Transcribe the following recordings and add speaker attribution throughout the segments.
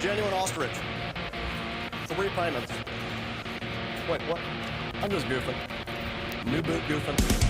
Speaker 1: genuine ostrich. 3 payments. Wait, what? I'm just goofing. New boot goofing.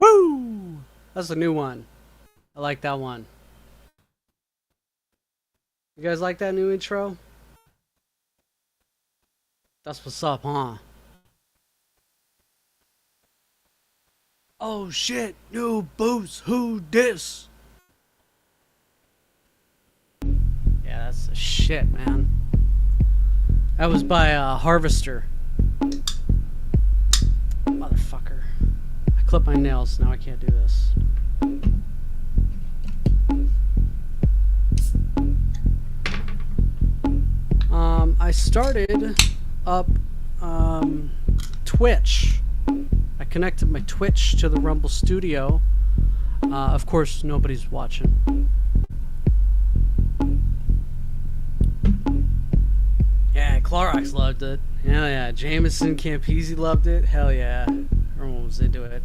Speaker 2: Woo! That's a new one. I like that one. You guys like that new intro? That's what's up, huh? Oh shit, new boots, who dis? Yeah, that's the shit, man. That was by Harvester. Motherfucker. I clipped my nails, now I can't do this. I started up Twitch. I connected my Twitch to the Rumble Studio. Of course, nobody's watching. Yeah, Clorox loved it. Hell yeah. Jameson Campese loved it. Hell yeah. Everyone was into it.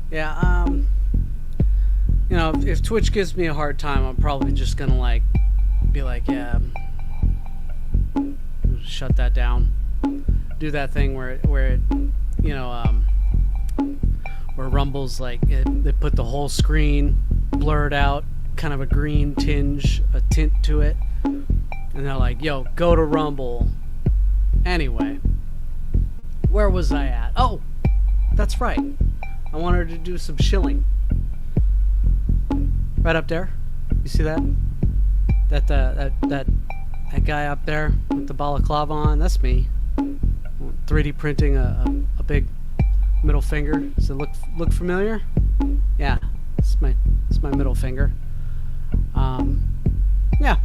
Speaker 2: Yeah, you know, if Twitch gives me a hard time, I'm probably just gonna like be like, yeah, shut that down. Do that thing where it you know, where Rumble's like they put the whole screen blurred out, kind of a green tinge, a tint to it, and they're like, yo, go to Rumble. Anyway, where was I at? Oh, that's right. I wanted to do some shilling. Right up there. You see that? That guy up there with the balaclava on, that's me. 3D printing a big middle finger. Does it look familiar? Yeah, it's my middle finger. Yeah,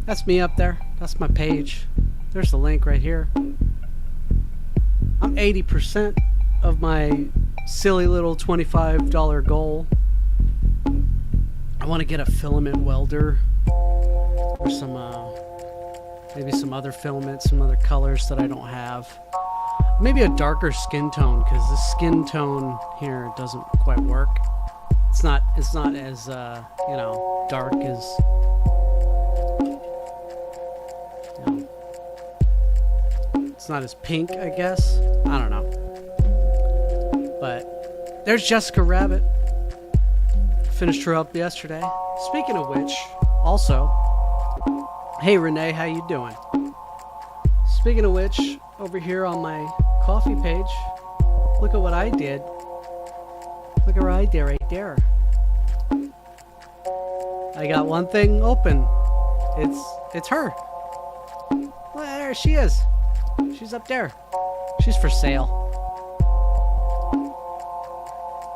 Speaker 2: that's me up there. That's my page. There's the link right here. I'm 80% of my silly little $25 goal. I want to get a filament welder or some maybe some other filaments, some other colors that I don't have. Maybe a darker skin tone, because the skin tone here doesn't quite work. It's not as you know, dark as, you know, it's not as pink, I guess. I don't know. But there's Jessica Rabbit. Finished her up yesterday. Speaking of which, also, hey Renee, how you doing? Speaking of which, over here on my coffee page, look at what I did. Look at what I did right there. I got one thing open. It's her. Well, there she is. She's up there. She's for sale.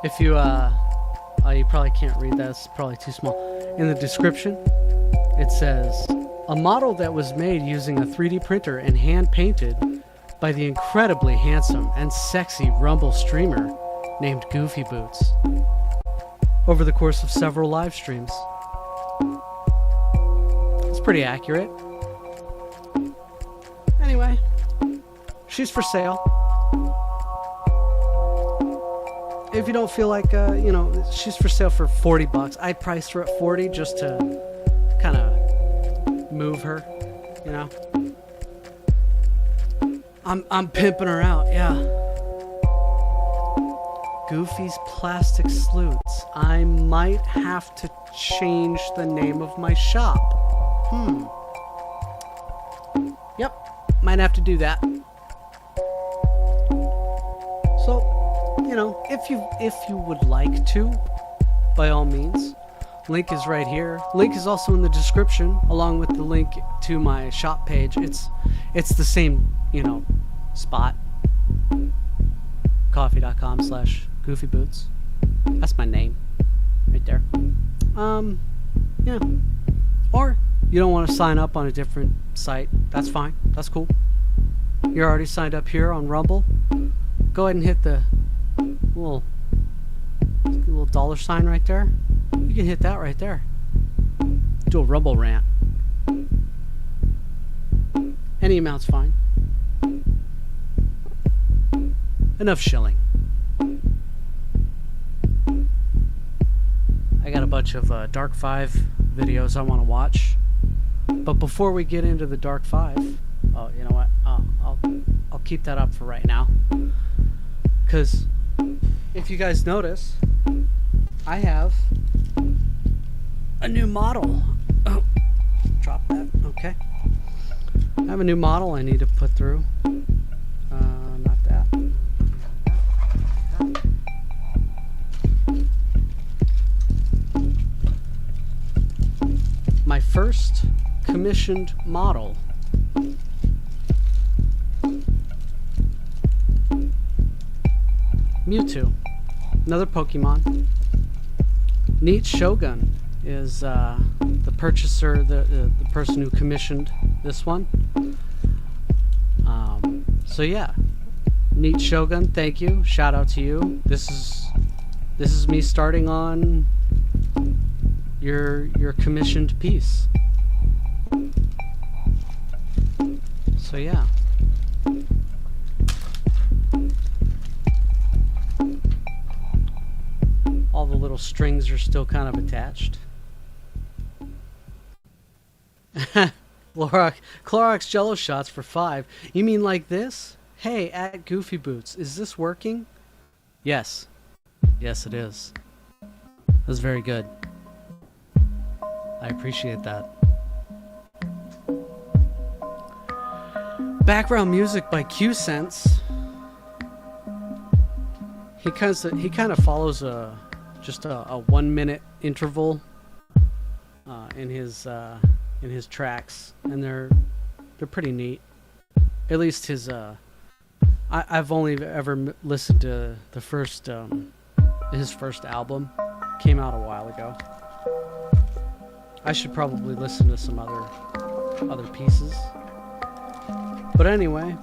Speaker 2: If you oh, you probably can't read that. It's probably too small. In the description, it says, a model that was made using a 3D printer and hand-painted by the incredibly handsome and sexy Rumble streamer named Goofy Boots over the course of several live streams. It's pretty accurate. Anyway, she's for sale. If you don't feel like, you know, she's for sale for $40. I priced her at $40 just to kind of move her, you know. I'm pimping her out, yeah. Goofy's Plastic Sleuths. I might have to change the name of my shop. Yep, might have to do that. So, you know, if you would like to, by all means, link is right here. Link is also in the description, along with the link to my shop page. It's the same, you know, spot. Coffee.com/goofyboots. That's my name, right there. Yeah. Or you don't want to sign up on a different site. That's fine. That's cool. You're already signed up here on Rumble. Go ahead and hit the little $sign right there. You can hit that right there. Do a Rumble rant. Any amount's fine. Enough shilling. I got a bunch of Dark 5 videos I want to watch. But before we get into the Dark 5, oh, you know what? I'll keep that up for right now. Because if you guys notice, I have a new model. Oh, drop that. Okay. I have a new model I need to put through. Not that. My first commissioned model. Mewtwo. Another Pokemon. Neat Shogun is the purchaser, the person who commissioned this one. So yeah, Neat Shogun, thank you. Shout out to you. This is me starting on your commissioned piece. So yeah. All the little strings are still kind of attached. Clorox Jello shots for 5. You mean like this? Hey, at Goofy Boots, is this working? Yes. Yes, it is. That's very good. I appreciate that. Background music by Q-Sense. He kind of follows just a 1 minute interval in his tracks, and they're pretty neat. At least his I've only ever listened to the first his first album. Came out a while ago. I should probably listen to some other pieces. But anyway,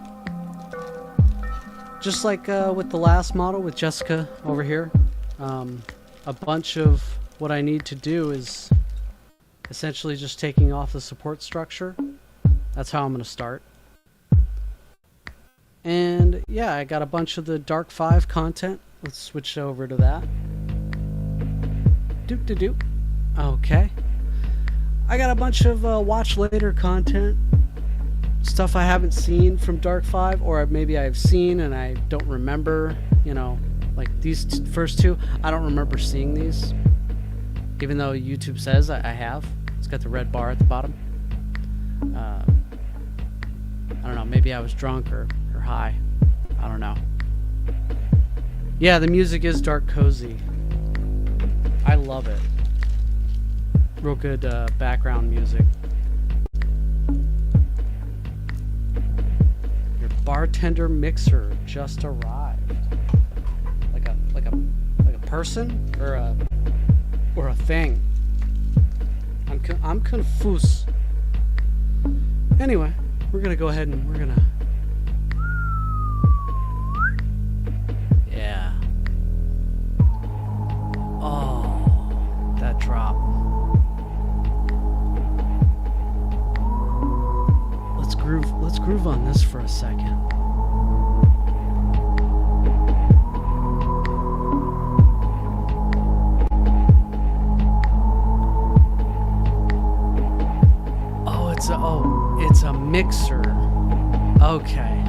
Speaker 2: just like with the last model with Jessica over here, a bunch of what I need to do is essentially just taking off the support structure. That's how I'm going to start. And yeah, I got a bunch of the Dark 5 content. Let's switch over to that. Doop-de-doop. Okay. I got a bunch of watch later content. Stuff I haven't seen from Dark 5, or maybe I've seen and I don't remember, you know, like these first two. I don't remember seeing these, even though YouTube says I have. It's got the red bar at the bottom. I don't know, maybe I was drunk or high. I don't know. Yeah, the music is dark cozy. I love it. Real good background music. Your bartender mixer just arrived. Like a person or a thing. I'm confused. Anyway, we're gonna go ahead and we're gonna. Yeah. Oh, that drop. Let's groove on this for a second. It's a mixer. Okay.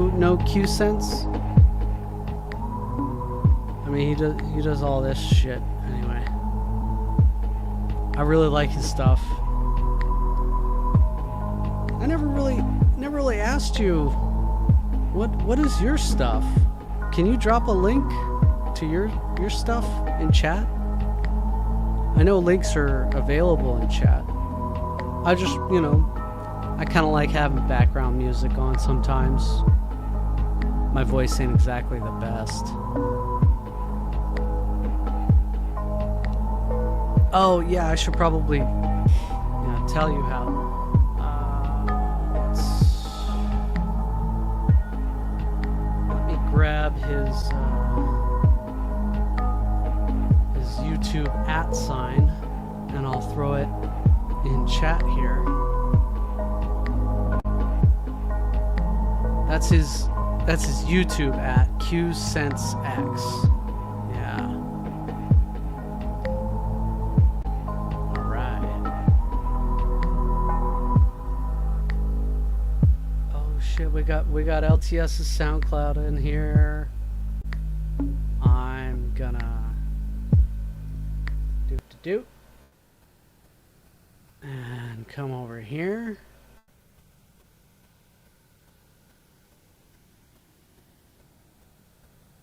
Speaker 2: you know Q Sense? I mean, he does all this shit anyway. I really like his stuff. I never really asked you what is your stuff? Can you drop a link to your stuff in chat? I know links are available in chat. I just, I kind of like having background music on sometimes. My voice ain't exactly the best. Oh yeah, I should probably tell you how. Let me grab his YouTube @ and I'll throw it in chat here. That's his YouTube @QSenseX. Yeah. All right. Oh shit, we got LTS's SoundCloud in here. I'm gonna do and come over here.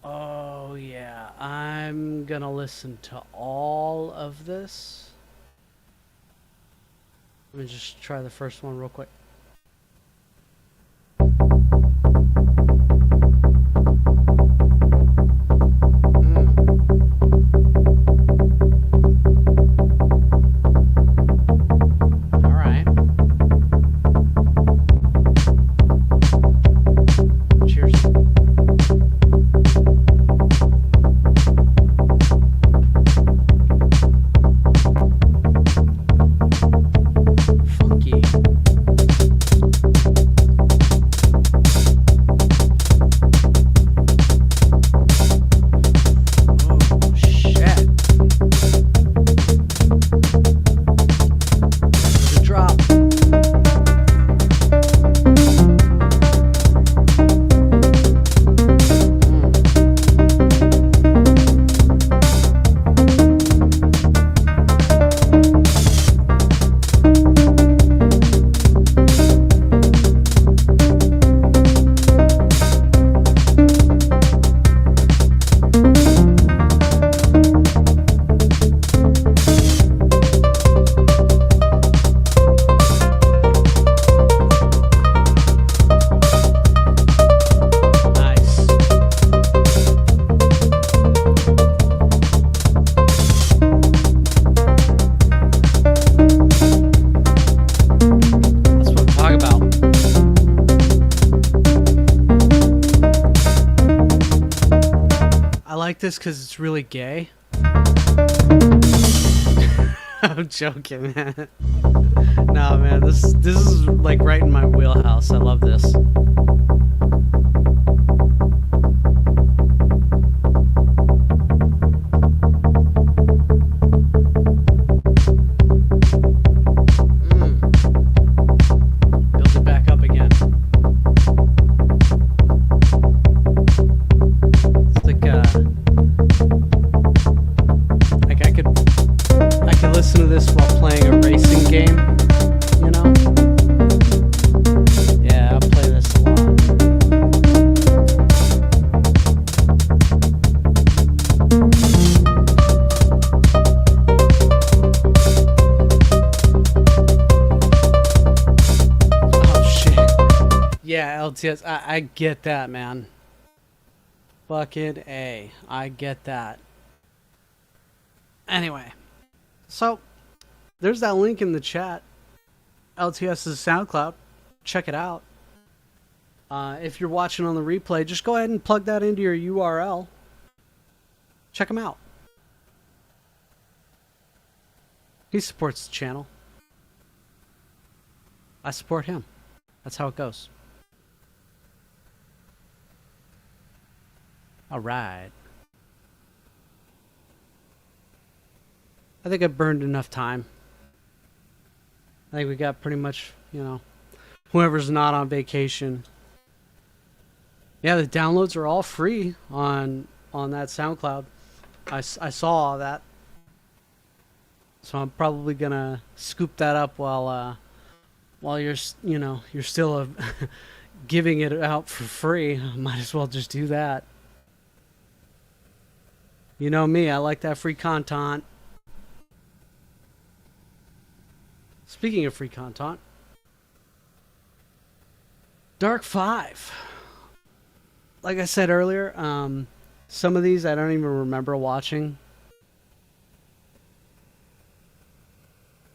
Speaker 2: Oh yeah, I'm gonna listen to all of this. Let me just try the first one real quick. This because it's really gay. I'm joking, man. No, man, this is like right in my wheelhouse. I love this. Build it back up again. It's like I could listen to this while playing a racing game, Yeah, I'll play this a lot. Oh shit. Yeah, LTS, I get that, man. Fucking A. I get that. Anyway, so there's that link in the chat. LTS's SoundCloud. Check it out. If you're watching on the replay, just go ahead and plug that into your URL. Check him out. He supports the channel. I support him. That's how it goes. All right. I think I've burned enough time. I think we got pretty much, whoever's not on vacation Yeah, the downloads are all free on that SoundCloud. I saw all that. So I'm probably gonna scoop that up while you're you're still giving it out for free. Might as well just do that. You know me, I like that free content. Speaking of free content, Dark 5. Like I said earlier, some of these I don't even remember watching.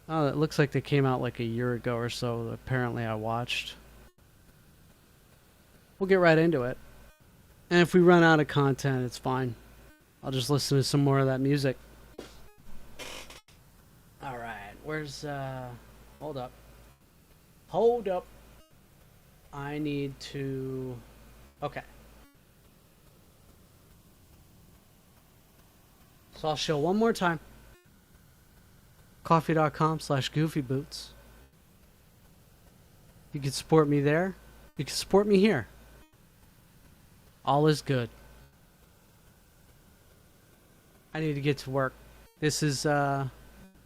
Speaker 2: Oh, it looks like they came out like a year ago or so. Apparently I watched. We'll get right into it. And if we run out of content, it's fine. I'll just listen to some more of that music. Alright, where's, hold up. Hold up. I need to... Okay. So I'll show one more time. Coffee.com/goofyboots. You can support me there. You can support me here. All is good. I need to get to work. This is my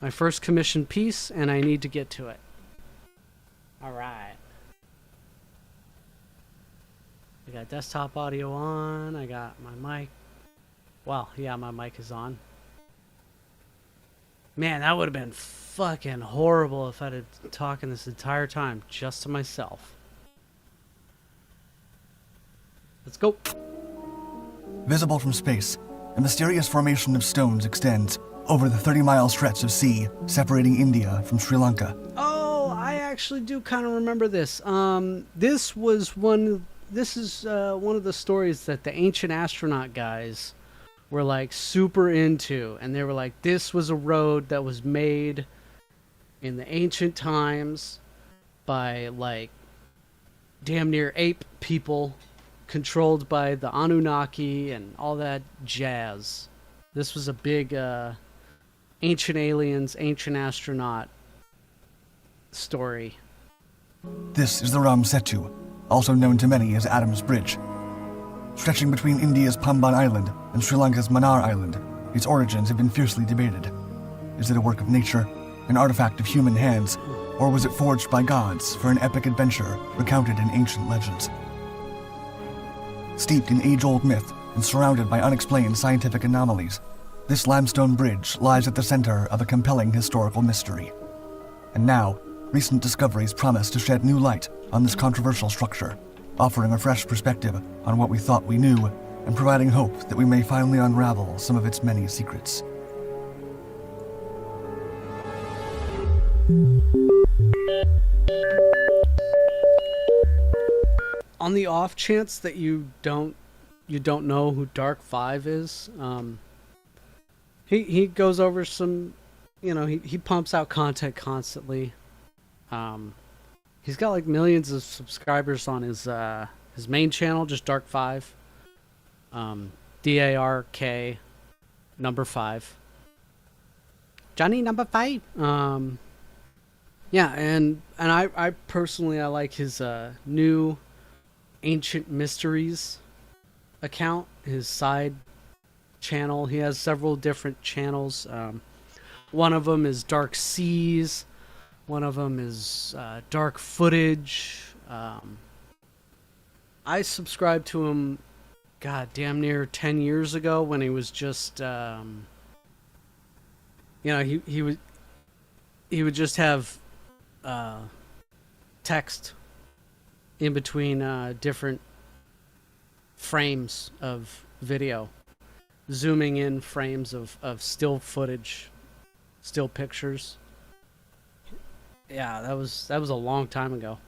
Speaker 2: first commissioned piece, and I need to get to it. Alright. I got desktop audio on. I got my mic. Well, yeah, my mic is on. Man, that would have been fucking horrible if I'd have been talking this entire time just to myself. Let's go.
Speaker 3: Visible from space, a mysterious formation of stones extends over the 30-mile stretch of sea separating India from Sri Lanka.
Speaker 2: Oh, I actually do kind of remember this. This is one of the stories that the ancient astronaut guys were like super into, and they were like, this was a road that was made in the ancient times by like damn near ape people controlled by the Anunnaki and all that jazz. This was a big ancient aliens, ancient astronaut story.
Speaker 3: This is the Ram Setu, also known to many as Adam's Bridge. Stretching between India's Pamban Island and Sri Lanka's Mannar Island, its origins have been fiercely debated. Is it a work of nature, an artifact of human hands, or was it forged by gods for an epic adventure recounted in ancient legends? Steeped in age-old myth and surrounded by unexplained scientific anomalies, this limestone bridge lies at the center of a compelling historical mystery. And now, recent discoveries promise to shed new light on this controversial structure, offering a fresh perspective on what we thought we knew, and providing hope that we may finally unravel some of its many secrets.
Speaker 2: On the off chance that you don't know who Dark 5 is, he goes over some, he pumps out content constantly. He's got like millions of subscribers on his main channel, just Dark 5. DARK number 5. Johnny number 5. Yeah, and I personally I like his new Ancient Mysteries account, his side channel. He has several different channels. One of them is Dark Seas. One of them is Dark Footage. I subscribed to him, God, damn near 10 years ago when he was just, he would just have text in between different frames of video, zooming in frames of still footage, still pictures. Yeah, that was a long time ago.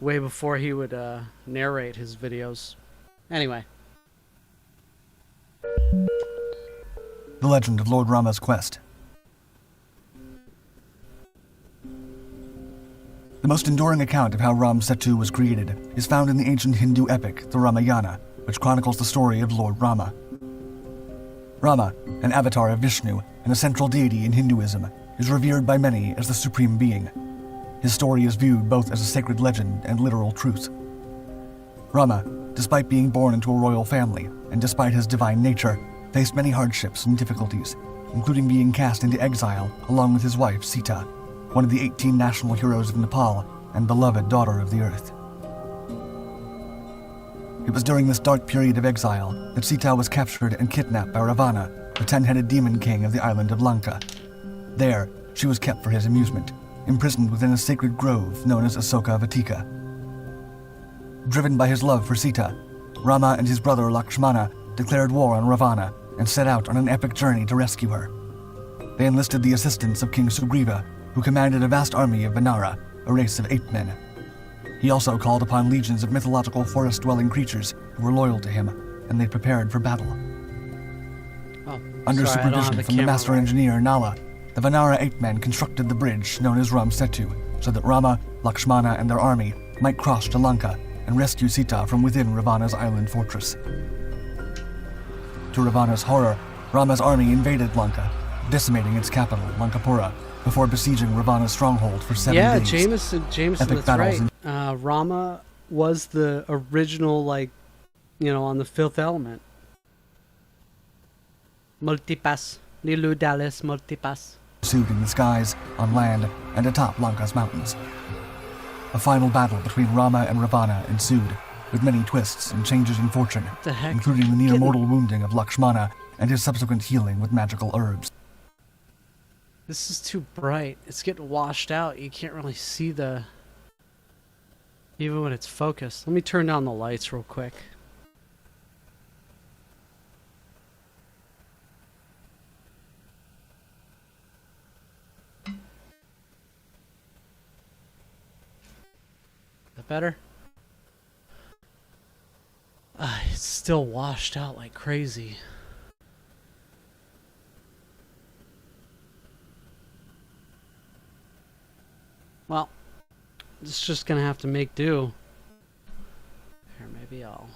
Speaker 2: Way before he would narrate his videos. Anyway.
Speaker 3: The legend of Lord Rama's quest. The most enduring account of how Ram Setu was created is found in the ancient Hindu epic, the Ramayana, which chronicles the story of Lord Rama. Rama, an avatar of Vishnu and a central deity in Hinduism, is revered by many as the supreme being. His story is viewed both as a sacred legend and literal truth. Rama, despite being born into a royal family, and despite his divine nature, faced many hardships and difficulties, including being cast into exile along with his wife Sita, one of the 18 national heroes of Nepal and beloved daughter of the earth. It was during this dark period of exile that Sita was captured and kidnapped by Ravana, the 10-headed demon king of the island of Lanka. There, she was kept for his amusement, imprisoned within a sacred grove known as Asoka Vatika. Driven by his love for Sita, Rama and his brother Lakshmana declared war on Ravana and set out on an epic journey to rescue her. They enlisted the assistance of King Sugriva, who commanded a vast army of Vanara, a race of ape-men. He also called upon legions of mythological forest-dwelling creatures who were loyal to him, and they prepared for battle.
Speaker 2: Oh,
Speaker 3: Under
Speaker 2: sorry, I don't have
Speaker 3: supervision
Speaker 2: the
Speaker 3: from the
Speaker 2: camera
Speaker 3: master
Speaker 2: right.
Speaker 3: engineer Nala, the Vanara ape-men constructed the bridge known as Ram Setu so that Rama, Lakshmana, and their army might cross to Lanka and rescue Sita from within Ravana's island fortress. To Ravana's horror, Rama's army invaded Lanka, decimating its capital, Lankapura, before besieging Ravana's stronghold for 7 days.
Speaker 2: Yeah, Jameson,
Speaker 3: Epic
Speaker 2: that's right.
Speaker 3: battles
Speaker 2: Rama was the original, on the Fifth Element. Multipass. Nilu Dallas Multipass.
Speaker 3: ensued in the skies, on land, and atop Lanka's mountains. A final battle between Rama and Ravana ensued, with many twists and changes in fortune,
Speaker 2: The heck?
Speaker 3: including the near-mortal wounding of Lakshmana and his subsequent healing with magical herbs.
Speaker 2: This is too bright. It's getting washed out. You can't really see even when it's focused. Let me turn down the lights real quick. That better? It's still washed out like crazy. Well, it's just gonna have to make do. Here, maybe I'll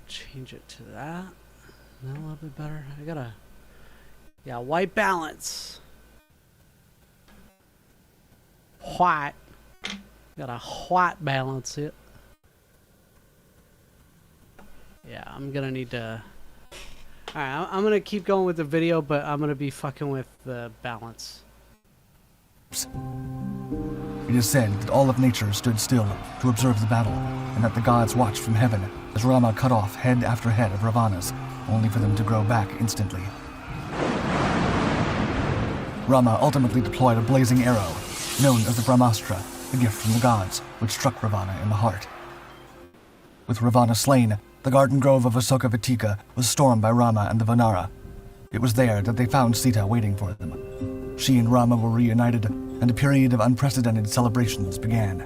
Speaker 2: change it to that. Is that a little bit better? Yeah, white balance. White. Gotta white balance it. Yeah, I'm gonna need to... Alright, I'm gonna keep going with the video, but I'm gonna be fucking with the balance.
Speaker 3: It is said that all of nature stood still to observe the battle, and that the gods watched from heaven as Rama cut off head after head of Ravana's, only for them to grow back instantly. Rama ultimately deployed a blazing arrow, known as the Brahmastra, a gift from the gods, which struck Ravana in the heart. With Ravana slain, the garden grove of Asoka Vatika was stormed by Rama and the Vanara. It was there that they found Sita waiting for them. She and Rama were reunited, and a period of unprecedented celebrations began.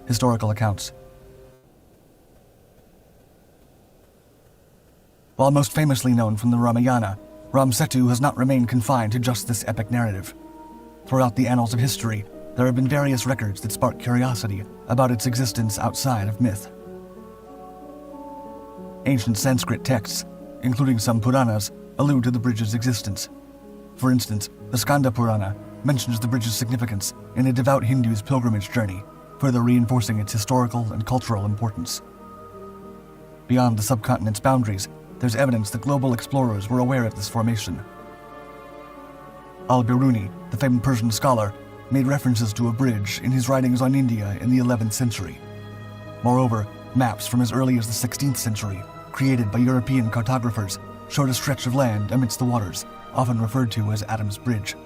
Speaker 3: Historical accounts. While most famously known from the Ramayana, Ram Setu has not remained confined to just this epic narrative. Throughout the annals of history, there have been various records that spark curiosity about its existence outside of myth. Ancient Sanskrit texts, including some Puranas, allude to the bridge's existence. For instance, the Skanda Purana mentions the bridge's significance in a devout Hindu's pilgrimage journey, further reinforcing its historical and cultural importance. Beyond the subcontinent's boundaries, there's evidence that global explorers were aware of this formation. Al-Biruni, the famed Persian scholar, made references to a bridge in his writings on India in the 11th century. Moreover, maps from as early as the 16th century, created by European cartographers, showed a stretch of land amidst the waters, often referred to as Adam's Bridge.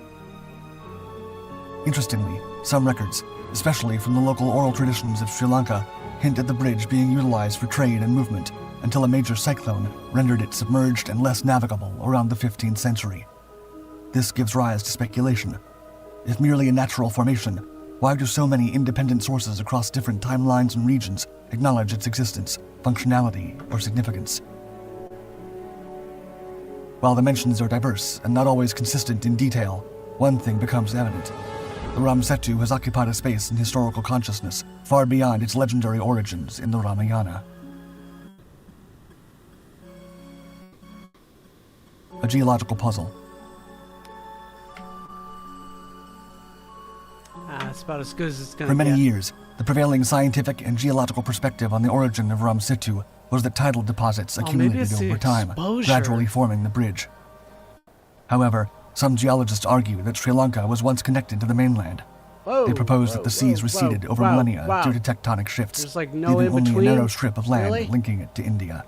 Speaker 3: Interestingly, some records, especially from the local oral traditions of Sri Lanka, hint at the bridge being utilized for trade and movement until a major cyclone rendered it submerged and less navigable around the 15th century. This gives rise to speculation. If merely a natural formation, why do so many independent sources across different timelines and regions acknowledge its existence, functionality, or significance? While the mentions are diverse and not always consistent in detail, one thing becomes evident. The Ram Setu has occupied a space in historical consciousness far beyond its legendary origins in the Ramayana. A geological puzzle.
Speaker 2: That's about as good as it's gonna
Speaker 3: For many
Speaker 2: get.
Speaker 3: years, the prevailing scientific and geological perspective on the origin of Ram Setu was that tidal deposits
Speaker 2: maybe
Speaker 3: accumulated
Speaker 2: it's the
Speaker 3: over time,
Speaker 2: exposure.
Speaker 3: gradually forming the bridge. However, some geologists argue that Sri Lanka was once connected to the mainland.
Speaker 2: Whoa,
Speaker 3: They propose that
Speaker 2: whoa,
Speaker 3: the seas
Speaker 2: whoa,
Speaker 3: receded
Speaker 2: whoa,
Speaker 3: over
Speaker 2: wow,
Speaker 3: millennia
Speaker 2: wow.
Speaker 3: due to tectonic shifts,
Speaker 2: There's like no
Speaker 3: leaving only a
Speaker 2: in-between?
Speaker 3: narrow strip of land
Speaker 2: Really?
Speaker 3: linking it to India.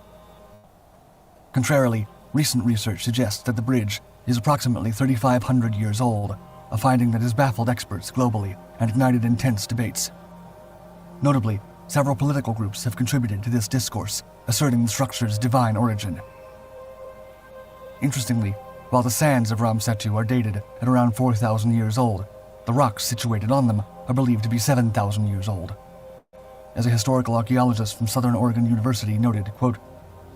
Speaker 3: Contrarily, recent research suggests that the bridge is approximately 3,500 years old, a finding that has baffled experts globally and ignited intense debates. Notably, several political groups have contributed to this discourse, asserting the structure's divine origin. Interestingly, while the sands of Ram Setu are dated at around 4,000 years old, the rocks situated on them are believed to be 7,000 years old. As a historical archaeologist from Southern Oregon University noted, quote,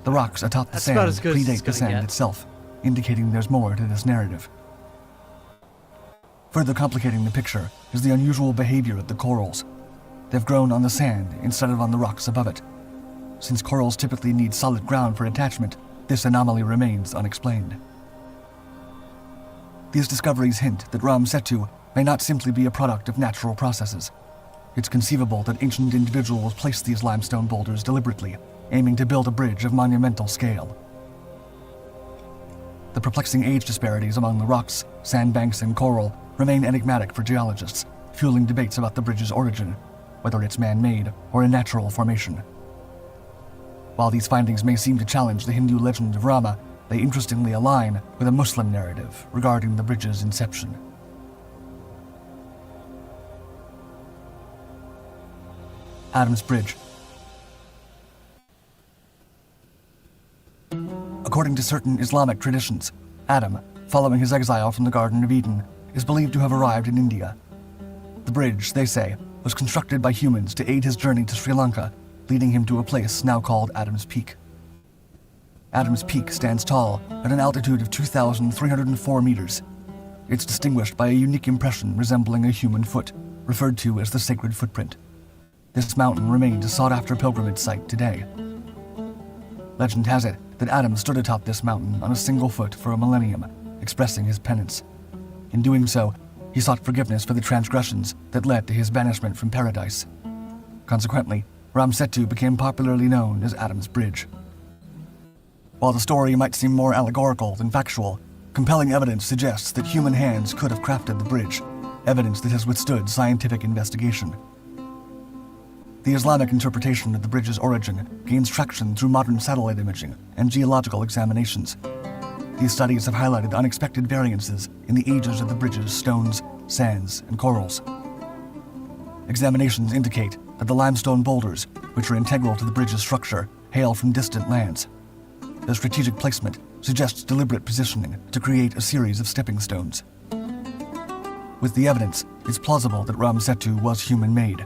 Speaker 3: "The rocks atop the
Speaker 2: That's
Speaker 3: sand
Speaker 2: about as good as
Speaker 3: predate
Speaker 2: it's
Speaker 3: the
Speaker 2: gonna
Speaker 3: sand
Speaker 2: get.
Speaker 3: itself, indicating there's more to this narrative." Further complicating the picture is the unusual behavior of the corals. They've grown on the sand instead of on the rocks above it. Since corals typically need solid ground for attachment, this anomaly remains unexplained. These discoveries hint that Ram Setu may not simply be a product of natural processes. It's conceivable that ancient individuals placed these limestone boulders deliberately, aiming to build a bridge of monumental scale. The perplexing age disparities among the rocks, sandbanks, and coral remain enigmatic for geologists, fueling debates about the bridge's origin, whether it's man-made or a natural formation. While these findings may seem to challenge the Hindu legend of Rama, they interestingly align with a Muslim narrative regarding the bridge's inception. Adam's Bridge. According to certain Islamic traditions, Adam, following his exile from the Garden of Eden, is believed to have arrived in India. The bridge, they say, was constructed by humans to aid his journey to Sri Lanka, leading him to a place now called Adam's Peak. Adam's Peak stands tall at an altitude of 2,304 meters. It's distinguished by a unique impression resembling a human foot, referred to as the sacred footprint. This mountain remains a sought-after pilgrimage site today. Legend has it that Adam stood atop this mountain on a single foot for a millennium, expressing his penance. In doing so, he sought forgiveness for the transgressions that led to his banishment from paradise. Consequently, Ram Setu became popularly known as Adam's Bridge. While the story might seem more allegorical than factual, compelling evidence suggests that human hands could have crafted the bridge, evidence that has withstood scientific investigation. The Islamic interpretation of the bridge's origin gains traction through modern satellite imaging and geological examinations. These studies have highlighted unexpected variances in the ages of the bridge's stones, sands, and corals. Examinations indicate that the limestone boulders, which are integral to the bridge's structure, hail from distant lands. Their strategic placement suggests deliberate positioning to create a series of stepping stones. With the evidence, it's plausible that Ram Setu was human-made.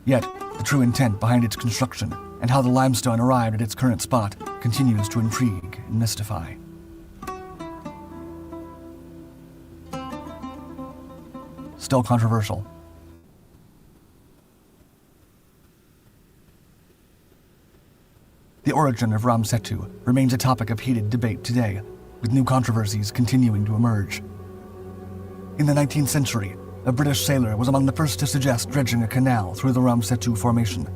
Speaker 3: Yet, the true intent behind its construction and how the limestone arrived at its current spot continues to intrigue and mystify. Still controversial. The origin of Ram Setu remains a topic of heated debate today, with new controversies continuing to emerge. In the 19th century, a British sailor was among the first to suggest dredging a canal through the Ram Setu formation.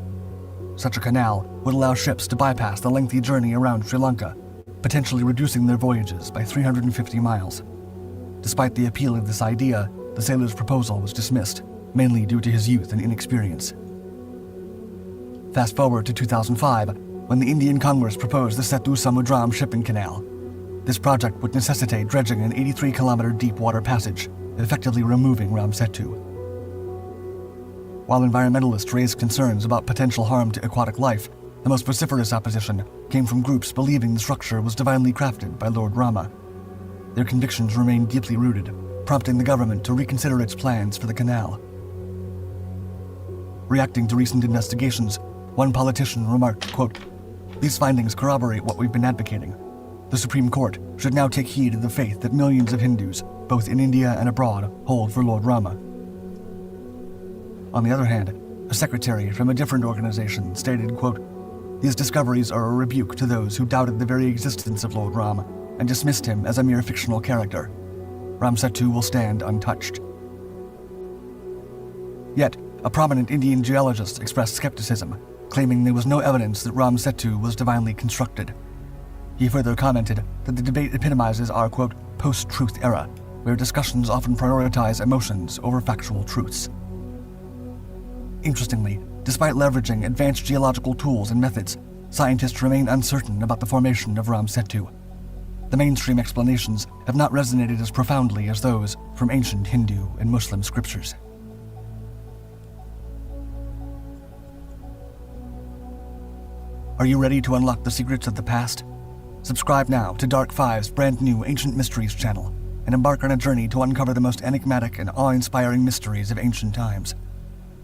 Speaker 3: Such a canal would allow ships to bypass the lengthy journey around Sri Lanka, potentially reducing their voyages by 350 miles. Despite the appeal of this idea, the sailor's proposal was dismissed, mainly due to his youth and inexperience. Fast forward to 2005, when the Indian Congress proposed the Setu Samudram shipping canal. This project would necessitate dredging an 83-kilometer deep water passage, effectively removing Ram Setu. While environmentalists raised concerns about potential harm to aquatic life, the most vociferous opposition came from groups believing the structure was divinely crafted by Lord Rama. Their convictions remained deeply rooted, prompting the government to reconsider its plans for the canal. Reacting to recent investigations, one politician remarked, quote, "These findings corroborate what we've been advocating. The Supreme Court should now take heed of the faith that millions of Hindus, both in India and abroad, hold for Lord Rama." On the other hand, a secretary from a different organization stated, quote, "These discoveries are a rebuke to those who doubted the very existence of Lord Rama and dismissed him as a mere fictional character. Ram Setu will stand untouched." Yet, a prominent Indian geologist expressed skepticism, claiming there was no evidence that Ram Setu was divinely constructed. He further commented that the debate epitomizes our, quote, post-truth era, where discussions often prioritize emotions over factual truths. Interestingly, despite leveraging advanced geological tools and methods, scientists remain uncertain about the formation of Ram Setu. The mainstream explanations have not resonated as profoundly as those from ancient Hindu and Muslim scriptures. Are you ready to unlock the secrets of the past? Subscribe now to Dark Five's brand new Ancient Mysteries channel and embark on a journey to uncover the most enigmatic and awe-inspiring mysteries of ancient times.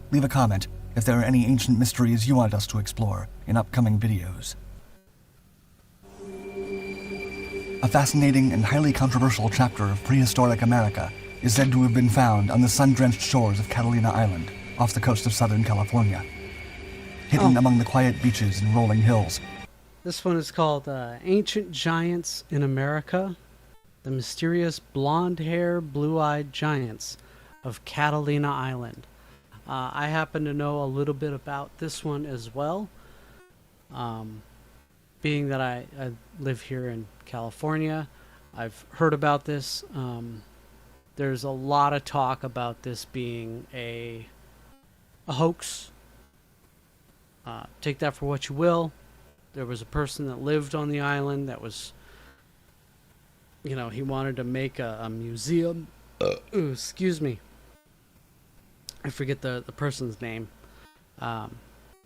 Speaker 3: Leave a comment if there are any ancient mysteries you want us to explore in upcoming videos. A fascinating and highly controversial chapter of prehistoric America is said to have been found on the sun-drenched shores of Catalina Island, off the coast of Southern California. Hidden among the quiet beaches and rolling hills.
Speaker 2: This one is called Ancient Giants in America, the mysterious blonde-hair, blue-eyed giants of Catalina Island. I happen to know a little bit about this one as well, being that I live here in California. I've heard about this. There's a lot of talk about this being a hoax. Take that for what you will. There was a person that lived on the island that was, he wanted to make a museum. Excuse me. I forget the person's name.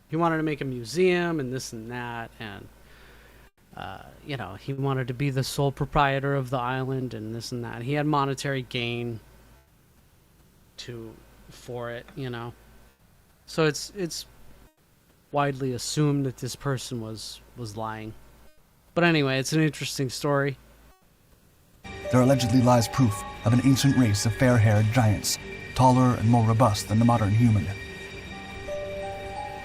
Speaker 2: He wanted to make a museum and this and that, and he wanted to be the sole proprietor of the island and this and that. He had monetary gain for it, So it's widely assumed that this person was lying. But anyway, it's an interesting story.
Speaker 3: There allegedly lies proof of an ancient race of fair-haired giants, taller and more robust than the modern human.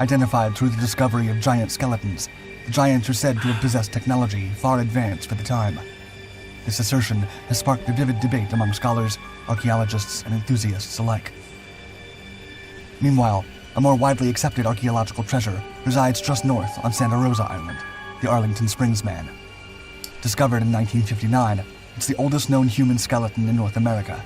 Speaker 3: Identified through the discovery of giant skeletons, the giants are said to have possessed technology far advanced for the time. This assertion has sparked a vivid debate among scholars, archaeologists, and enthusiasts alike. Meanwhile, a more widely accepted archaeological treasure resides just north on Santa Rosa Island, the Arlington Springs Man. Discovered in 1959, it's the oldest known human skeleton in North America.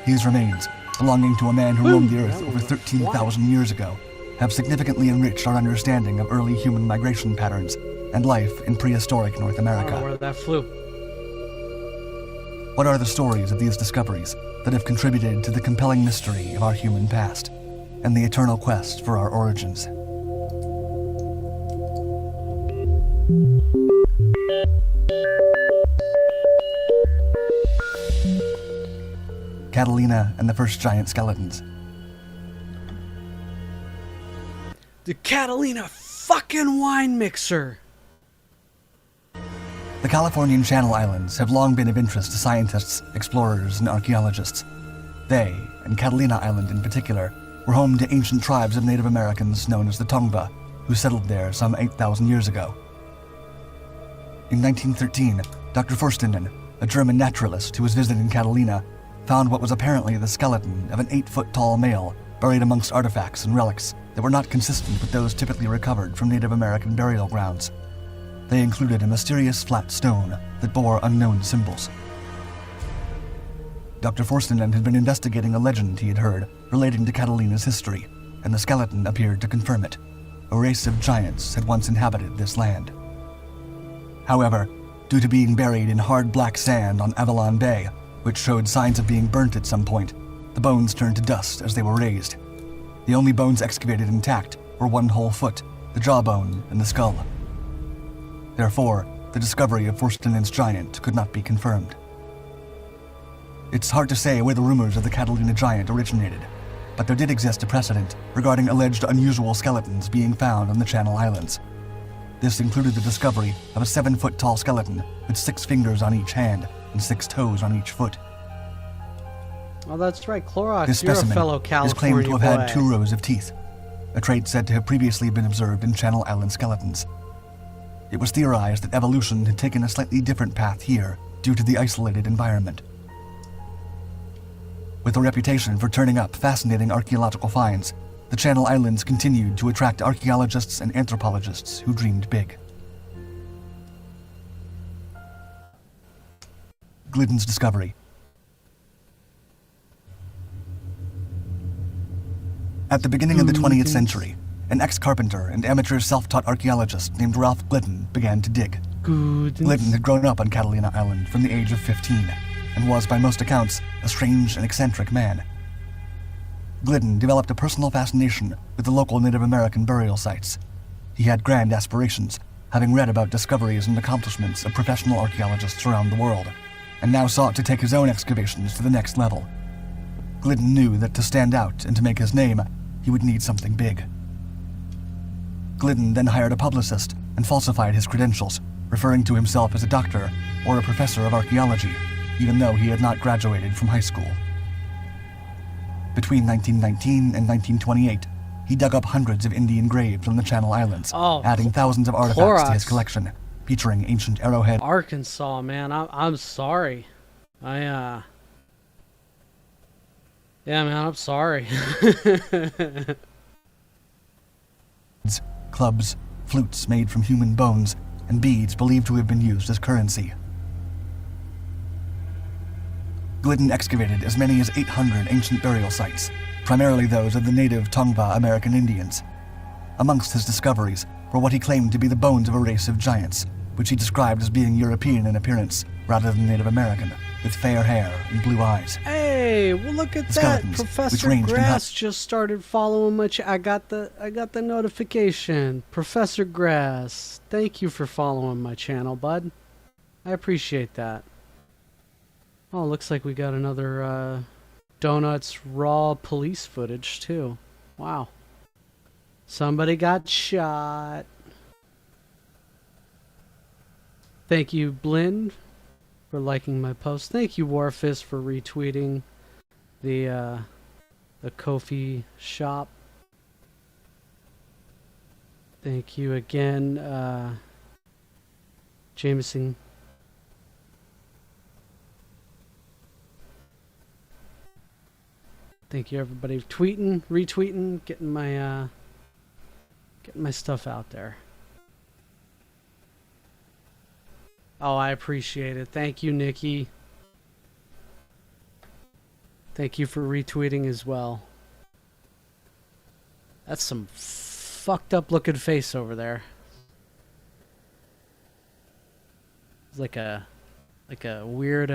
Speaker 3: These remains, belonging to a man who roamed the earth over 13,000 years ago, have significantly enriched our understanding of early human migration patterns and life in prehistoric North America.
Speaker 2: I don't know where that flew.
Speaker 3: What are the stories of these discoveries that have contributed to the compelling mystery of our human past and the eternal quest for our origins? Catalina and the first giant skeletons.
Speaker 2: The Catalina fucking wine mixer!
Speaker 3: The Californian Channel Islands have long been of interest to scientists, explorers, and archaeologists. They, and Catalina Island in particular, were home to ancient tribes of Native Americans known as the Tongva, who settled there some 8,000 years ago. In 1913, Dr. Forstenen, a German naturalist who was visiting Catalina, found what was apparently the skeleton of an 8-foot-tall male buried amongst artifacts and relics that were not consistent with those typically recovered from Native American burial grounds. They included a mysterious flat stone that bore unknown symbols. Dr. Forstenen had been investigating a legend he had heard relating to Catalina's history, and the skeleton appeared to confirm it. A race of giants had once inhabited this land. However, due to being buried in hard black sand on Avalon Bay, which showed signs of being burnt at some point, the bones turned to dust as they were raised. The only bones excavated intact were one whole foot, the jawbone, and the skull. Therefore, the discovery of Forstenen's giant could not be confirmed. It's hard to say where the rumors of the Catalina giant originated, but there did exist a precedent regarding alleged unusual skeletons being found on the Channel Islands. This included the discovery of a 7-foot-tall skeleton with 6 fingers on each hand and 6 toes on each foot.
Speaker 2: Oh, that's right, Clorox.
Speaker 3: This
Speaker 2: You're a
Speaker 3: specimen
Speaker 2: fellow
Speaker 3: is
Speaker 2: California
Speaker 3: claimed to have had
Speaker 2: boy.
Speaker 3: 2 rows of teeth, a trait said to have previously been observed in Channel Island skeletons. It was theorized that evolution had taken a slightly different path here due to the isolated environment. With a reputation for turning up fascinating archaeological finds, the Channel Islands continued to attract archaeologists and anthropologists who dreamed big. Glidden's discovery. At the beginning of the 20th century, an ex-carpenter and amateur self-taught archaeologist named Ralph Glidden began to dig. Glidden had grown up on Catalina Island from the age of 15, and was, by most accounts, a strange and eccentric man. Glidden developed a personal fascination with the local Native American burial sites. He had grand aspirations, having read about discoveries and accomplishments of professional archaeologists around the world, and now sought to take his own excavations to the next level. Glidden knew that to stand out and to make his name, he would need something big. Glidden then hired a publicist and falsified his credentials, referring to himself as a doctor or a professor of archaeology, even though he had not graduated from high school. Between 1919 and 1928, he dug up hundreds of Indian graves on the Channel Islands, adding thousands of artifacts to his collection, featuring ancient arrowhead.
Speaker 2: Arkansas, man, I'm sorry. Yeah, man, I'm sorry.
Speaker 3: Clubs, flutes made from human bones, and beads believed to have been used as currency. Glidden excavated as many as 800 ancient burial sites, primarily those of the native Tongva American Indians. Amongst his discoveries were what he claimed to be the bones of a race of giants, which he described as being European in appearance rather than Native American, with fair hair and blue eyes.
Speaker 2: Hey, well look at that! Professor Grass just started following my I got the notification. Professor Grass, thank you for following my channel, bud. I appreciate that. Oh, looks like we got another Donuts raw police footage too. Wow. Somebody got shot. Thank you, Blinn, for liking my post. Thank you, Warfist, for retweeting the Ko-fi shop. Thank you again, Jameson. Thank you, everybody, tweeting, retweeting, getting my stuff out there. Oh, I appreciate it. Thank you, Nikki. Thank you for retweeting as well. That's some fucked up looking face over there. It's like a weird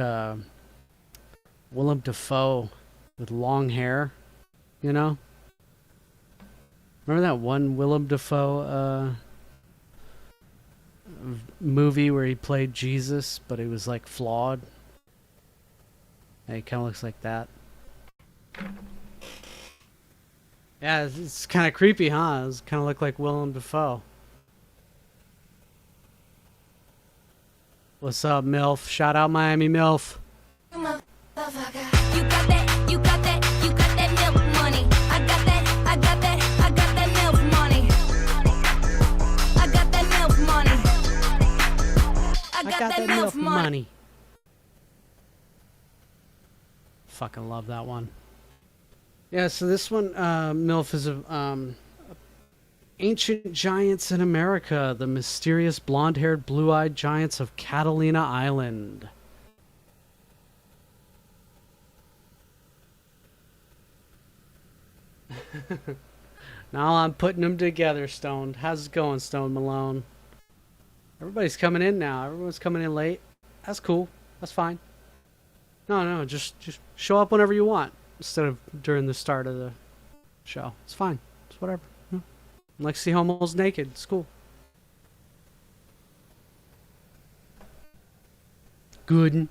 Speaker 2: Willem Dafoe with long hair, you know? Remember that one Willem Dafoe movie where he played Jesus, but he was like flawed? Yeah, he kind of looks like that. Yeah, it's kind of creepy, huh? It kind of look like Willem Dafoe. What's up, MILF? Shout out Miami MILF. I got that MILF money. Fucking love that one. Yeah, so this one, MILF is Ancient Giants in America, the mysterious blonde-haired, blue-eyed giants of Catalina Island. Now I'm putting them together, Stone. How's it going, Stone Malone? Everybody's coming in now. Everyone's coming in late. That's cool. That's fine. No, just show up whenever you want instead of during the start of the show. It's fine. It's whatever. I like to see homos naked. It's cool. Good.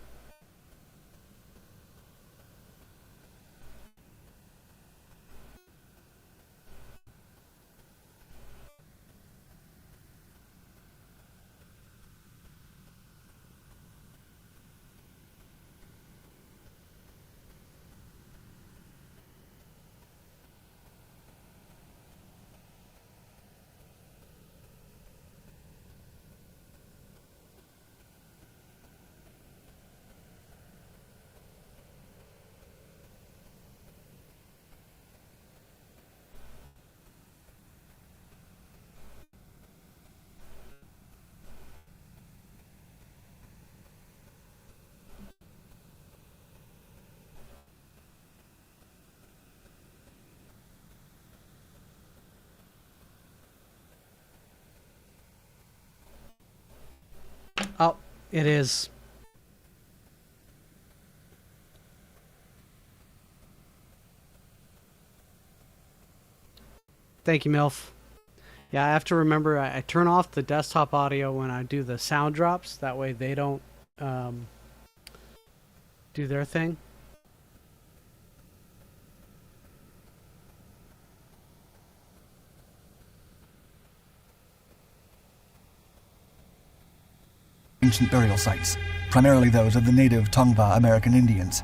Speaker 2: It is. Thank you, MILF. Yeah, I have to remember I turn off the desktop audio when I do the sound drops. That way they don't do their thing.
Speaker 3: Ancient burial sites, primarily those of the native Tongva American Indians.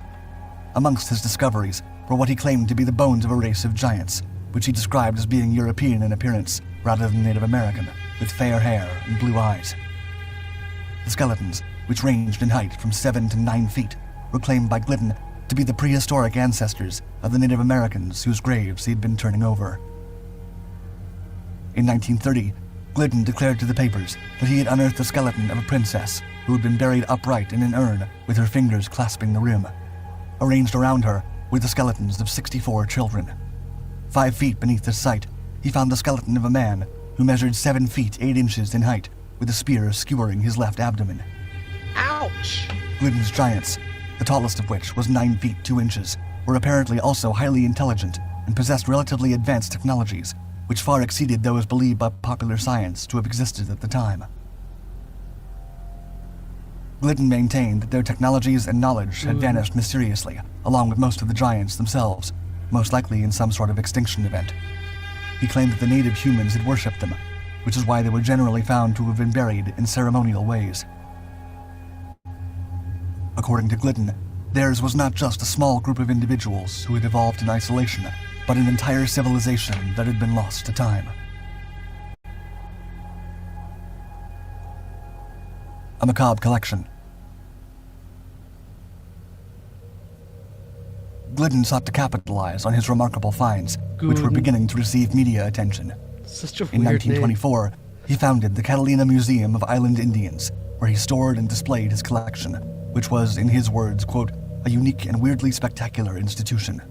Speaker 3: Amongst his discoveries were what he claimed to be the bones of a race of giants, which he described as being European in appearance rather than Native American, with fair hair and blue eyes. The skeletons, which ranged in height from 7 to 9 feet, were claimed by Glidden to be the prehistoric ancestors of the Native Americans whose graves he had been turning over. In 1930, Glidden declared to the papers that he had unearthed the skeleton of a princess who had been buried upright in an urn with her fingers clasping the rim. Arranged around her were the skeletons of 64 children. 5 feet beneath the site, he found the skeleton of a man who measured 7 feet 8 inches in height, with a spear skewering his left abdomen.
Speaker 2: Ouch!
Speaker 3: Glidden's giants, the tallest of which was 9 feet 2 inches, were apparently also highly intelligent and possessed relatively advanced technologies, which far exceeded those believed by popular science to have existed at the time. Glidden maintained that their technologies and knowledge had vanished mysteriously, along with most of the giants themselves, most likely in some sort of extinction event. He claimed that the native humans had worshipped them, which is why they were generally found to have been buried in ceremonial ways. According to Glidden, theirs was not just a small group of individuals who had evolved in isolation, but an entire civilization that had been lost to time. A macabre collection. Glidden sought to capitalize on his remarkable finds, which were beginning to receive media attention.
Speaker 2: Such a
Speaker 3: In
Speaker 2: weird
Speaker 3: 1924, he founded the Catalina Museum of Island Indians, where he stored and displayed his collection, which was, in his words, quote, a unique and weirdly spectacular institution.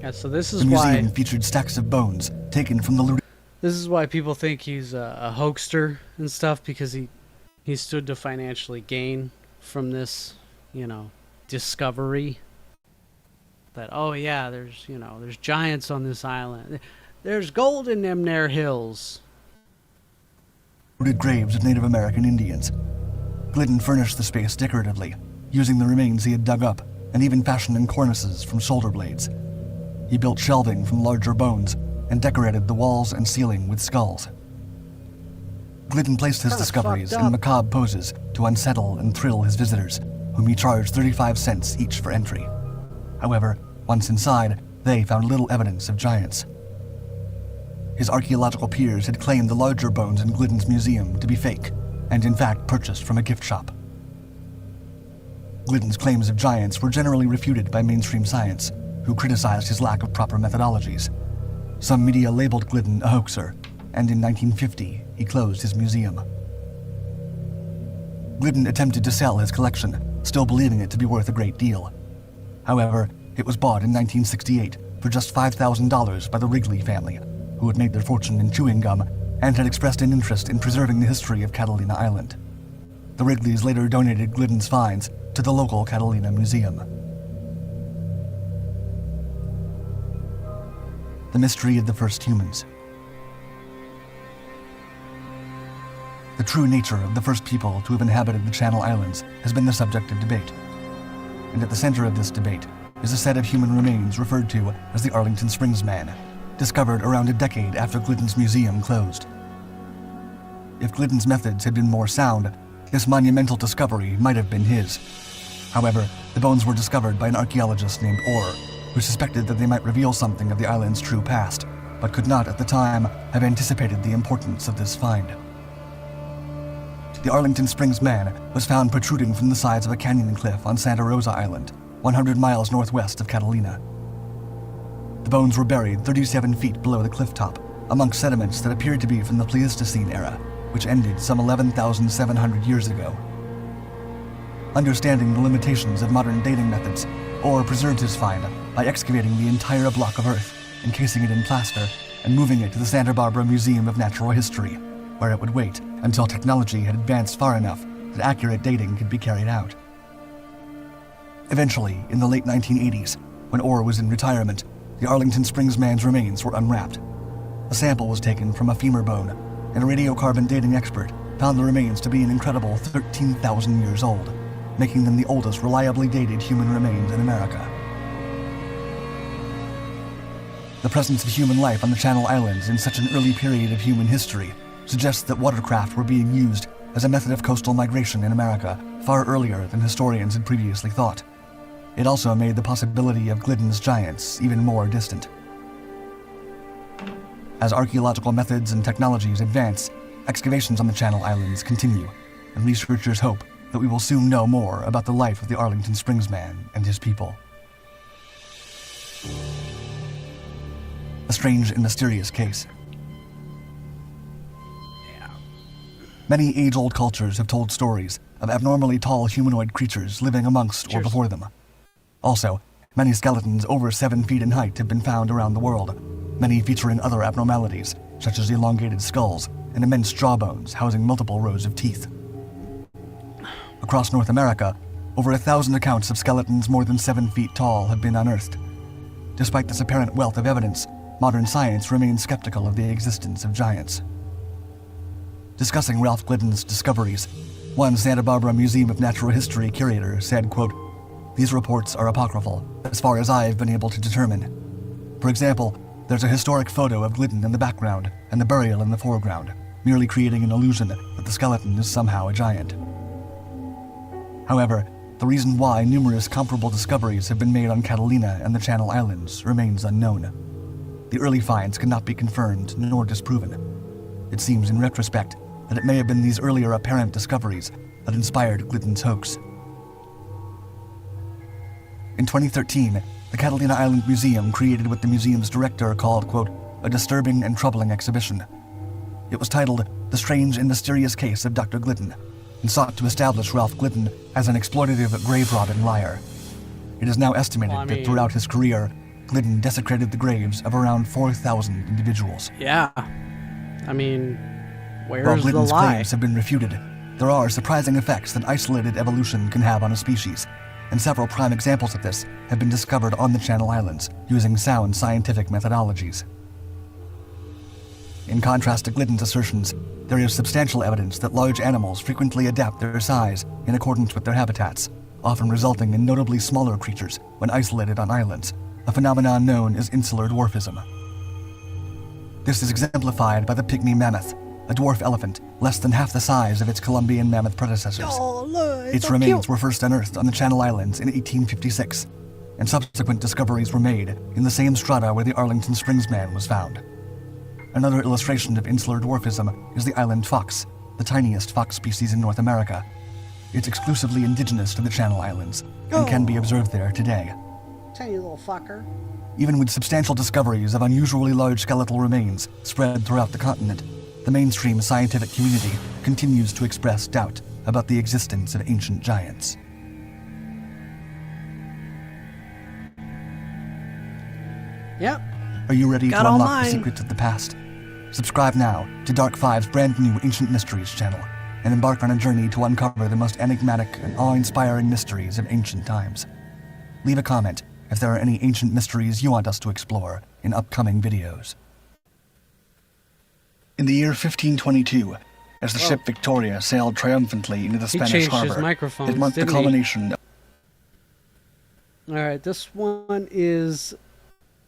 Speaker 2: Yeah, so this is
Speaker 3: The museum
Speaker 2: why
Speaker 3: featured stacks of bones taken from the looted.
Speaker 2: this is why people think he's a hoaxer and stuff, because he stood to financially gain from this, discovery. That, oh yeah, there's giants on this island. There's gold in them there hills.
Speaker 3: Graves of Native American Indians. Glidden furnished the space decoratively, using the remains he had dug up, and even fashioning cornices from shoulder blades. He built shelving from larger bones, and decorated the walls and ceiling with skulls. Glidden placed his discoveries in macabre poses to unsettle and thrill his visitors, whom he charged 35 cents each for entry. However, once inside, they found little evidence of giants. His archaeological peers had claimed the larger bones in Glidden's museum to be fake, and in fact purchased from a gift shop. Glidden's claims of giants were generally refuted by mainstream science, who criticized his lack of proper methodologies. Some media labeled Glidden a hoaxer, and in 1950 he closed his museum. Glidden attempted to sell his collection, still believing it to be worth a great deal. However, it was bought in 1968 for just $5,000 by the Wrigley family, who had made their fortune in chewing gum and had expressed an interest in preserving the history of Catalina Island. The Wrigleys later donated Glidden's finds to the local Catalina Museum. The mystery of the first humans. The true nature of the first people to have inhabited the Channel Islands has been the subject of debate. And at the center of this debate is a set of human remains referred to as the Arlington Springs Man, discovered around a decade after Glidden's museum closed. If Glidden's methods had been more sound, this monumental discovery might have been his. However, the bones were discovered by an archaeologist named Orr, who suspected that they might reveal something of the island's true past, but could not at the time have anticipated the importance of this find. The Arlington Springs Man was found protruding from the sides of a canyon cliff on Santa Rosa Island, 100 miles northwest of Catalina. The bones were buried 37 feet below the cliff top, amongst sediments that appeared to be from the Pleistocene era, which ended some 11,700 years ago. Understanding the limitations of modern dating methods, Orr preserved his find by excavating the entire block of earth, encasing it in plaster, and moving it to the Santa Barbara Museum of Natural History, where it would wait until technology had advanced far enough that accurate dating could be carried out. Eventually, in the late 1980s, when Orr was in retirement, the Arlington Springs man's remains were unwrapped. A sample was taken from a femur bone, and a radiocarbon dating expert found the remains to be an incredible 13,000 years old, making them the oldest reliably dated human remains in America. The presence of human life on the Channel Islands in such an early period of human history suggests that watercraft were being used as a method of coastal migration in America far earlier than historians had previously thought. It also made the possibility of Glidden's giants even more distant. As archaeological methods and technologies advance, excavations on the Channel Islands continue, and researchers hope that we will soon know more about the life of the Arlington Springs man and his people. A strange and mysterious case. Many age-old cultures have told stories of abnormally tall humanoid creatures living amongst or before them. Also, many skeletons over 7 feet in height have been found around the world, many featuring other abnormalities, such as elongated skulls and immense jawbones housing multiple rows of teeth. Across North America, over 1,000 accounts of skeletons more than 7 feet tall have been unearthed. Despite this apparent wealth of evidence, modern science remains skeptical of the existence of giants. Discussing Ralph Glidden's discoveries, one Santa Barbara Museum of Natural History curator said, quote, "These reports are apocryphal, as far as I have been able to determine. For example, there's a historic photo of Glidden in the background and the burial in the foreground, merely creating an illusion that the skeleton is somehow a giant." However, the reason why numerous comparable discoveries have been made on Catalina and the Channel Islands remains unknown. The early finds cannot be confirmed nor disproven. It seems, in retrospect, that it may have been these earlier apparent discoveries that inspired Glidden's hoax. In 2013, the Catalina Island Museum created what the museum's director called, quote, "a disturbing and troubling exhibition." It was titled "The Strange and Mysterious Case of Dr. Glidden," and sought to establish Ralph Glidden as an exploitative grave-robbing liar. It is now estimated that throughout his career, Glidden desecrated the graves of around 4,000 individuals.
Speaker 2: Yeah. I mean, where's
Speaker 3: While
Speaker 2: the
Speaker 3: Glidden's
Speaker 2: lie?
Speaker 3: claims have been refuted, there are surprising effects that isolated evolution can have on a species, and several prime examples of this have been discovered on the Channel Islands using sound scientific methodologies. In contrast to Glidden's assertions, there is substantial evidence that large animals frequently adapt their size in accordance with their habitats, often resulting in notably smaller creatures when isolated on islands, a phenomenon known as insular dwarfism. This is exemplified by the pygmy mammoth, a dwarf elephant less than half the size of its Columbian mammoth predecessors.
Speaker 2: Oh, look,
Speaker 3: Its remains were first unearthed on the Channel Islands in 1856, and subsequent discoveries were made in the same strata where the Arlington Springs man was found. Another illustration of insular dwarfism is the island fox, the tiniest fox species in North America. It's exclusively indigenous to the Channel Islands and can be observed there today.
Speaker 2: Tiny little fucker.
Speaker 3: Even with substantial discoveries of unusually large skeletal remains spread throughout the continent, the mainstream scientific community continues to express doubt about the existence of ancient giants.
Speaker 2: Yep.
Speaker 3: Are you ready
Speaker 2: Got
Speaker 3: to
Speaker 2: all
Speaker 3: unlock
Speaker 2: mine.
Speaker 3: the secrets of the past? Subscribe now to Dark Five's brand new Ancient Mysteries channel and embark on a journey to uncover the most enigmatic and awe-inspiring mysteries of ancient times. Leave a comment if there are any ancient mysteries you want us to explore in upcoming videos. In the year 1522, as the ship Victoria sailed triumphantly into the Spanish
Speaker 2: changed his
Speaker 3: harbor,
Speaker 2: microphones,
Speaker 3: it marked the
Speaker 2: didn't he?
Speaker 3: culmination of
Speaker 2: All right, this one is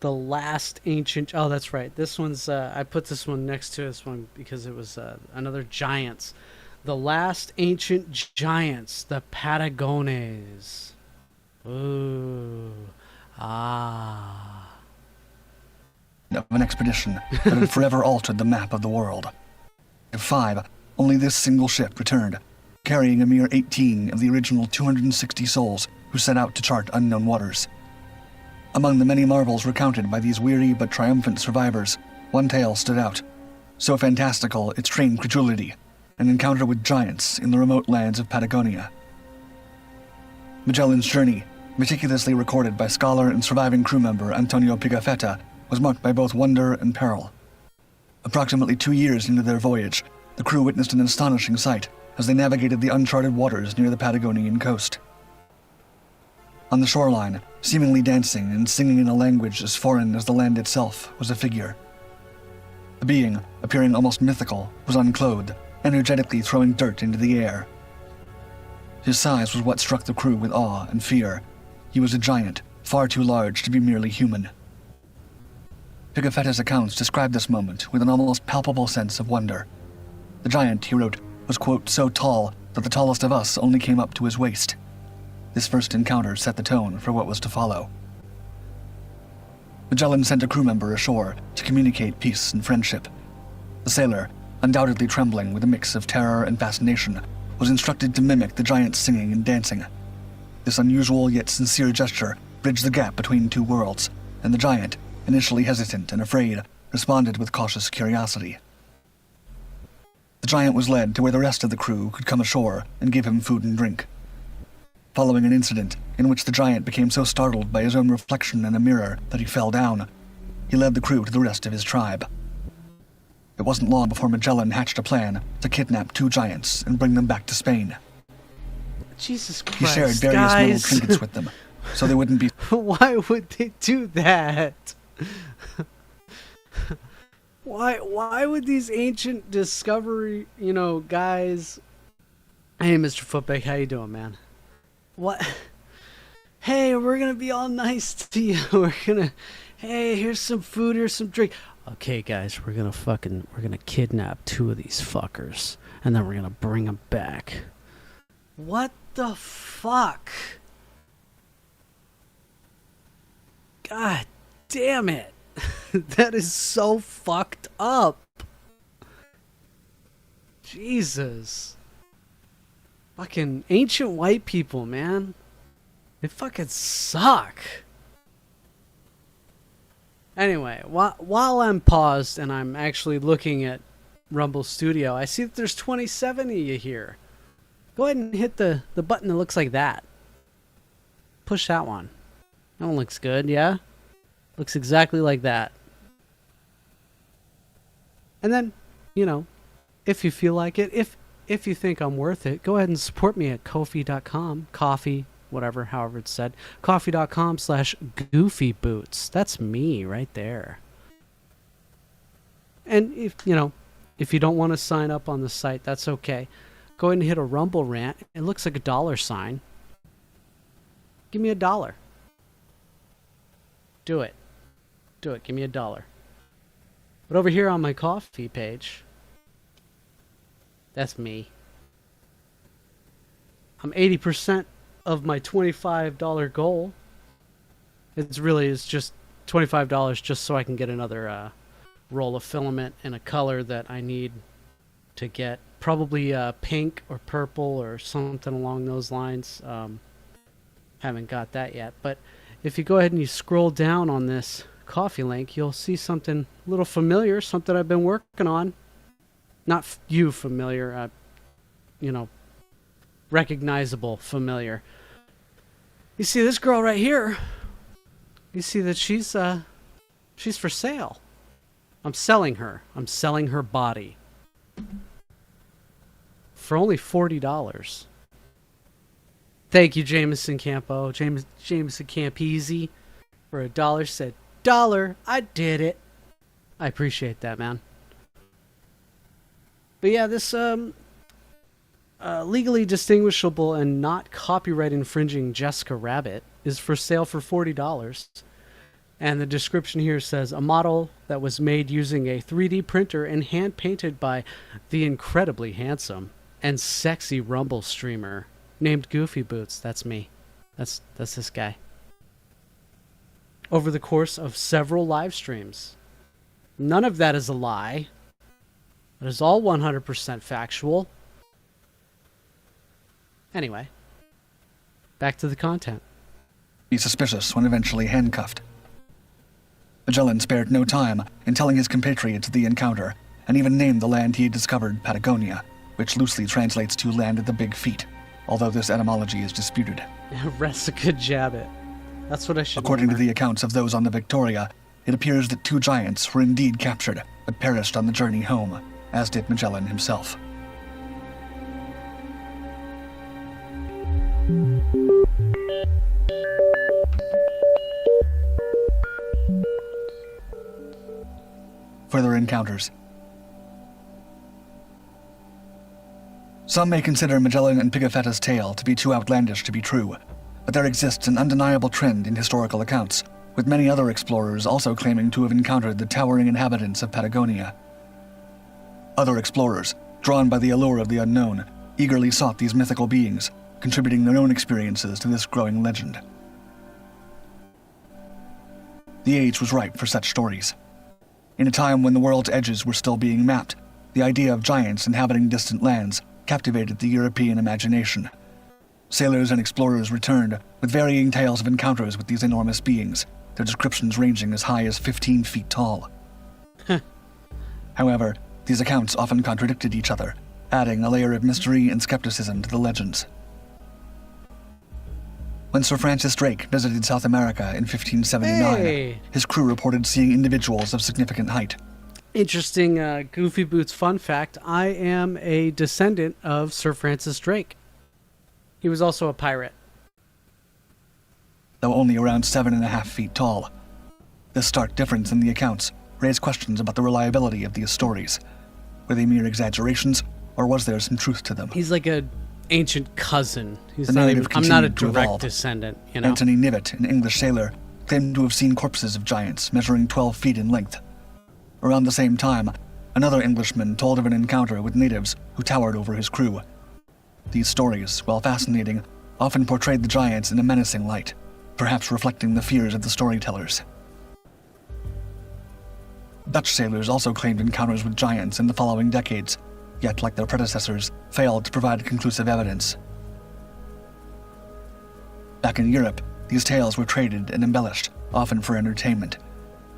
Speaker 2: the last ancient. Oh, that's right. This one's. I put this one next to this one because it was another giants. The last ancient giants, the Patagones. Ooh, ah.
Speaker 3: of an expedition that had forever altered the map of the world. Of 5, only this single ship returned, carrying a mere 18 of the original 260 souls who set out to chart unknown waters. Among the many marvels recounted by these weary but triumphant survivors, one tale stood out, so fantastical it strained credulity, an encounter with giants in the remote lands of Patagonia. Magellan's journey, meticulously recorded by scholar and surviving crew member Antonio Pigafetta, was marked by both wonder and peril. Approximately 2 years into their voyage, the crew witnessed an astonishing sight as they navigated the uncharted waters near the Patagonian coast. On the shoreline, seemingly dancing and singing in a language as foreign as the land itself, was a figure. The being, appearing almost mythical, was unclothed, energetically throwing dirt into the air. His size was what struck the crew with awe and fear. He was a giant, far too large to be merely human. Pigafetta's accounts describe this moment with an almost palpable sense of wonder. The giant, he wrote, was, quote, so tall that the tallest of us only came up to his waist. This first encounter set the tone for what was to follow. Magellan sent a crew member ashore to communicate peace and friendship. The sailor, undoubtedly trembling with a mix of terror and fascination, was instructed to mimic the giant's singing and dancing. This unusual yet sincere gesture bridged the gap between two worlds, and the giant, initially hesitant and afraid, responded with cautious curiosity. The giant was led to where the rest of the crew could come ashore and give him food and drink. Following an incident in which the giant became so startled by his own reflection in a mirror that he fell down, he led the crew to the rest of his tribe. It wasn't long before Magellan hatched a plan to kidnap two giants and bring them back to Spain.
Speaker 2: Jesus Christ,
Speaker 3: He shared various little trinkets with them, so they wouldn't be...
Speaker 2: Why would they do that? Why would these ancient discovery, guys... Hey, Mr. Footbag, how you doing, man? What? Hey, we're gonna be all nice to you. Hey, here's some food, here's some drink. Okay, guys, we're gonna kidnap two of these fuckers, and then we're gonna bring them back. What the fuck? God damn it. That is so fucked up. Jesus. Fucking ancient white people, man. They fucking suck. Anyway, while I'm paused and I'm actually looking at Rumble Studio, I see that there's 27 of you here. Go ahead and hit the button that looks like that. Push that one. That one looks good, yeah? Looks exactly like that. And then, if you feel like it, if you think I'm worth it, go ahead and support me at Ko-fi.com. Coffee, whatever, however it's said. Coffee.com/goofyboots. That's me right there. And if you don't want to sign up on the site, that's okay. Go ahead and hit a Rumble rant. It looks like a $. Give me $1. Do it. Give me $1. But over here on my Coffee page, that's me. I'm 80% of my $25 goal. It's just $25 just so I can get another roll of filament in a color that I need to get. Probably pink or purple or something along those lines. Haven't got that yet. But if you go ahead and you scroll down on this Coffee link, you'll see something a little familiar, something I've been working on. Not you familiar, recognizable familiar. You see this girl right here? You see that she's for sale. I'm selling her. I'm selling her body. For only $40. Thank you, Jameson Campo. Jameson Campese for $1 said, $1, I did it. I appreciate that, man. But yeah, this legally distinguishable and not copyright infringing Jessica Rabbit is for sale for $40. And the description here says, a model that was made using a 3D printer and hand painted by the incredibly handsome and sexy Rumble streamer named Goofy Boots. That's me. That's this guy. Over the course of several live streams. None of that is a lie. It is all 100% factual. Anyway, back to the content.
Speaker 3: Be suspicious when eventually handcuffed. Magellan spared no time in telling his compatriots of the encounter, and even named the land he had discovered Patagonia, which loosely translates to land of the big feet, although this etymology is disputed.
Speaker 2: Resica Jabbit. That's what I should
Speaker 3: According to the accounts of those on the Victoria, it appears that two giants were indeed captured, but perished on the journey home, as did Magellan himself. Further encounters. Some may consider Magellan and Pigafetta's tale to be too outlandish to be true, but there exists an undeniable trend in historical accounts, with many other explorers also claiming to have encountered the towering inhabitants of Patagonia. Other explorers, drawn by the allure of the unknown, eagerly sought these mythical beings, contributing their own experiences to this growing legend. The age was ripe for such stories. In a time when the world's edges were still being mapped, the idea of giants inhabiting distant lands captivated the European imagination. Sailors and explorers returned with varying tales of encounters with these enormous beings, their descriptions ranging as high as 15 feet tall. However, these accounts often contradicted each other, adding a layer of mystery and skepticism to the legends. When Sir Francis Drake visited South America in 1579, his crew reported seeing individuals of significant height.
Speaker 2: Interesting Goofy Boots fun fact. I am a descendant of Sir Francis Drake. He was also a pirate.
Speaker 3: Though only around 7.5 feet tall. This stark difference in the accounts raised questions about the reliability of these stories. Were they mere exaggerations, or was there some truth to them?
Speaker 2: He's like an ancient cousin. He's
Speaker 3: The
Speaker 2: not
Speaker 3: narrative
Speaker 2: even, I'm not a
Speaker 3: continued to
Speaker 2: direct
Speaker 3: evolve.
Speaker 2: descendant, you know.
Speaker 3: Anthony Knivet, an English sailor, claimed to have seen corpses of giants measuring 12 feet in length. Around the same time, another Englishman told of an encounter with natives who towered over his crew. These stories, while fascinating, often portrayed the giants in a menacing light, perhaps reflecting the fears of the storytellers. Dutch sailors also claimed encounters with giants in the following decades, yet, like their predecessors, failed to provide conclusive evidence. Back in Europe, these tales were traded and embellished, often for entertainment.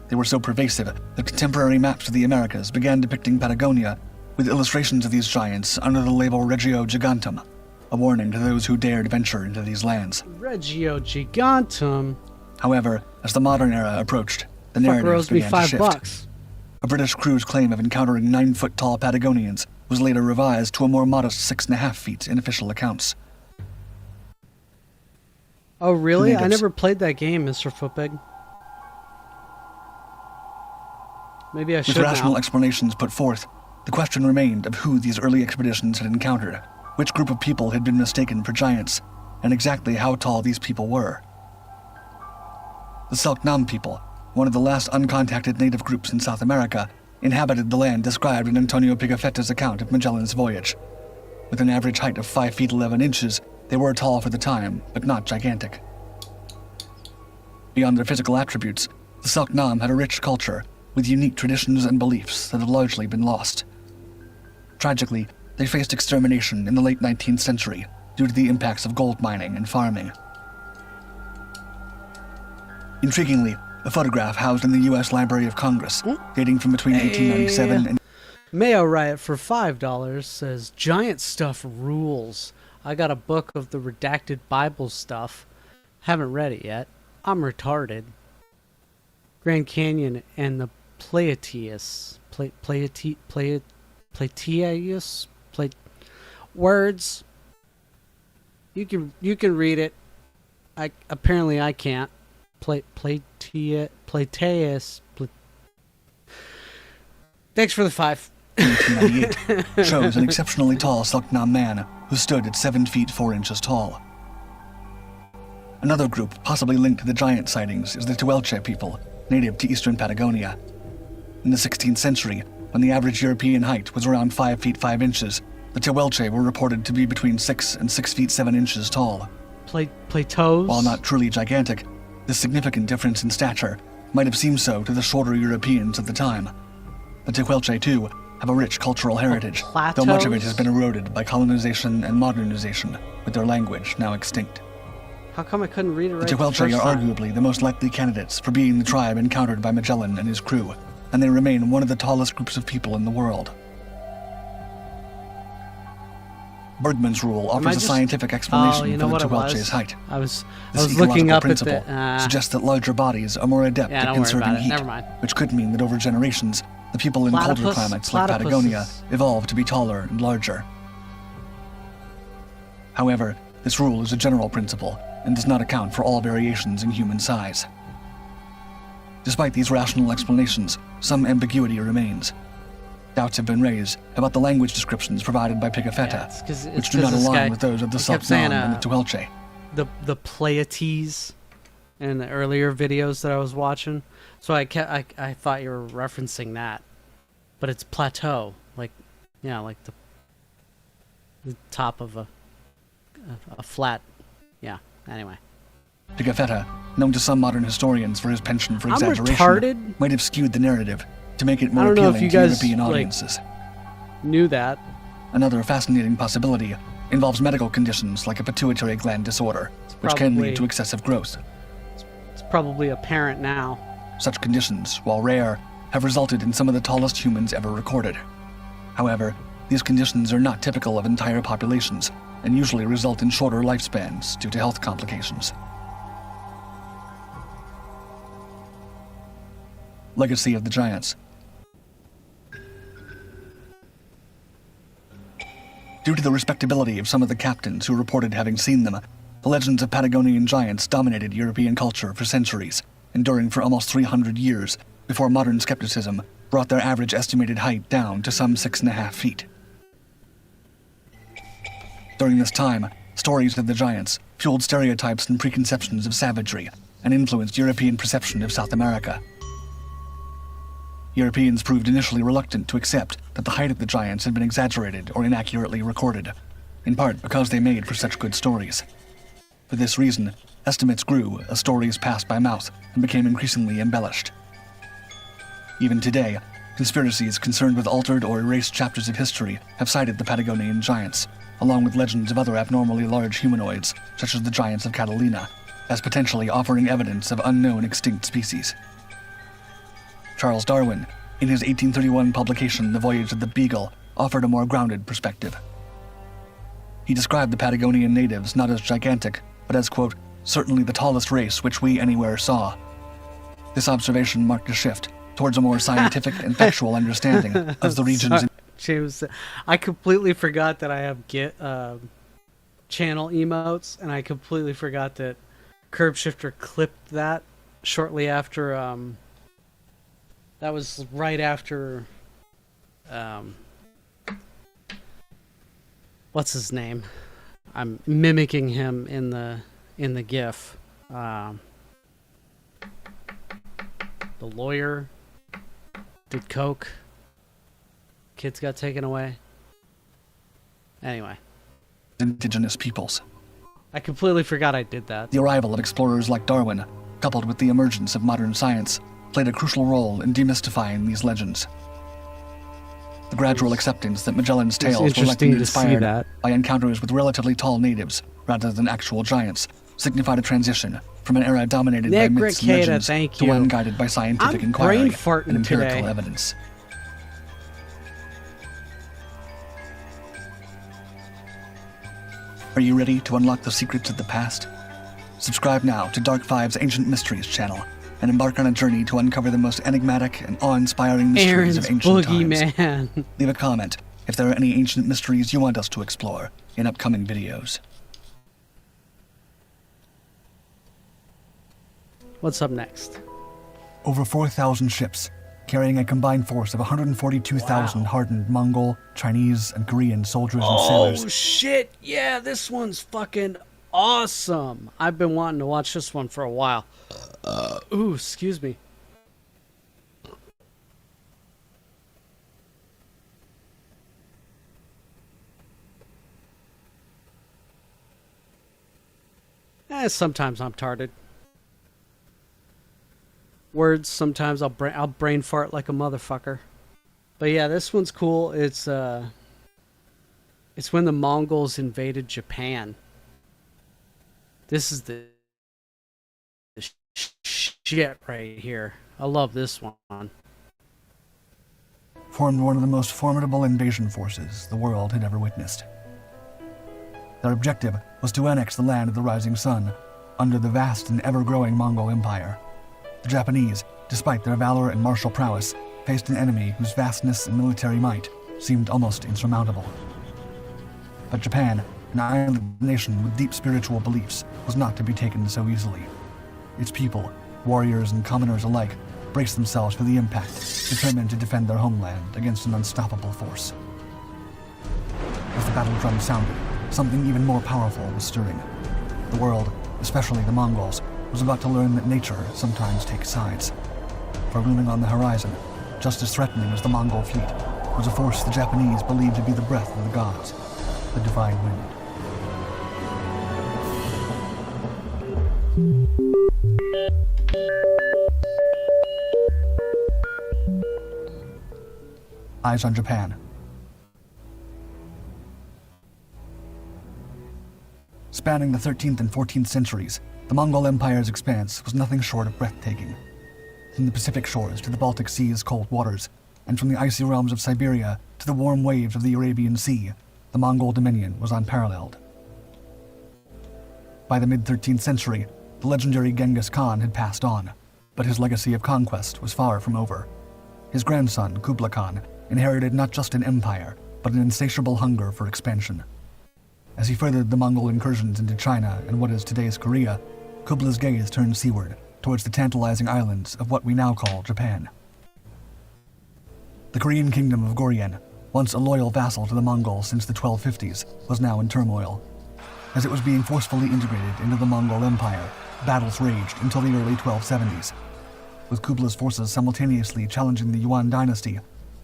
Speaker 3: They were so pervasive that contemporary maps of the Americas began depicting Patagonia with illustrations of these giants under the label Regio Gigantum, a warning to those who dared venture into these lands.
Speaker 2: Regio Gigantum.
Speaker 3: However, as the modern era approached, the
Speaker 2: Fuck
Speaker 3: narrative
Speaker 2: rose me
Speaker 3: began to shift.
Speaker 2: $5.
Speaker 3: A British crew's claim of encountering 9-foot-tall Patagonians was later revised to a more modest 6.5 feet in official accounts.
Speaker 2: Oh, really? I
Speaker 3: Natives.
Speaker 2: never played that game, Mr. Footbig. Maybe I should
Speaker 3: With rational
Speaker 2: now.
Speaker 3: explanations put forth, the question remained of who these early expeditions had encountered, which group of people had been mistaken for giants, and exactly how tall these people were. The Selknam people, one of the last uncontacted native groups in South America, inhabited the land described in Antonio Pigafetta's account of Magellan's voyage. With an average height of 5 feet 11 inches, they were tall for the time, but not gigantic. Beyond their physical attributes, the Selknam had a rich culture, with unique traditions and beliefs that have largely been lost. Tragically, they faced extermination in the late 19th century due to the impacts of gold mining and farming. Intriguingly, a photograph housed in the U.S. Library of Congress, dating from between 1897 and
Speaker 2: Mayo Riot for $5 says, giant stuff rules. I got a book of the redacted Bible stuff. Haven't read it yet. I'm retarded. Grand Canyon and the Pleiades. Pleiades? Words. You can read it. Apparently I can't. Pleiades. Thanks for the 5.
Speaker 3: 1898 shows an exceptionally tall Selknam man who stood at 7 feet 4 inches tall. Another group possibly linked to the giant sightings is the Tehuelche people, native to eastern Patagonia. In the 16th century, when the average European height was around 5 feet 5 inches, the Tehuelche were reported to be between 6 and 6 feet 7 inches tall.
Speaker 2: Plateaus?
Speaker 3: While not truly gigantic, this significant difference in stature might have seemed so to the shorter Europeans at the time. The Tehuelche, too, have a rich cultural heritage, though much of it has been eroded by colonization and modernization, with their language now extinct.
Speaker 2: How come I couldn't read it right
Speaker 3: The
Speaker 2: the
Speaker 3: Tehuelche
Speaker 2: first
Speaker 3: are
Speaker 2: time?
Speaker 3: arguably the most likely candidates for being the tribe encountered by Magellan and his crew, and they remain one of the tallest groups of people in the world. Bergman's rule offers
Speaker 2: I
Speaker 3: a
Speaker 2: just-
Speaker 3: scientific explanation
Speaker 2: Oh, you know
Speaker 3: for
Speaker 2: what
Speaker 3: the
Speaker 2: it was?
Speaker 3: Tehuelche's height.
Speaker 2: I was
Speaker 3: This
Speaker 2: looking
Speaker 3: ecological
Speaker 2: up at
Speaker 3: principle
Speaker 2: the.
Speaker 3: suggests that larger bodies are more adept
Speaker 2: Yeah,
Speaker 3: at
Speaker 2: don't worry
Speaker 3: conserving
Speaker 2: about it.
Speaker 3: heat,
Speaker 2: Never mind.
Speaker 3: which could mean that over generations, the people in colder
Speaker 2: Platypus-
Speaker 3: climates like Patagonia
Speaker 2: platypuses.
Speaker 3: evolved to be taller and larger. However, this rule is a general principle and does not account for all variations in human size. Despite these rational explanations, some ambiguity remains. Doubts have been raised about the language descriptions provided by Pigafetta,
Speaker 2: Yeah, it's 'cause-
Speaker 3: which
Speaker 2: it's
Speaker 3: do
Speaker 2: 'cause
Speaker 3: not
Speaker 2: this
Speaker 3: align
Speaker 2: guy-
Speaker 3: with those of the
Speaker 2: he kept saying,
Speaker 3: Selknam and the Tehuelche.
Speaker 2: the Pleiades in the earlier videos that I was watching. So I thought you were referencing that, but it's plateau, like like the top of a flat. Yeah. Anyway,
Speaker 3: Pigafetta, known to some modern historians for his penchant for
Speaker 2: I'm
Speaker 3: exaggeration,
Speaker 2: retarded.
Speaker 3: might have skewed the narrative to make it
Speaker 2: I
Speaker 3: more
Speaker 2: don't know if
Speaker 3: appealing
Speaker 2: you
Speaker 3: to
Speaker 2: guys,
Speaker 3: European
Speaker 2: like-
Speaker 3: audiences.
Speaker 2: knew that.
Speaker 3: Another fascinating possibility involves medical conditions like a pituitary gland disorder, which can
Speaker 2: probably-
Speaker 3: lead to excessive growth.
Speaker 2: It's probably apparent now.
Speaker 3: Such conditions, while rare, have resulted in some of the tallest humans ever recorded. However, these conditions are not typical of entire populations and usually result in shorter lifespans due to health complications. Legacy of the Giants. Due to the respectability of some of the captains who reported having seen them, the legends of Patagonian giants dominated European culture for centuries, enduring for almost 300 years before modern skepticism brought their average estimated height down to some 6.5 feet. During this time, stories of the giants fueled stereotypes and preconceptions of savagery and influenced European perception of South America. Europeans proved initially reluctant to accept that the height of the giants had been exaggerated or inaccurately recorded, in part because they made for such good stories. For this reason, estimates grew as stories passed by mouth and became increasingly embellished. Even today, conspiracies concerned with altered or erased chapters of history have cited the Patagonian giants, along with legends of other abnormally large humanoids, such as the giants of Catalina, as potentially offering evidence of unknown extinct species. Charles Darwin, in his 1831 publication The Voyage of the Beagle, offered a more grounded perspective. He described the Patagonian natives not as gigantic, but as, quote, certainly the tallest race which we anywhere saw. This observation marked a shift towards a more scientific and factual understanding of the region's...
Speaker 2: Sorry, James, I completely forgot that I have channel emotes, and I completely forgot that Curb Shifter clipped that shortly after. That was right after. What's his name? I'm mimicking him in the GIF. The lawyer did coke. Kids got taken away. Anyway,
Speaker 3: indigenous peoples.
Speaker 2: I completely forgot I did that.
Speaker 3: The arrival of explorers like Darwin, coupled with the emergence of modern science, played a crucial role in demystifying these legends. The gradual acceptance that Magellan's tales were likely
Speaker 2: interesting to see
Speaker 3: inspired
Speaker 2: that.
Speaker 3: by encounters with relatively tall natives rather than actual giants signified a transition from an era dominated by
Speaker 2: Nick
Speaker 3: myths and
Speaker 2: Ricada,
Speaker 3: legends
Speaker 2: thank
Speaker 3: to
Speaker 2: you.
Speaker 3: one guided by scientific
Speaker 2: I'm
Speaker 3: inquiry
Speaker 2: brain farting
Speaker 3: and empirical
Speaker 2: today.
Speaker 3: evidence. Are you ready to unlock the secrets of the past? Subscribe now to Dark Five's Ancient Mysteries channel and embark on a journey to uncover the most enigmatic and awe-inspiring mysteries
Speaker 2: Aaron's
Speaker 3: of ancient times.
Speaker 2: Boogeyman.
Speaker 3: Leave a comment if there are any ancient mysteries you want us to explore in upcoming videos.
Speaker 2: What's up next?
Speaker 3: Over 4,000 ships, carrying a combined force of 142,000
Speaker 2: Wow.
Speaker 3: hardened Mongol, Chinese, and Korean soldiers and
Speaker 2: Oh
Speaker 3: sailors.
Speaker 2: shit! Yeah, this one's fucking awesome. I've been wanting to watch this one for a while. Ooh, excuse me. Sometimes I'm tarded. Words, sometimes I'll brain fart like a motherfucker. But yeah, this one's cool. It's when the Mongols invaded Japan. This is the shit right here. I love this one.
Speaker 3: Formed one of the most formidable invasion forces the world had ever witnessed. Their objective was to annex the land of the rising sun, under the vast and ever-growing Mongol Empire. The Japanese, despite their valor and martial prowess, faced an enemy whose vastness and military might seemed almost insurmountable. But Japan, an island nation with deep spiritual beliefs, was not to be taken so easily. Its people, warriors and commoners alike, braced themselves for the impact, determined to defend their homeland against an unstoppable force. As the battle drum sounded, something even more powerful was stirring. The world, especially the Mongols, was about to learn that nature sometimes takes sides. For looming on the horizon, just as threatening as the Mongol fleet, was a force the Japanese believed to be the breath of the gods, the divine wind. Eyes on Japan. Spanning the 13th and 14th centuries, the Mongol Empire's expanse was nothing short of breathtaking. From the Pacific shores to the Baltic Sea's cold waters, and from the icy realms of Siberia to the warm waves of the Arabian Sea, the Mongol dominion was unparalleled. By the mid-13th century, the legendary Genghis Khan had passed on, but his legacy of conquest was far from over. His grandson, Kublai Khan, inherited not just an empire, but an insatiable hunger for expansion. As he furthered the Mongol incursions into China and what is today's Korea, Kublai's gaze turned seaward, towards the tantalizing islands of what we now call Japan. The Korean kingdom of Goryeo, once a loyal vassal to the Mongols since the 1250s, was now in turmoil. As it was being forcefully integrated into the Mongol Empire, battles raged until the early 1270s. With Kublai's forces simultaneously challenging the Yuan dynasty,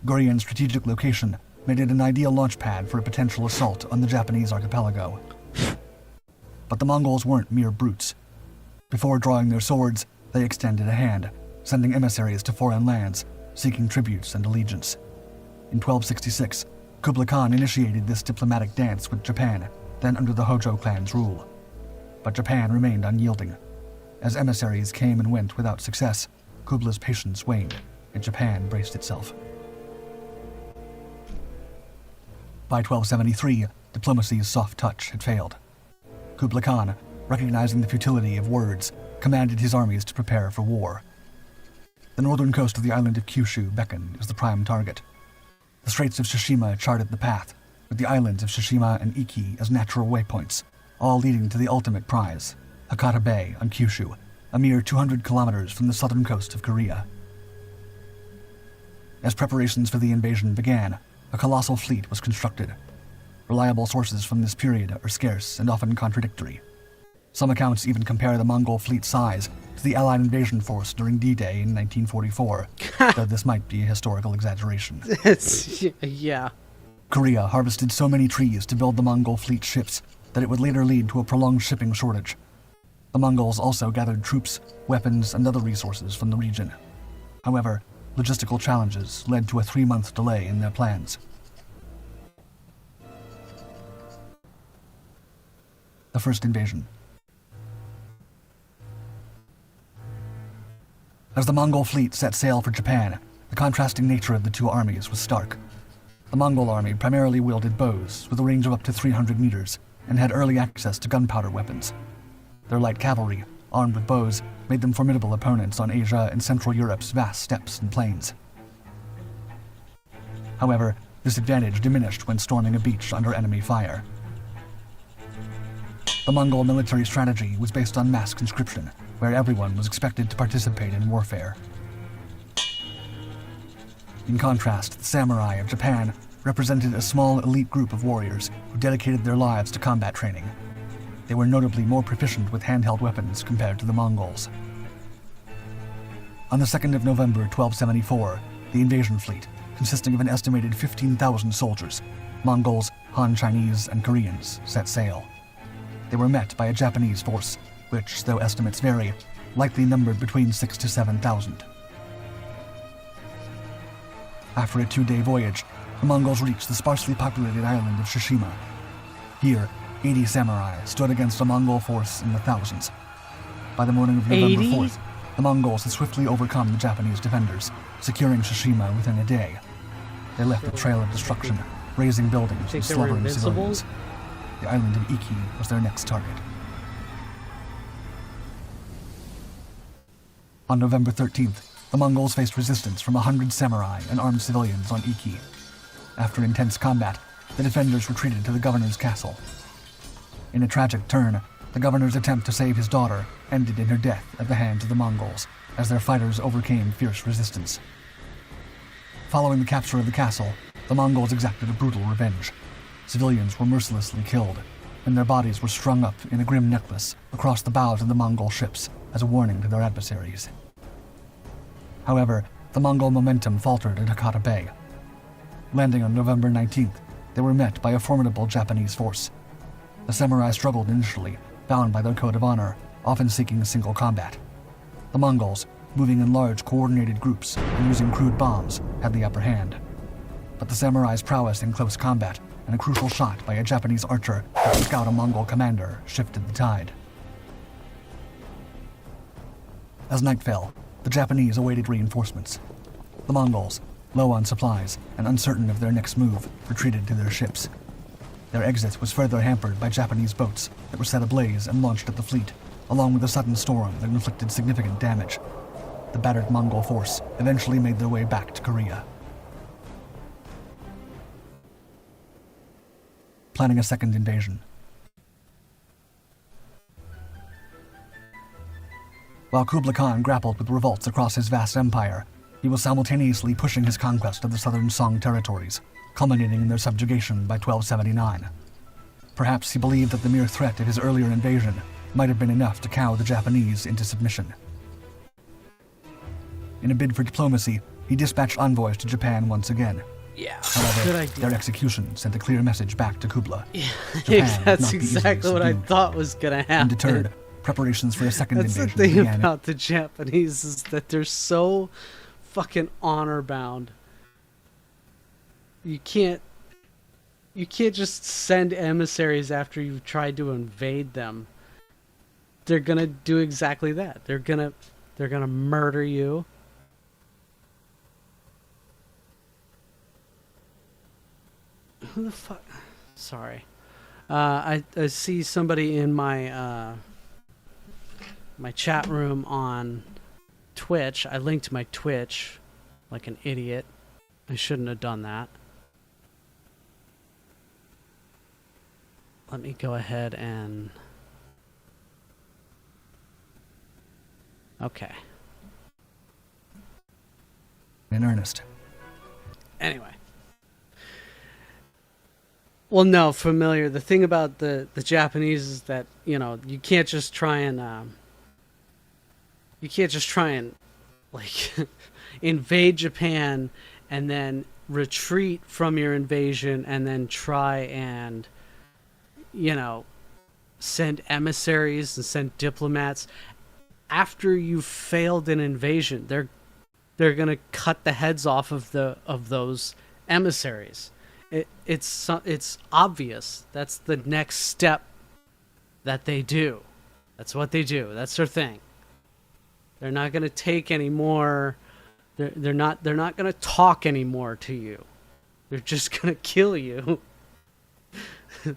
Speaker 3: Goryeo's strategic location made it an ideal launchpad for a potential assault on the Japanese archipelago. But the Mongols weren't mere brutes. Before drawing their swords, they extended a hand, sending emissaries to foreign lands, seeking tributes and allegiance. In 1266, Kublai Khan initiated this diplomatic dance with Japan, then under the Hojo clan's rule. But Japan remained unyielding. As emissaries came and went without success, Kublai's patience waned, and Japan braced itself. By 1273, diplomacy's soft touch had failed. Kublai Khan, recognizing the futility of words, commanded his armies to prepare for war. The northern coast of the island of Kyushu beckoned as the prime target. The Straits of Tsushima charted the path, with the islands of Tsushima and Iki as natural waypoints, all leading to the ultimate prize, Hakata Bay on Kyushu, a mere 200 kilometers from the southern coast of Korea. As preparations for the invasion began, a colossal fleet was constructed. Reliable sources from this period are scarce and often contradictory. Some accounts even compare the Mongol fleet size to the Allied invasion force during D-Day in 1944, though this might be a historical exaggeration.
Speaker 2: Yeah.
Speaker 3: Korea harvested so many trees to build the Mongol fleet ships that it would later lead to a prolonged shipping shortage. The Mongols also gathered troops, weapons, and other resources from the region. However, logistical challenges led to a 3-month delay in their plans. The first invasion. As the Mongol fleet set sail for Japan, the contrasting nature of the two armies was stark. The Mongol army primarily wielded bows with a range of up to 300 meters and had early access to gunpowder weapons. Their light cavalry, armed with bows, made them formidable opponents on Asia and Central Europe's vast steppes and plains. However, this advantage diminished when storming a beach under enemy fire. The Mongol military strategy was based on mass conscription, where everyone was expected to participate in warfare. In contrast, the samurai of Japan represented a small elite group of warriors who dedicated their lives to combat training. They were notably more proficient with handheld weapons compared to the Mongols. On the 2nd of November 1274, the invasion fleet, consisting of an estimated 15,000 soldiers, Mongols, Han Chinese, and Koreans, set sail. They were met by a Japanese force, which, though estimates vary, likely numbered between 6,000 to 7,000. After a 2-day voyage, the Mongols reached the sparsely populated island of Tsushima. Here, 80 samurai stood against a Mongol force in the thousands. By the morning of November
Speaker 2: 80?
Speaker 3: 4th, the Mongols had swiftly overcome the Japanese defenders, securing Tsushima within a day. They left a trail of destruction, razing buildings and slaughtering civilians. the island of Iki was their next target. On November 13th, the Mongols faced resistance from 100 samurai and armed civilians on Iki. After intense combat, the defenders retreated to the governor's castle. In a tragic turn, the governor's attempt to save his daughter ended in her death at the hands of the Mongols, as their fighters overcame fierce resistance. Following the capture of the castle, the Mongols exacted a brutal revenge. Civilians were mercilessly killed, and their bodies were strung up in a grim necklace across the bows of the Mongol ships as a warning to their adversaries. However, the Mongol momentum faltered at Hakata Bay. Landing on November 19th, they were met by a formidable Japanese force. The samurai struggled initially, bound by their code of honor, often seeking single combat. The Mongols, moving in large coordinated groups and using crude bombs, had the upper hand. But the samurai's prowess in close combat and a crucial shot by a Japanese archer that took out a Mongol commander shifted the tide. As night fell, the Japanese awaited reinforcements. The Mongols, low on supplies and uncertain of their next move, retreated to their ships. Their exit was further hampered by Japanese boats that were set ablaze and launched at the fleet, along with a sudden storm that inflicted significant damage. The battered Mongol force eventually made their way back to Korea. Planning a second invasion. While Kublai Khan grappled with revolts across his vast empire, he was simultaneously pushing his conquest of the southern Song territories, culminating in their subjugation by 1279. Perhaps he believed that the mere threat of his earlier invasion might have been enough to cow the Japanese into submission. In a bid for diplomacy, he dispatched envoys to Japan once again.
Speaker 2: Yeah,
Speaker 3: However,
Speaker 2: good idea.
Speaker 3: their execution sent a clear message back to Kublai.
Speaker 2: Yeah,
Speaker 3: Japan would
Speaker 2: that's
Speaker 3: not be easily
Speaker 2: exactly what I
Speaker 3: subdued.
Speaker 2: thought was gonna happen.
Speaker 3: Undeterred, preparations for a second
Speaker 2: That's the
Speaker 3: invasion
Speaker 2: thing
Speaker 3: began.
Speaker 2: about the Japanese, is that they're so fucking honor bound. You can't just send emissaries after you've tried to invade them. They're gonna do exactly that. They're gonna murder you. Who the fuck? Sorry. I see somebody in my my chat room on Twitch. I linked my Twitch like an idiot. I shouldn't have done that. Let me go ahead and... Okay.
Speaker 3: In earnest.
Speaker 2: Anyway. Well, no, familiar. The thing about the Japanese is that, you know, you can't just try and like invade Japan and then retreat from your invasion and then try and, you know, send emissaries and send diplomats. After you've failed an invasion, they're gonna cut the heads off of those emissaries. It's obvious. That's the next step that they do. That's what they do. That's their thing. They're not gonna take any more. They're not gonna talk anymore to you. They're just gonna kill you.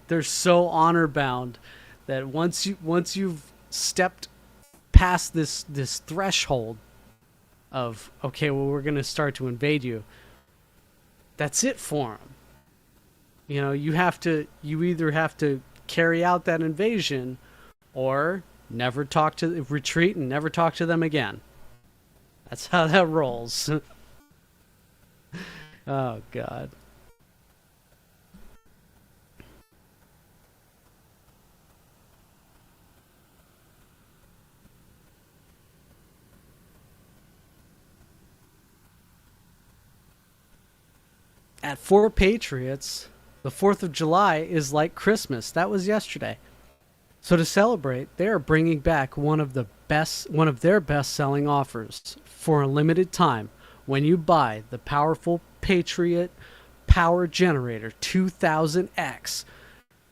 Speaker 2: They're so honor bound that once you've stepped past this threshold of, okay, well, we're gonna start to invade you, that's it for them. You know, you either have to carry out that invasion or retreat and never talk to them again. That's how that rolls. Oh, God. At 4 Patriots, the 4th of July is like Christmas. That was yesterday. So to celebrate, they are bringing back one of their best-selling offers for a limited time. When you buy the powerful Patriot Power Generator 2000X,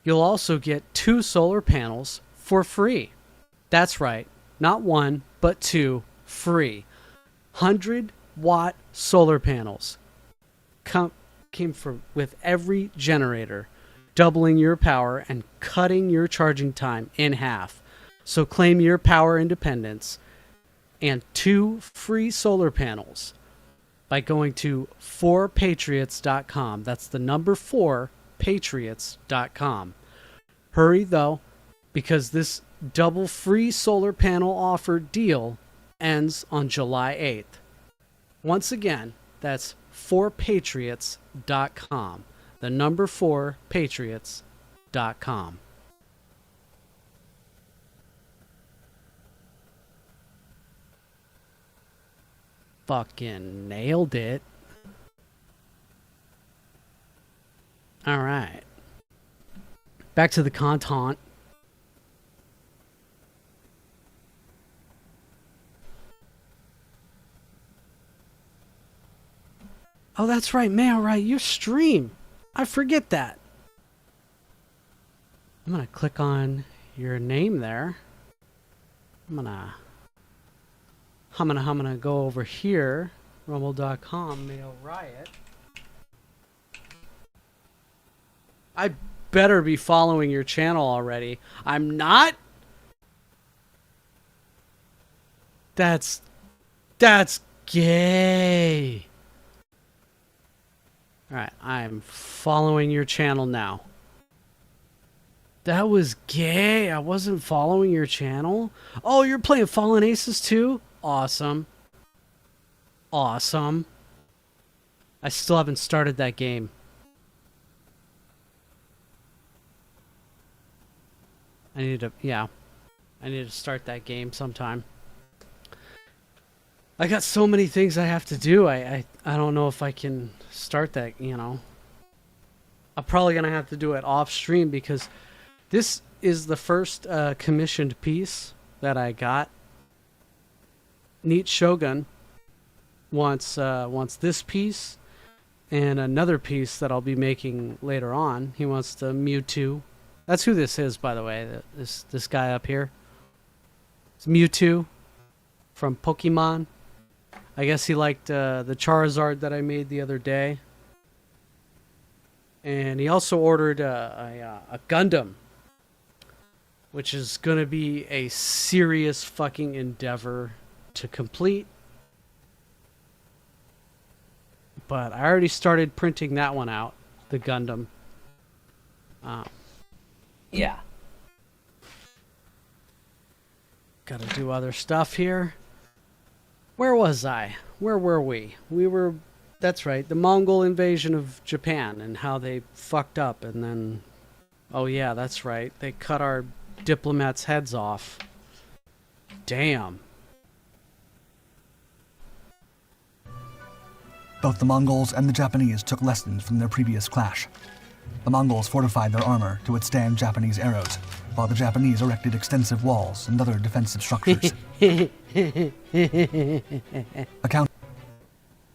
Speaker 2: you'll also get 2 solar panels for free. That's right, not 1, but 2 free. 100-watt solar panels came with every generator. doubling your power and cutting your charging time in half. So claim your power independence and 2 free solar panels by going to 4patriots.com. That's the number 4patriots.com. Hurry though, because this double free solar panel offer deal ends on July 8th. Once again, that's 4patriots.com. The number 4patriots.com. Fucking nailed it. All right. Back to the content. Oh, that's right, Mail, right? Your stream. I forget that. I'm going to click on your name there. I'm gonna go over here, rumble.com, Mail Riot. I better be following your channel already. I'm not? That's gay. Alright, I'm following your channel now. That was gay. I wasn't following your channel. Oh, you're playing Fallen Aces too? Awesome. Awesome. I still haven't started that game. I need to start that game sometime. I got so many things I have to do. I don't know if I can start that, you know. I'm probably going to have to do it off stream because this is the first commissioned piece that I got. Neat Shogun wants this piece and another piece that I'll be making later on. He wants the Mewtwo. That's who this is, by the way. This guy up here. It's Mewtwo from Pokemon. I guess he liked the Charizard that I made the other day. And he also ordered a Gundam, which is going to be a serious fucking endeavor to complete. But I already started printing that one out, the Gundam. Yeah. Gotta do other stuff here. Where was I? Where were we? We were... That's right, the Mongol invasion of Japan and how they fucked up and then... Oh yeah, that's right. They cut our diplomats' heads off. Damn.
Speaker 3: Both the Mongols and the Japanese took lessons from their previous clash. The Mongols fortified their armor to withstand Japanese arrows, while the Japanese erected extensive walls and other defensive structures.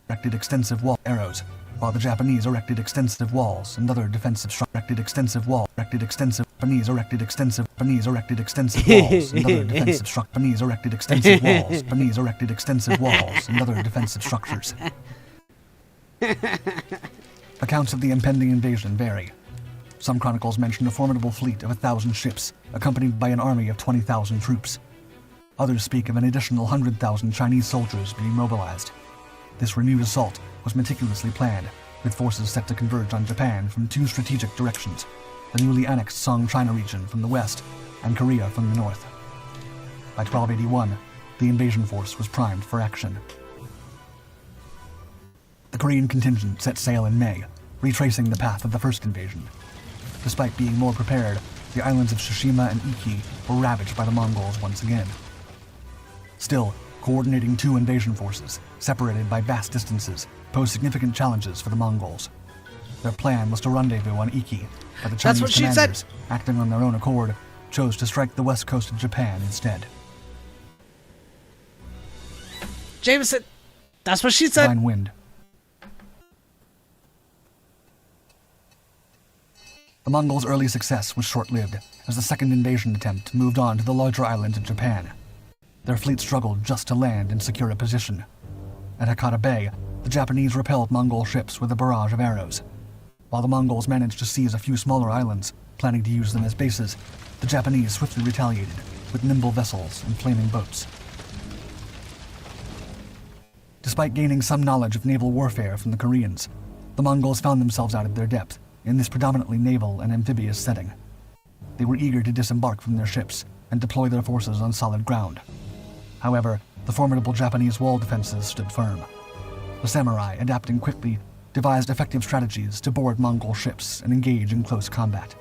Speaker 3: Erected extensive wall arrows, while the Japanese erected extensive walls and other defensive erected extensive walls and other defensive structures. Accounts of the impending invasion vary. Some chronicles mention a formidable fleet of 1,000 ships, accompanied by an army of 20,000 troops. Others speak of an additional 100,000 Chinese soldiers being mobilized. This renewed assault was meticulously planned, with forces set to converge on Japan from 2 strategic directions, the newly annexed Song China region from the west and Korea from the north. By 1281, the invasion force was primed for action. The Korean contingent set sail in May, retracing the path of the first invasion. Despite being more prepared, the islands of Tsushima and Iki were ravaged by the Mongols once again. Still, coordinating 2 invasion forces, separated by vast distances, posed significant challenges for the Mongols. Their plan was to rendezvous on Iki, but the Chinese commanders, acting on their own accord, chose to strike the west coast of Japan instead.
Speaker 2: Jameson, that's what she said.
Speaker 3: Divine Wind. The Mongols' early success was short-lived, as the second invasion attempt moved on to the larger islands of Japan. Their fleet struggled just to land and secure a position. At Hakata Bay, the Japanese repelled Mongol ships with a barrage of arrows. While the Mongols managed to seize a few smaller islands, planning to use them as bases, the Japanese swiftly retaliated with nimble vessels and flaming boats. Despite gaining some knowledge of naval warfare from the Koreans, the Mongols found themselves out of their depth in this predominantly naval and amphibious setting. They were eager to disembark from their ships and deploy their forces on solid ground. However, the formidable Japanese wall defenses stood firm. The samurai, adapting quickly, devised effective strategies to board Mongol ships and engage in close combat.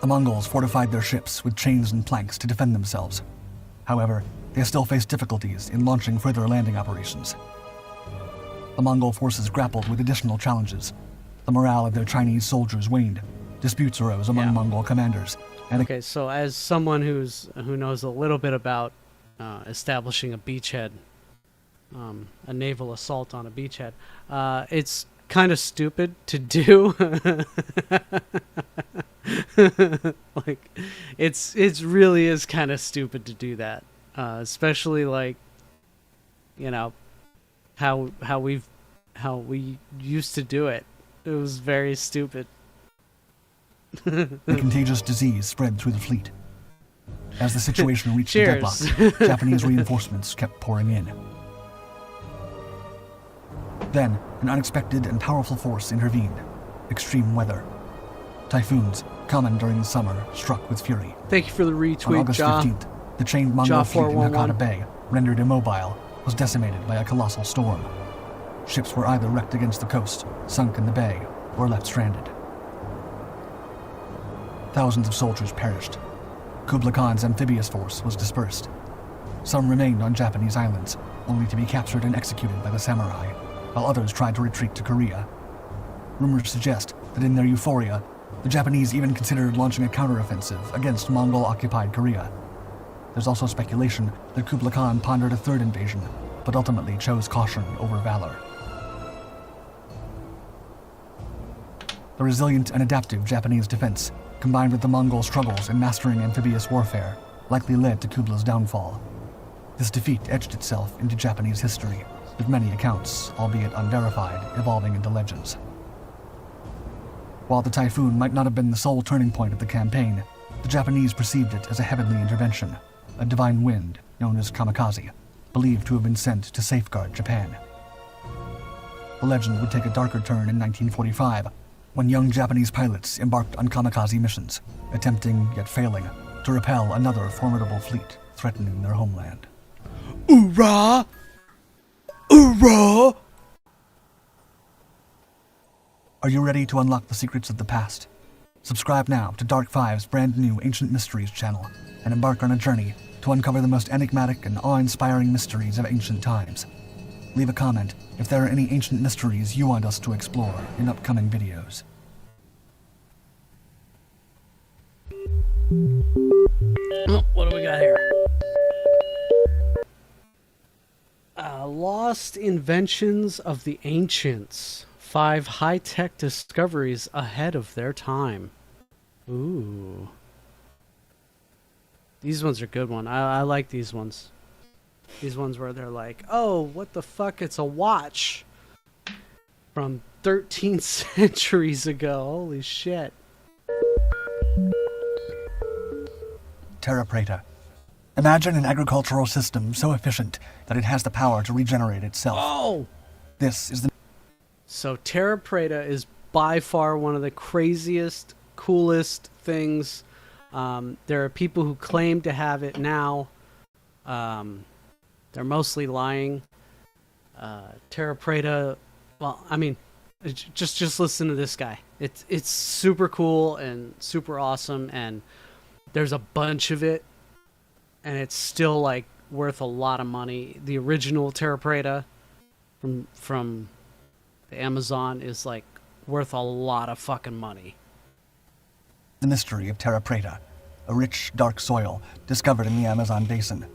Speaker 3: The Mongols fortified their ships with chains and planks to defend themselves. However, they still faced difficulties in launching further landing operations. The Mongol forces grappled with additional challenges. The morale of their Chinese soldiers waned. Disputes arose among Mongol commanders. And
Speaker 2: Okay, so as someone who knows a little bit about establishing a beachhead, a naval assault on a beachhead, it's kind of stupid to do. Like, it's really is kind of stupid to do that, especially like, you know, how we used to do it. It was very stupid.
Speaker 3: a contagious disease spread through the fleet. As the situation reached a
Speaker 2: Cheers.
Speaker 3: deadlock, Japanese reinforcements kept pouring in. Then, an unexpected and powerful force intervened: extreme weather. Typhoons, common during the summer, struck with fury.
Speaker 2: Thank you for the
Speaker 3: On
Speaker 2: retweet,
Speaker 3: August
Speaker 2: Ja.
Speaker 3: 15th, the chained Mongol
Speaker 2: Ja
Speaker 3: fleet in
Speaker 2: 411.
Speaker 3: Hakata Bay, rendered immobile, was decimated by a colossal storm. Ships were either wrecked against the coast, sunk in the bay, or left stranded. Thousands of soldiers perished. Kublai Khan's amphibious force was dispersed. Some remained on Japanese islands, only to be captured and executed by the samurai, while others tried to retreat to Korea. Rumors suggest that in their euphoria, the Japanese even considered launching a counteroffensive against Mongol-occupied Korea. There's also speculation that Kublai Khan pondered a third invasion, but ultimately chose caution over valor. The resilient and adaptive Japanese defense, combined with the Mongol struggles in mastering amphibious warfare, likely led to Kublai's downfall. This defeat etched itself into Japanese history, with many accounts, albeit unverified, evolving into legends. While the typhoon might not have been the sole turning point of the campaign, the Japanese perceived it as a heavenly intervention, a divine wind known as kamikaze, believed to have been sent to safeguard Japan. The legend would take a darker turn in 1945, when young Japanese pilots embarked on kamikaze missions, attempting, yet failing, to repel another formidable fleet threatening their homeland. Hoorah! Hoorah! Are you ready to unlock the secrets of the past? Subscribe now to Dark Five's brand new Ancient Mysteries channel and embark on a journey to uncover the most enigmatic and awe-inspiring mysteries of ancient times. Leave a comment if there are any ancient mysteries you want us to explore in upcoming videos.
Speaker 2: Oh, what do we got here? Lost inventions of the ancients. 5 high-tech discoveries ahead of their time. Ooh. These ones are good one. I like these ones. These ones where they're like, oh, what the fuck? It's a watch from 13 centuries ago. Holy shit.
Speaker 3: Terra Preta. Imagine an agricultural system so efficient that it has the power to regenerate itself.
Speaker 2: Oh!
Speaker 3: This is the...
Speaker 2: So Terra Preta is by far one of the craziest, coolest things. There are people who claim to have it now. They're mostly lying. Terra Preta, well, I mean, just listen to this guy. It's super cool and super awesome, and there's a bunch of it, and it's still like worth a lot of money. The original Terra Preta from the Amazon is like worth a lot of fucking money.
Speaker 3: The mystery of Terra Preta, a rich, dark soil discovered in the Amazon basin.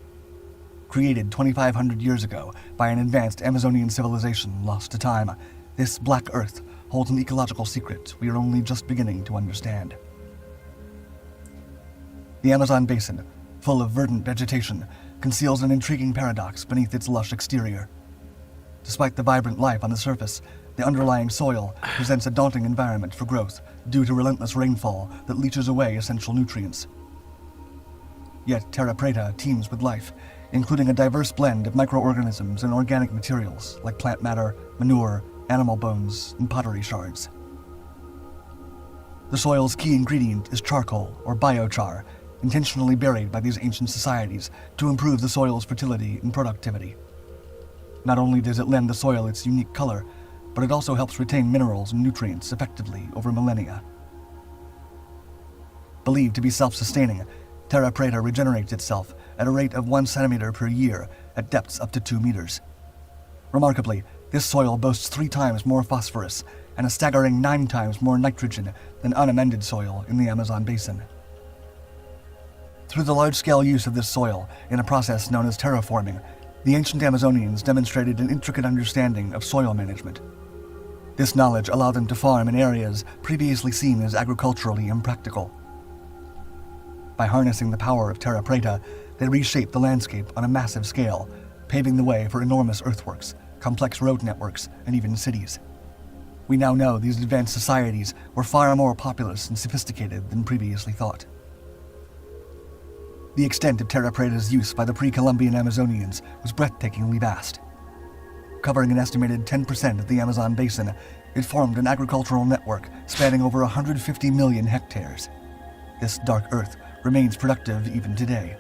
Speaker 3: Created 2,500 years ago by an advanced Amazonian civilization lost to time, this black earth holds an ecological secret we are only just beginning to understand. The Amazon basin, full of verdant vegetation, conceals an intriguing paradox beneath its lush exterior. Despite the vibrant life on the surface, the underlying soil presents a daunting environment for growth due to relentless rainfall that leaches away essential nutrients. Yet Terra Preta teems with life, including a diverse blend of microorganisms and organic materials like plant matter, manure, animal bones, and pottery shards. The soil's key ingredient is charcoal, or biochar, intentionally buried by these ancient societies to improve the soil's fertility and productivity. Not only does it lend the soil its unique color, but it also helps retain minerals and nutrients effectively over millennia. Believed to be self-sustaining, Terra Preta regenerates itself at a rate of 1 centimeter per year at depths up to 2 meters. Remarkably, this soil boasts 3 times more phosphorus and a staggering 9 times more nitrogen than unamended soil in the Amazon basin. Through the large-scale use of this soil in a process known as terraforming, the ancient Amazonians demonstrated an intricate understanding of soil management. This knowledge allowed them to farm in areas previously seen as agriculturally impractical. By harnessing the power of Terra Preta, they reshaped the landscape on a massive scale, paving the way for enormous earthworks, complex road networks, and even cities. We now know these advanced societies were far more populous and sophisticated than previously thought. The extent of Terra Preta's use by the pre-Columbian Amazonians was breathtakingly vast. Covering an estimated 10% of the Amazon basin, it formed an agricultural network spanning over 150 million hectares. This dark earth remains productive even today.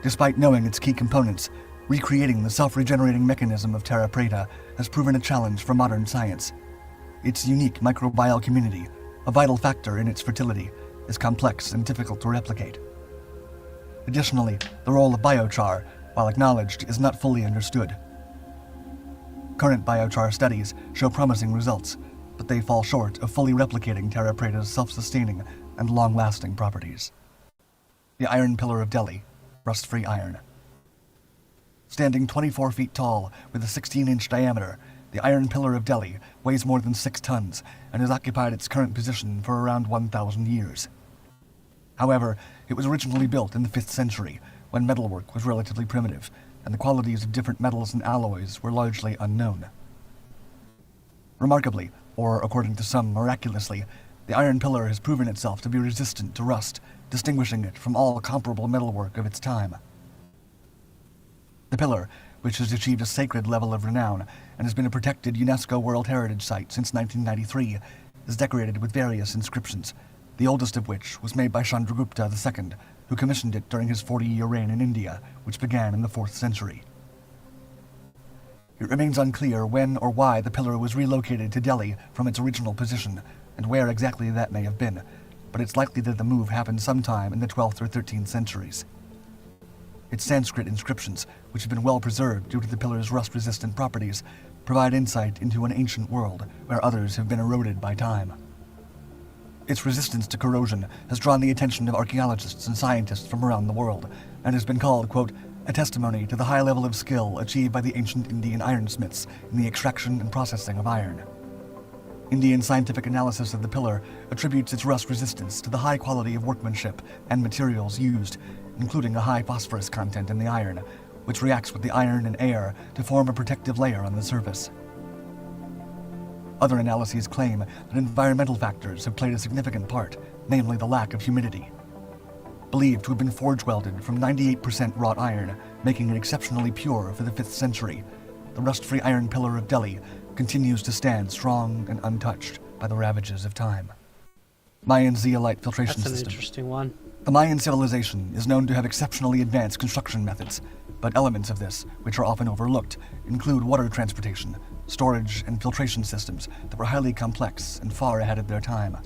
Speaker 3: Despite knowing its key components, recreating the self-regenerating mechanism of Terra Preta has proven a challenge for modern science. Its unique microbial community, a vital factor in its fertility, is complex and difficult to replicate. Additionally, the role of biochar, while acknowledged, is not fully understood. Current biochar studies show promising results, but they fall short of fully replicating Terra Preta's self-sustaining and long-lasting properties. The Iron Pillar of Delhi, rust-free iron. Standing 24 feet tall with a 16-inch diameter, the Iron Pillar of Delhi weighs more than 6 tons and has occupied its current position for around 1,000 years. However, it was originally built in the 5th century, when metalwork was relatively primitive, and the qualities of different metals and alloys were largely unknown. Remarkably, or according to some miraculously, the Iron Pillar has proven itself to be resistant to rust, distinguishing it from all comparable metalwork of its time. The pillar, which has achieved a sacred level of renown and has been a protected UNESCO World Heritage Site since 1993, is decorated with various inscriptions, the oldest of which was made by Chandragupta II, who commissioned it during his 40-year reign in India, which began in the 4th century. It remains unclear when or why the pillar was relocated to Delhi from its original position, and where exactly that may have been, but it's likely that the move happened sometime in the 12th or 13th centuries. Its Sanskrit inscriptions, which have been well preserved due to the pillar's rust-resistant properties, provide insight into an ancient world where others have been eroded by time. Its resistance to corrosion has drawn the attention of archaeologists and scientists from around the world, and has been called, quote, a testimony to the high level of skill achieved by the ancient Indian ironsmiths in the extraction and processing of iron. Indian scientific analysis of the pillar attributes its rust resistance to the high quality of workmanship and materials used, including a high phosphorus content in the iron, which reacts with the iron and air to form a protective layer on the surface. Other analyses claim that environmental factors have played a significant part, namely the lack of humidity. Believed to have been forge-welded from 98% wrought iron, making it exceptionally pure for the 5th century, the rust-free Iron Pillar of Delhi continues to stand strong and untouched by the ravages of time. Mayan zeolite filtration system.
Speaker 2: That's an interesting one.
Speaker 3: The Mayan civilization is known to have exceptionally advanced construction methods, but elements of this, which are often overlooked, include water transportation, storage, and filtration systems that were highly complex and far ahead of their time.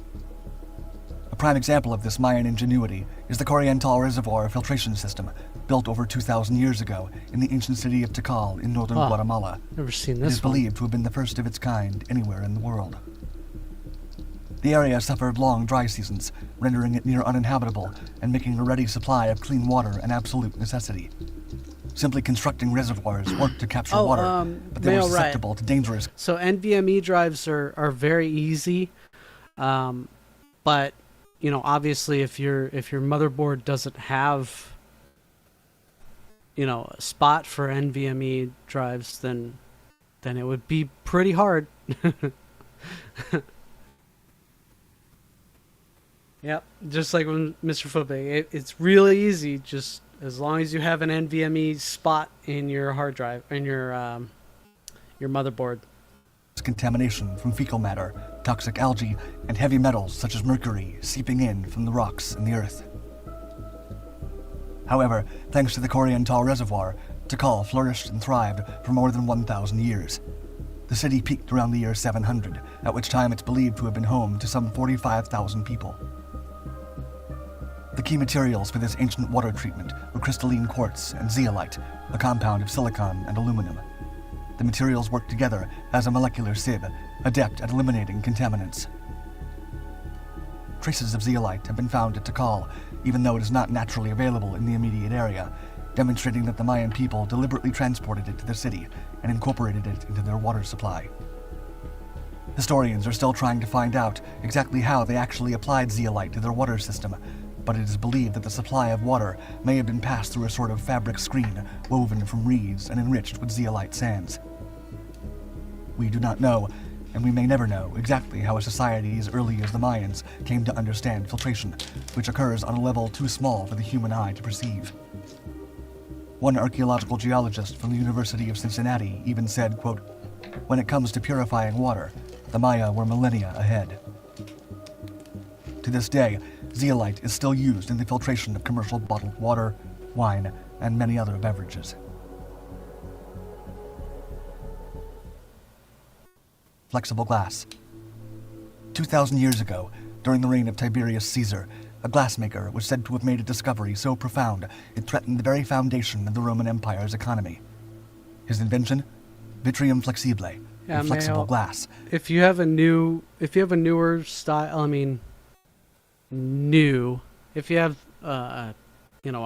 Speaker 3: A prime example of this Mayan ingenuity is the Corriental Reservoir filtration system, built over 2,000 years ago in the ancient city of Tikal in northern Guatemala.
Speaker 2: Never seen
Speaker 3: It
Speaker 2: this
Speaker 3: is believed to have been the first of its kind anywhere in the world. The area suffered long dry seasons, rendering it near uninhabitable and making a ready supply of clean water an absolute necessity. Simply constructing reservoirs worked to capture water, but they were susceptible to dangerous...
Speaker 2: So NVMe drives are very easy, but you know, obviously if your motherboard doesn't have a spot for NVMe drives, then it would be pretty hard. Yep, just like when Mr. Footbag, it's really easy. Just as long as you have an NVMe spot in your hard drive, in your motherboard.
Speaker 3: Contamination from fecal matter, toxic algae, and heavy metals such as mercury seeping in from the rocks in the earth. However, thanks to the Coriantal Reservoir, Tikal flourished and thrived for more than 1,000 years. The city peaked around the year 700, at which time it's believed to have been home to some 45,000 people. The key materials for this ancient water treatment were crystalline quartz and zeolite, a compound of silicon and aluminum. The materials worked together as a molecular sieve, adept at eliminating contaminants. Traces of zeolite have been found at Tikal, even though it is not naturally available in the immediate area, demonstrating that the Mayan people deliberately transported it to the city and incorporated it into their water supply. Historians are still trying to find out exactly how they actually applied zeolite to their water system, but it is believed that the supply of water may have been passed through a sort of fabric screen woven from reeds and enriched with zeolite sands. We do not know, and we may never know, exactly how a society as early as the Mayans came to understand filtration, which occurs on a level too small for the human eye to perceive. One archaeological geologist from the University of Cincinnati even said, quote, "When it comes to purifying water, the Maya were millennia ahead." To this day, zeolite is still used in the filtration of commercial bottled water, wine, and many other beverages. Flexible glass. 2,000 years ago, during the reign of Tiberius Caesar, a glassmaker was said to have made a discovery so profound it threatened the very foundation of the Roman Empire's economy. His invention? Vitrium flexibile, or flexible glass.
Speaker 2: If you have a newer style, if you have a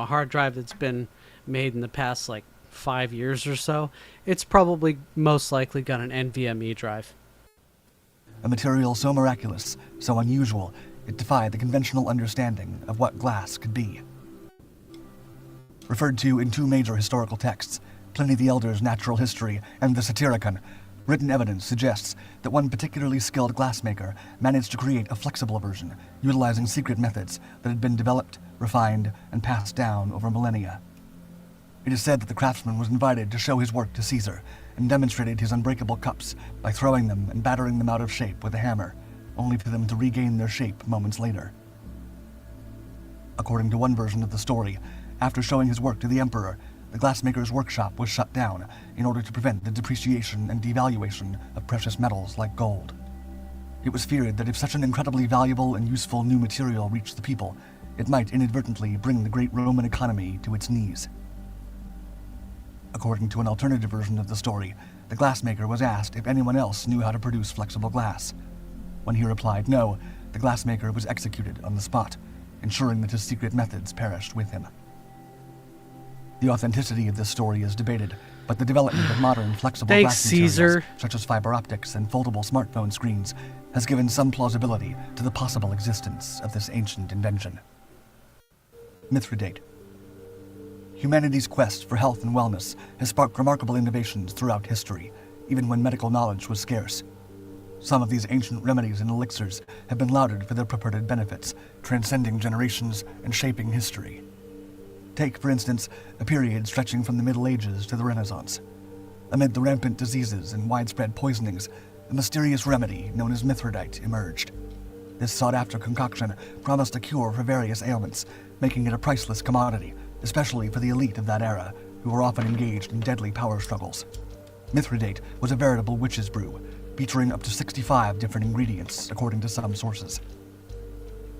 Speaker 2: hard drive that's been made in the past like 5 years or so, it's probably most likely got an NVMe drive.
Speaker 3: A material so miraculous, so unusual, it defied the conventional understanding of what glass could be. Referred to in two major historical texts, Pliny the Elder's Natural History and the Satyricon, written evidence suggests that one particularly skilled glassmaker managed to create a flexible version, utilizing secret methods that had been developed, refined, and passed down over millennia. It is said that the craftsman was invited to show his work to Caesar, and demonstrated his unbreakable cups by throwing them and battering them out of shape with a hammer, only for them to regain their shape moments later. According to one version of the story, after showing his work to the emperor, the glassmaker's workshop was shut down in order to prevent the depreciation and devaluation of precious metals like gold. It was feared that if such an incredibly valuable and useful new material reached the people, it might inadvertently bring the great Roman economy to its knees. According to an alternative version of the story, the glassmaker was asked if anyone else knew how to produce flexible glass. When he replied no, the glassmaker was executed on the spot, ensuring that his secret methods perished with him. The authenticity of this story is debated, but the development of modern flexible glass materials, such as fiber optics and foldable smartphone screens, has given some plausibility to the possible existence of this ancient invention. Mithridate. Humanity's quest for health and wellness has sparked remarkable innovations throughout history, even when medical knowledge was scarce. Some of these ancient remedies and elixirs have been lauded for their purported benefits, transcending generations and shaping history. Take, for instance, a period stretching from the Middle Ages to the Renaissance. Amid the rampant diseases and widespread poisonings, a mysterious remedy known as mithridate emerged. This sought-after concoction promised a cure for various ailments, making it a priceless commodity, especially for the elite of that era, who were often engaged in deadly power struggles. Mithridate was a veritable witch's brew, featuring up to 65 different ingredients, according to some sources.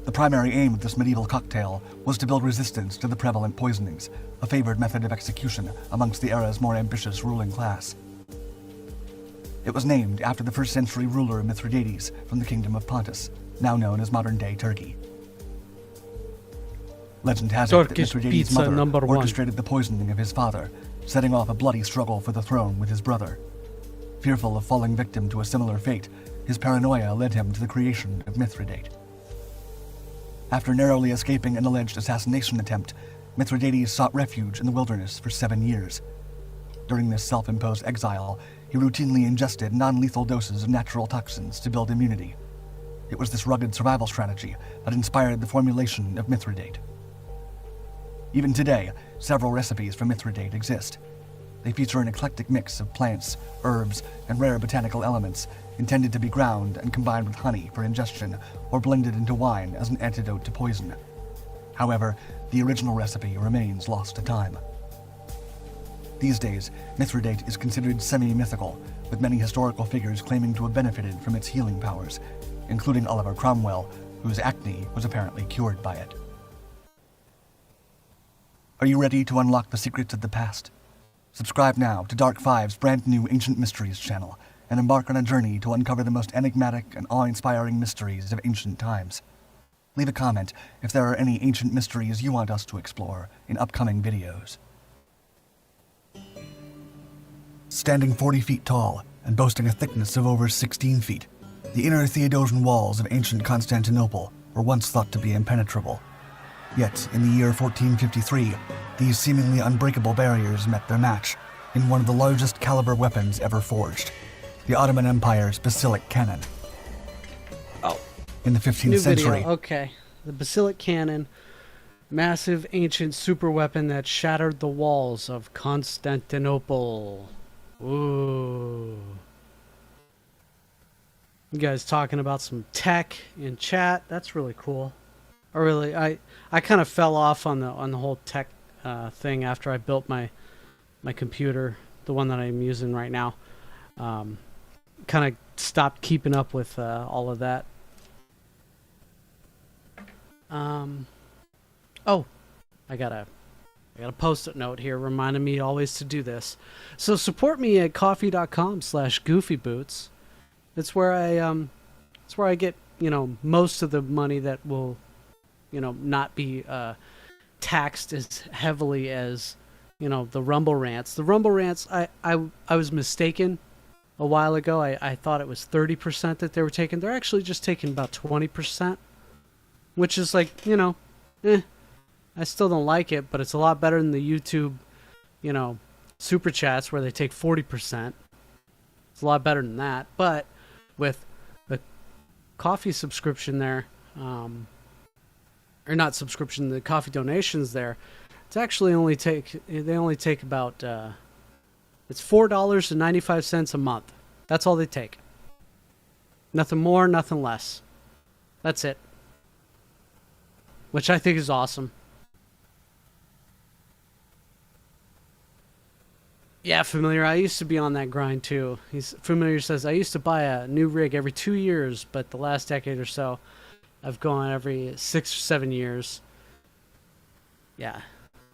Speaker 3: The primary aim of this medieval cocktail was to build resistance to the prevalent poisonings, a favored method of execution amongst the era's more ambitious ruling class. It was named after the first-century ruler Mithridates from the Kingdom of Pontus, now known as modern-day Turkey. Legend has it that Mithridates' mother orchestrated the poisoning of his father, setting off a bloody struggle for the throne with his brother. Fearful of falling victim to a similar fate, his paranoia led him to the creation of Mithridate. After narrowly escaping an alleged assassination attempt, Mithridates sought refuge in the wilderness for 7 years. During this self-imposed exile, he routinely ingested non-lethal doses of natural toxins to build immunity. It was this rugged survival strategy that inspired the formulation of Mithridate. Even today, several recipes for Mithridate exist. They feature an eclectic mix of plants, herbs, and rare botanical elements intended to be ground and combined with honey for ingestion or blended into wine as an antidote to poison. However, the original recipe remains lost to time. These days, Mithridate is considered semi-mythical, with many historical figures claiming to have benefited from its healing powers, including Oliver Cromwell, whose acne was apparently cured by it. Are you ready to unlock the secrets of the past? Subscribe now to Dark Five's brand new Ancient Mysteries channel, and embark on a journey to uncover the most enigmatic and awe-inspiring mysteries of ancient times. Leave a comment if there are any ancient mysteries you want us to explore in upcoming videos. Standing 40 feet tall and boasting a thickness of over 16 feet, the inner Theodosian walls of ancient Constantinople were once thought to be impenetrable. Yet, in the year 1453, these seemingly unbreakable barriers met their match in one of the largest caliber weapons ever forged, the Ottoman Empire's basilic cannon.
Speaker 2: Oh.
Speaker 3: In the 15th
Speaker 2: New
Speaker 3: century.
Speaker 2: Video. Okay. The basilic cannon, massive ancient super weapon that shattered the walls of Constantinople. Ooh. You guys talking about some tech in chat? That's really cool. I kind of fell off on the whole tech thing after I built my computer, the one that I'm using right now. Kind of stopped keeping up with all of that. Oh, I got a post-it note here reminding me always to do this. So support me at coffee.com/goofyboots. It's where I get, most of the money that will, not be taxed as heavily as, the Rumble Rants. The Rumble Rants, I was mistaken a while ago. I thought it was 30% that they were taking. They're actually just taking about 20%, which is like, I still don't like it, but it's a lot better than the YouTube, super chats where they take 40%. It's a lot better than that. But with the coffee subscription there, or not subscription, the coffee donations there, it's actually they only take about, it's $4.95 a month. That's all they take. Nothing more, nothing less. That's it. Which I think is awesome. Yeah, Familiar, I used to be on that grind too. Familiar says, I used to buy a new rig every 2 years, but the last decade or so, I've gone every 6 or 7 years. Yeah,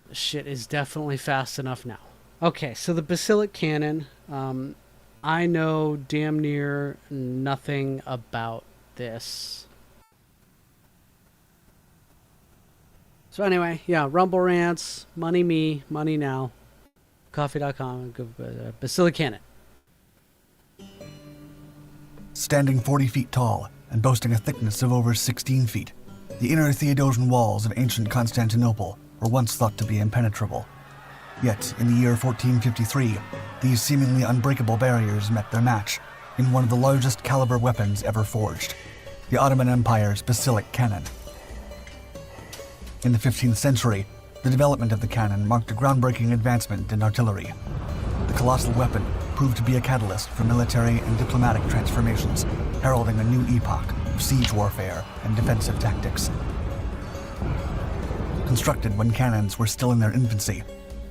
Speaker 2: the shit is definitely fast enough now. Okay, so the basilic cannon, I know damn near nothing about this. So anyway, yeah, Rumble Rants, money me, money now. Coffee.com, basilic cannon.
Speaker 3: Standing 40 feet tall and boasting a thickness of over 16 feet, the inner Theodosian walls of ancient Constantinople were once thought to be impenetrable. Yet, in the year 1453, these seemingly unbreakable barriers met their match in one of the largest caliber weapons ever forged, the Ottoman Empire's basilic cannon. In the 15th century, the development of the cannon marked a groundbreaking advancement in artillery. The colossal weapon proved to be a catalyst for military and diplomatic transformations, heralding a new epoch of siege warfare and defensive tactics. Constructed when cannons were still in their infancy,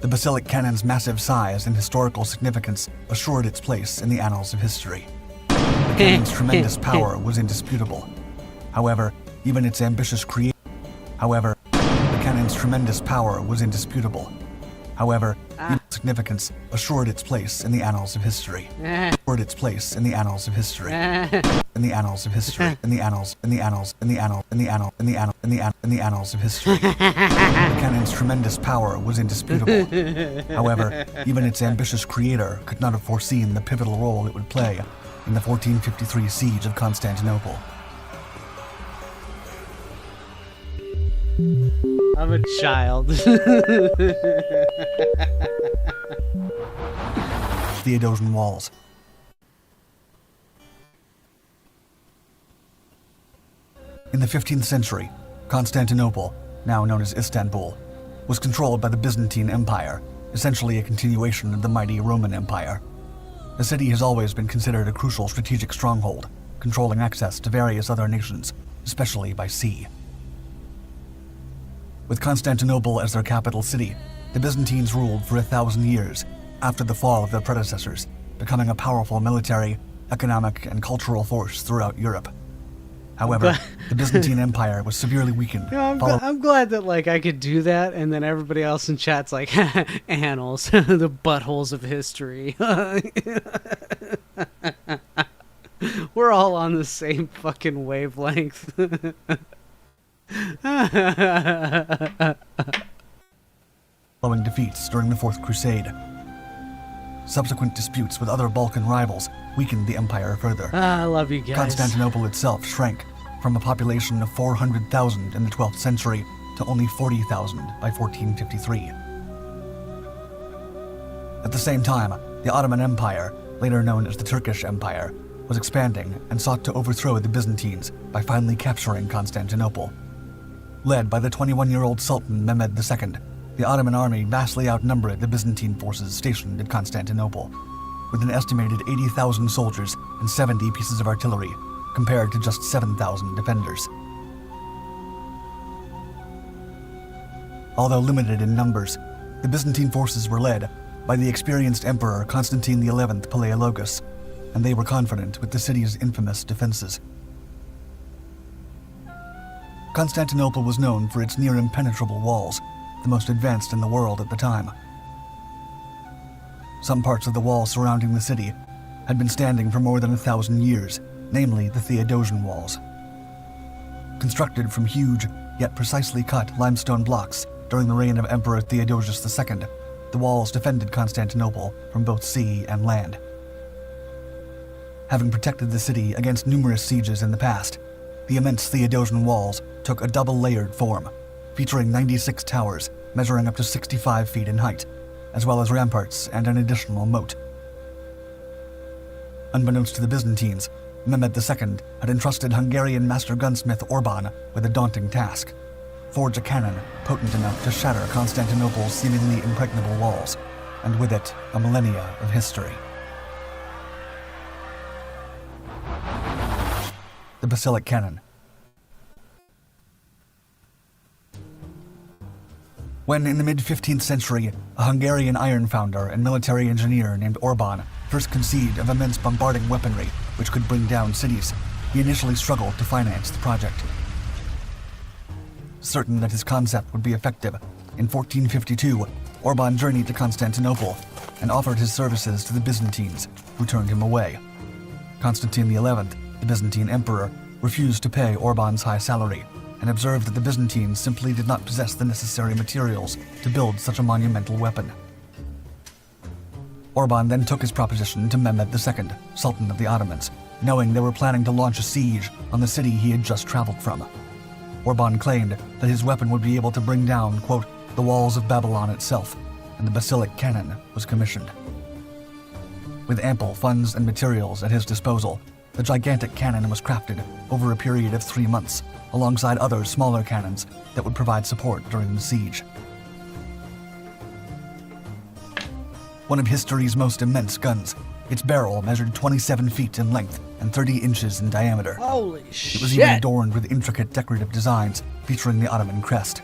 Speaker 3: the basilic cannon's massive size and historical significance assured its place in the annals of history. The cannon's tremendous power was indisputable. However, even its ambitious creation significance assured its place in the annals of history. Assured its place in the annals of history. In the annals of history. In the annals of history. The cannon's tremendous power was indisputable. However, even its ambitious creator could not have foreseen the pivotal role it would play in the 1453 siege of Constantinople.
Speaker 2: I'm a child.
Speaker 3: Theodosian walls. In the 15th century, Constantinople, now known as Istanbul, was controlled by the Byzantine Empire, essentially a continuation of the mighty Roman Empire. The city has always been considered a crucial strategic stronghold, controlling access to various other nations, especially by sea. With Constantinople as their capital city, the Byzantines ruled for 1,000 years after the fall of their predecessors, becoming a powerful military, economic, and cultural force throughout Europe. However, the Byzantine Empire was severely weakened.
Speaker 2: I'm glad that like I could do that, and then everybody else in chat's like, annals, the buttholes of history. We're all on the same fucking wavelength.
Speaker 3: Following defeats during the Fourth Crusade. Subsequent disputes with other Balkan rivals weakened the empire further.
Speaker 2: I love you guys.
Speaker 3: Constantinople itself shrank from a population of 400,000 in the 12th century to only 40,000 by 1453. At the same time, the Ottoman Empire, later known as the Turkish Empire, was expanding and sought to overthrow the Byzantines by finally capturing Constantinople. Led by the 21-year-old Sultan Mehmed II, the Ottoman army vastly outnumbered the Byzantine forces stationed at Constantinople, with an estimated 80,000 soldiers and 70 pieces of artillery, compared to just 7,000 defenders. Although limited in numbers, the Byzantine forces were led by the experienced Emperor Constantine XI Palaiologos, and they were confident with the city's infamous defenses. Constantinople was known for its near-impenetrable walls, the most advanced in the world at the time. Some parts of the wall surrounding the city had been standing for more than 1,000 years, namely the Theodosian walls. Constructed from huge, yet precisely cut limestone blocks during the reign of Emperor Theodosius II, the walls defended Constantinople from both sea and land. Having protected the city against numerous sieges in the past, the immense Theodosian walls took a double-layered form, featuring 96 towers measuring up to 65 feet in height, as well as ramparts and an additional moat. Unbeknownst to the Byzantines, Mehmed II had entrusted Hungarian master gunsmith Orban with a daunting task: forge a cannon potent enough to shatter Constantinople's seemingly impregnable walls, and with it, a millennia of history. The Basilic Cannon. When, in the mid-15th century, a Hungarian iron founder and military engineer named Orban first conceived of immense bombarding weaponry which could bring down cities, he initially struggled to finance the project. Certain that his concept would be effective, in 1452, Orban journeyed to Constantinople and offered his services to the Byzantines, who turned him away. Constantine XI, the Byzantine emperor, refused to pay Orban's high salary, and observed that the Byzantines simply did not possess the necessary materials to build such a monumental weapon. Orban then took his proposition to Mehmed II, Sultan of the Ottomans, knowing they were planning to launch a siege on the city he had just traveled from. Orban claimed that his weapon would be able to bring down, quote, the walls of Babylon itself, and the Basilic Cannon was commissioned. With ample funds and materials at his disposal, the gigantic cannon was crafted over a period of 3 months, alongside other smaller cannons that would provide support during the siege. One of history's most immense guns, its barrel measured 27 feet in length and 30 inches in diameter.
Speaker 2: Holy shit!
Speaker 3: It was even adorned with intricate decorative designs featuring the Ottoman crest.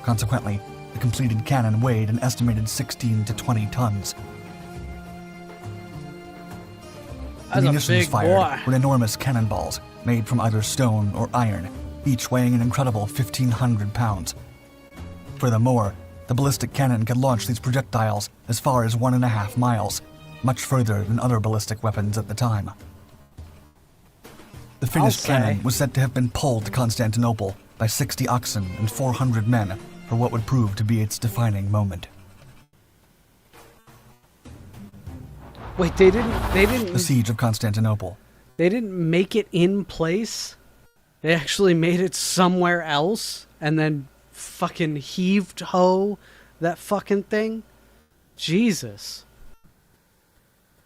Speaker 3: Consequently, the completed cannon weighed an estimated 16 to 20 tons. The munitions fired were enormous cannonballs made from either stone or iron, each weighing an incredible 1,500 pounds. Furthermore, the ballistic cannon could launch these projectiles as far as 1.5 miles, much further than other ballistic weapons at the time. The finished cannon was said to have been pulled to Constantinople by 60 oxen and 400 men for what would prove to be its defining moment.
Speaker 2: Wait, they didn't.
Speaker 3: The Siege of Constantinople.
Speaker 2: They didn't make it in place? They actually made it somewhere else and then fucking heaved ho that fucking thing? Jesus.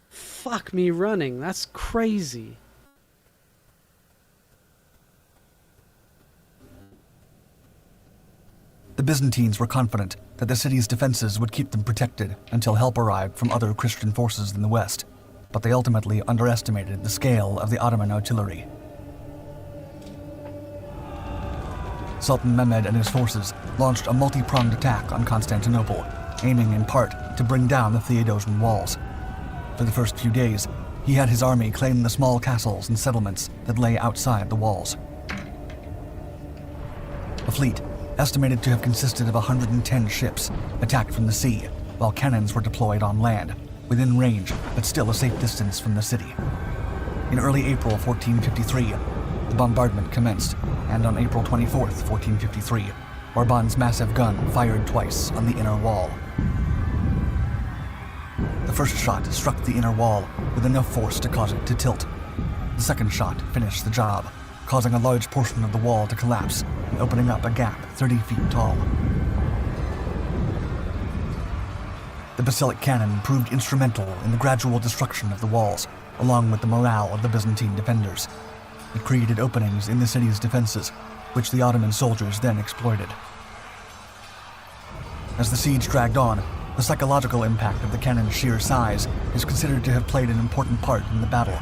Speaker 2: Fuck me running. That's crazy.
Speaker 3: The Byzantines were confident that the city's defenses would keep them protected until help arrived from other Christian forces in the west, but they ultimately underestimated the scale of the Ottoman artillery. Sultan Mehmed and his forces launched a multi-pronged attack on Constantinople, aiming in part to bring down the Theodosian walls. For the first few days, he had his army claim the small castles and settlements that lay outside the walls. The fleet, estimated to have consisted of 110 ships, attacked from the sea, while cannons were deployed on land, within range but still a safe distance from the city. In early April 1453, the bombardment commenced, and on April 24, 1453, Orban's massive gun fired twice on the inner wall. The first shot struck the inner wall with enough force to cause it to tilt. The second shot finished the job, causing a large portion of the wall to collapse and opening up a gap 30 feet tall. The basilic cannon proved instrumental in the gradual destruction of the walls, along with the morale of the Byzantine defenders. It created openings in the city's defenses, which the Ottoman soldiers then exploited. As the siege dragged on, the psychological impact of the cannon's sheer size is considered to have played an important part in the battle,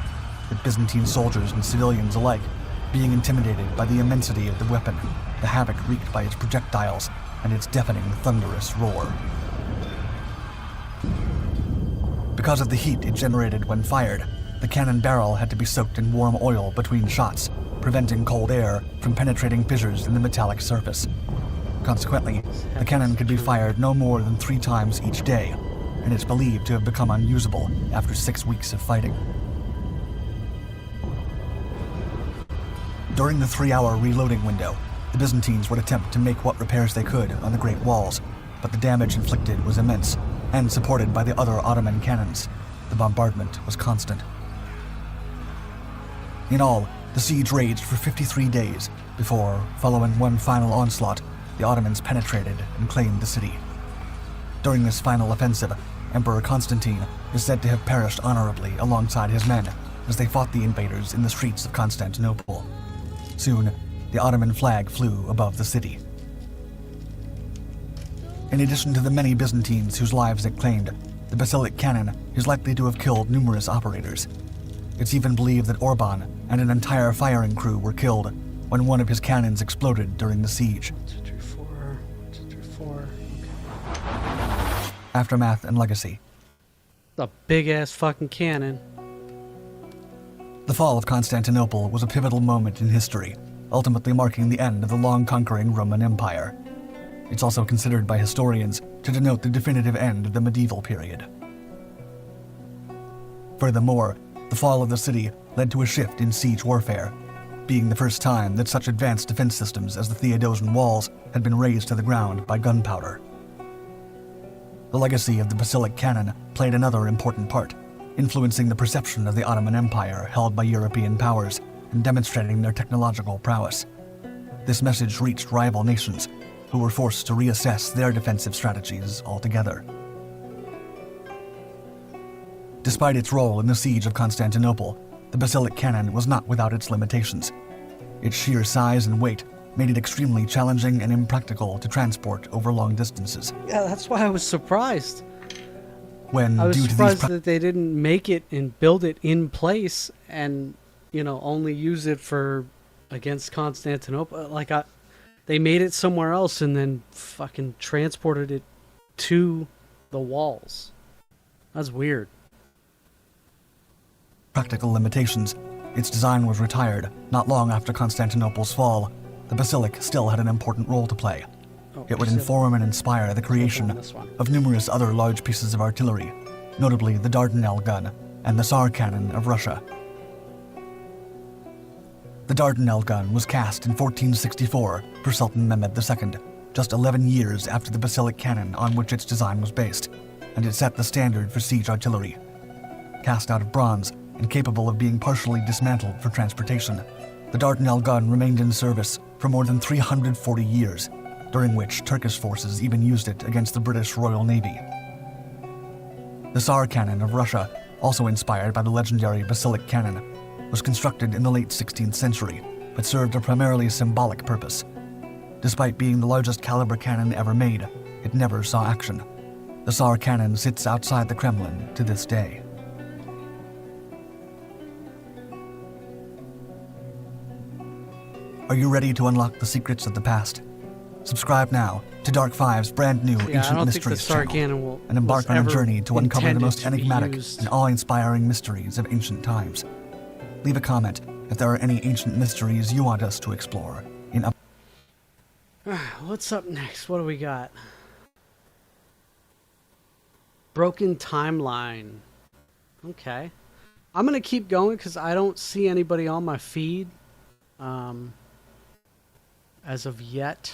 Speaker 3: with Byzantine soldiers and civilians alike being intimidated by the immensity of the weapon, the havoc wreaked by its projectiles, and its deafening, thunderous roar. Because of the heat it generated when fired, the cannon barrel had to be soaked in warm oil between shots, preventing cold air from penetrating fissures in the metallic surface. Consequently, the cannon could be fired no more than 3 times each day, and it's believed to have become unusable after 6 weeks of fighting. During the 3-hour reloading window, the Byzantines would attempt to make what repairs they could on the Great Walls, but the damage inflicted was immense, and supported by the other Ottoman cannons. The bombardment was constant. In all, the siege raged for 53 days before, following one final onslaught, the Ottomans penetrated and claimed the city. During this final offensive, Emperor Constantine is said to have perished honorably alongside his men as they fought the invaders in the streets of Constantinople. Soon, the Ottoman flag flew above the city. In addition to the many Byzantines whose lives it claimed, the basilic cannon is likely to have killed numerous operators. It's even believed that Orban and an entire firing crew were killed when one of his cannons exploded during the siege.
Speaker 2: 234. Okay.
Speaker 3: Aftermath and legacy.
Speaker 2: A big-ass fucking cannon.
Speaker 3: The fall of Constantinople was a pivotal moment in history, ultimately marking the end of the long-conquering Roman Empire. It's also considered by historians to denote the definitive end of the medieval period. Furthermore, the fall of the city led to a shift in siege warfare, being the first time that such advanced defense systems as the Theodosian walls had been razed to the ground by gunpowder. The legacy of the basilic cannon played another important part, influencing the perception of the Ottoman Empire held by European powers and demonstrating their technological prowess. This message reached rival nations, who were forced to reassess their defensive strategies altogether. Despite its role in the siege of Constantinople, the basilic cannon was not without its limitations. Its sheer size and weight made it extremely challenging and impractical to transport over long distances.
Speaker 2: Yeah, that's why I was surprised.
Speaker 3: When,
Speaker 2: I was
Speaker 3: due to
Speaker 2: surprised
Speaker 3: these
Speaker 2: that they didn't make it and build it in place and, only use it for against Constantinople. They made it somewhere else and then fucking transported it to the walls. That's weird.
Speaker 3: Practical limitations, its design was retired not long after Constantinople's fall. The basilic still had an important role to play. It would inform and inspire the creation of numerous other large pieces of artillery, notably the Dardanelles gun and the Tsar cannon of Russia. The Dardanelles gun was cast in 1464 for Sultan Mehmed II, just 11 years after the basilic cannon on which its design was based, and it set the standard for siege artillery. Cast out of bronze and capable of being partially dismantled for transportation, The Dardanelle gun remained in service for more than 340 years, during which Turkish forces even used it against the British Royal Navy. The Tsar cannon of Russia, also inspired by the legendary Basilic cannon, was constructed in the late 16th century, but served a primarily symbolic purpose. Despite being the largest caliber cannon ever made, it never saw action. The Tsar cannon sits outside the Kremlin to this day. Are you ready to unlock the secrets of the past? Subscribe now to Dark Five's brand new Ancient Mysteries channel and embark on a journey to uncover the most enigmatic and awe-inspiring mysteries of ancient times. Leave a comment if there are any ancient mysteries you want us to explore.
Speaker 2: What's up next? What do we got? Broken timeline. Okay. I'm going to keep going because I don't see anybody on my feed as of yet.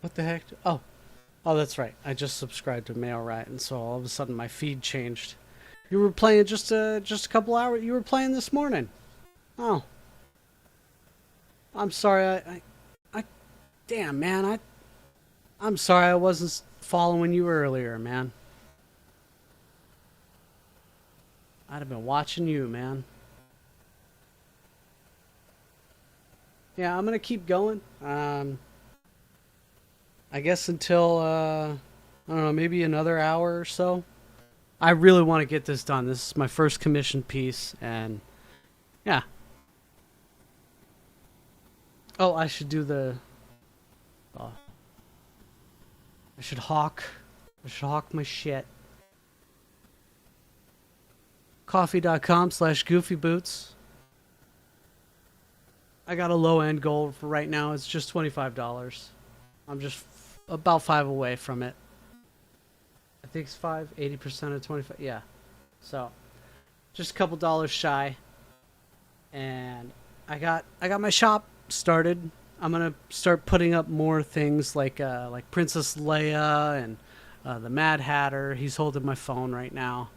Speaker 2: What the heck? Oh, that's right. I just subscribed to Mail Rat, and so all of a sudden my feed changed. You were playing just a couple hours. You were playing this morning. Oh, I'm sorry. Damn, man. I'm sorry I wasn't following you earlier, man. I'd have been watching you, man. Yeah, I'm gonna keep going. I guess until I don't know, maybe another hour or so. I really want to get this done. This is my first commission piece, and yeah. Oh, I should do the. I should hawk my shit. Coffee.com/goofyboots. I got a low end goal for right now. It's just $25. I'm just about 5 away from it. I think it's 80% of 25. Yeah. So just a couple dollars shy. And I got my shop started. I'm gonna start putting up more things like Princess Leia and the Mad Hatter. He's holding my phone right now.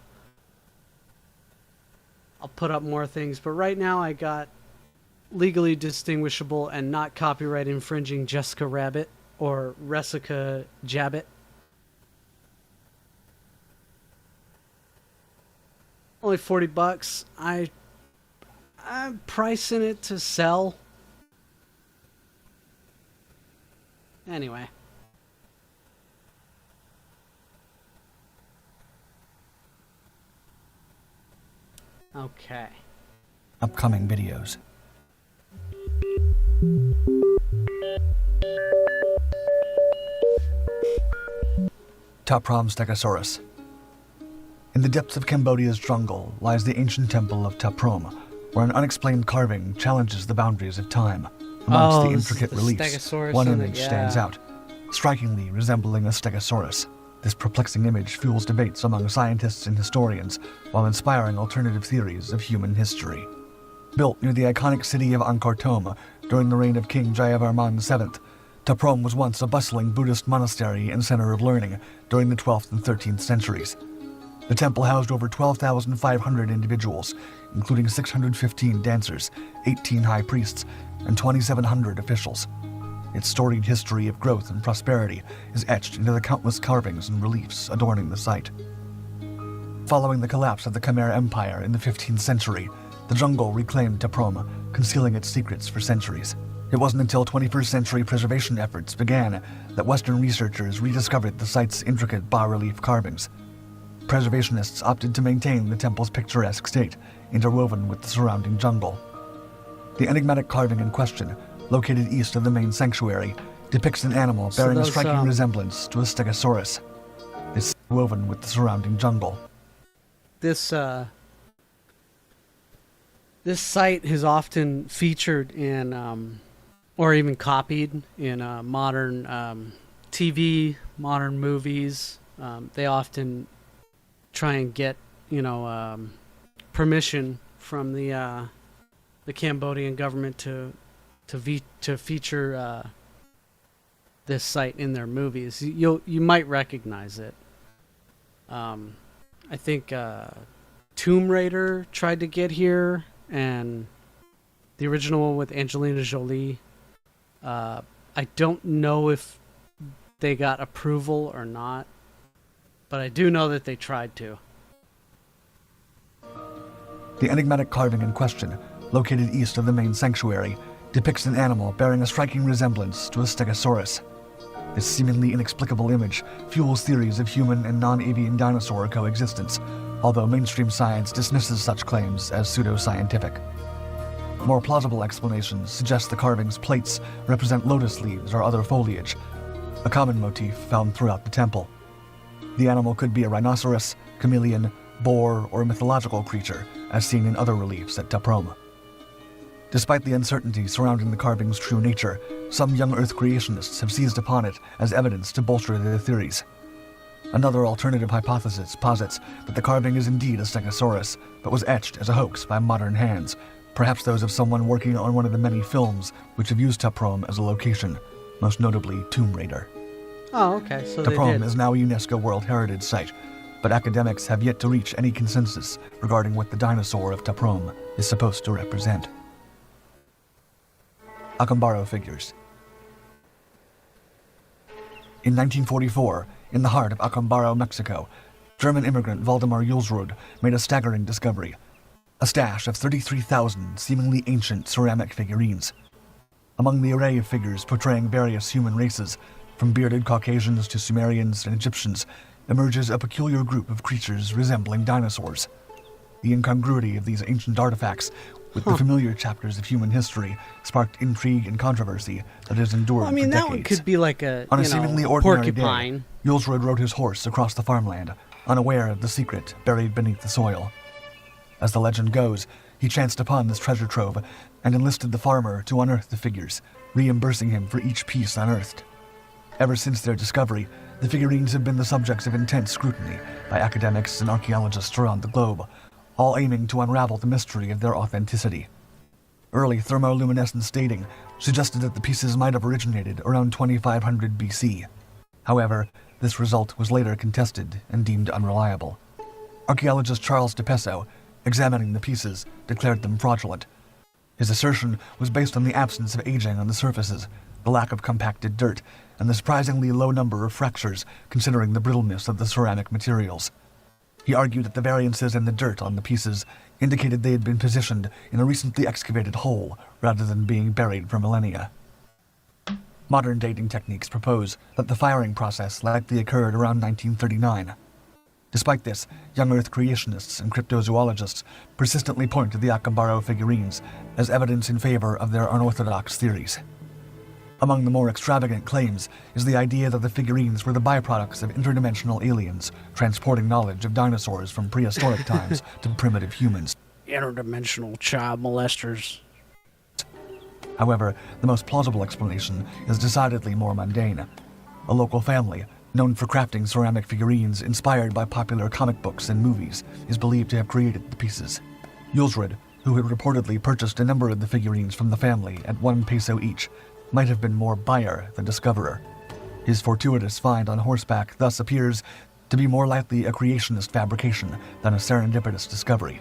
Speaker 2: I'll put up more things, but right now I got legally distinguishable and not copyright infringing Jessica Rabbit or Resica Jabbit. Only $40. I'm pricing it to sell. Anyway. Okay.
Speaker 3: Upcoming videos. Taprom Stegosaurus. In the depths of Cambodia's jungle lies the ancient temple of Taprom, where an unexplained carving challenges the boundaries of time. Amongst the intricate reliefs, one image stands out, strikingly resembling a Stegosaurus. This perplexing image fuels debates among scientists and historians, while inspiring alternative theories of human history. Built near the iconic city of Angkor Thom during the reign of King Jayavarman VII, Taprom was once a bustling Buddhist monastery and center of learning during the 12th and 13th centuries. The temple housed over 12,500 individuals, including 615 dancers, 18 high priests, and 2,700 officials. Its storied history of growth and prosperity is etched into the countless carvings and reliefs adorning the site. Following the collapse of the Khmer Empire in the 15th century, the jungle reclaimed Taprom, concealing its secrets for centuries. It wasn't until 21st century preservation efforts began that Western researchers rediscovered the site's intricate bas-relief carvings. Preservationists opted to maintain the temple's picturesque state, interwoven with the surrounding jungle. The enigmatic carving in question, located east of the main sanctuary, depicts an animal bearing a striking resemblance to a Stegosaurus. It's woven with the surrounding jungle.
Speaker 2: This site is often featured in, or even copied in modern TV, modern movies. They often try and get, permission from the Cambodian government to feature this site in their movies. You might recognize it. I think Tomb Raider tried to get here, and the original one with Angelina Jolie. I don't know if they got approval or not, but I do know that they tried to.
Speaker 3: The enigmatic carving in question, located east of the main sanctuary, depicts an animal bearing a striking resemblance to a stegosaurus. This seemingly inexplicable image fuels theories of human and non-avian dinosaur coexistence, although mainstream science dismisses such claims as pseudoscientific. More plausible explanations suggest the carving's plates represent lotus leaves or other foliage, a common motif found throughout the temple. The animal could be a rhinoceros, chameleon, boar, or mythological creature, as seen in other reliefs at Taprom. Despite the uncertainty surrounding the carving's true nature, some young Earth creationists have seized upon it as evidence to bolster their theories. Another alternative hypothesis posits that the carving is indeed a stegosaurus, but was etched as a hoax by modern hands, perhaps those of someone working on one of the many films which have used Taprom as a location, most notably Tomb Raider.
Speaker 2: Oh, okay, so they
Speaker 3: Taprom
Speaker 2: did.
Speaker 3: is now a UNESCO World Heritage Site, but academics have yet to reach any consensus regarding what the dinosaur of Taprom is supposed to represent. Acambaro figures. In 1944, in the heart of Acambaro, Mexico, German immigrant Waldemar Julsrud made a staggering discovery: a stash of 33,000 seemingly ancient ceramic figurines. Among the array of figures portraying various human races, from bearded Caucasians to Sumerians and Egyptians, emerges a peculiar group of creatures resembling dinosaurs. The incongruity of these ancient artifacts with the familiar chapters of human history sparked intrigue and controversy that has endured
Speaker 2: Well, I mean,
Speaker 3: for
Speaker 2: that
Speaker 3: decades.
Speaker 2: one could be like a,
Speaker 3: On a
Speaker 2: you
Speaker 3: seemingly
Speaker 2: know,
Speaker 3: ordinary
Speaker 2: porcupine.
Speaker 3: day, Julsrud rode his horse across the farmland, unaware of the secret buried beneath the soil. As the legend goes, he chanced upon this treasure trove and enlisted the farmer to unearth the figures, reimbursing him for each piece unearthed. Ever since their discovery, the figurines have been the subjects of intense scrutiny by academics and archaeologists around the globe, all aiming to unravel the mystery of their authenticity. Early thermoluminescence dating suggested that the pieces might have originated around 2500 BC. However, this result was later contested and deemed unreliable. Archaeologist Charles de Pesso, examining the pieces, declared them fraudulent. His assertion was based on the absence of aging on the surfaces, the lack of compacted dirt, and the surprisingly low number of fractures considering the brittleness of the ceramic materials. He argued that the variances in the dirt on the pieces indicated they had been positioned in a recently excavated hole rather than being buried for millennia. Modern dating techniques propose that the firing process likely occurred around 1939. Despite this, young Earth creationists and cryptozoologists persistently point to the Acambaro figurines as evidence in favor of their unorthodox theories. Among the more extravagant claims is the idea that the figurines were the byproducts of interdimensional aliens, transporting knowledge of dinosaurs from prehistoric times to primitive humans.
Speaker 2: Interdimensional child molesters.
Speaker 3: However, the most plausible explanation is decidedly more mundane. A local family, known for crafting ceramic figurines inspired by popular comic books and movies, is believed to have created the pieces. Julsrud, who had reportedly purchased a number of the figurines from the family at 1 peso each, might have been more buyer than discoverer. His fortuitous find on horseback thus appears to be more likely a creationist fabrication than a serendipitous discovery.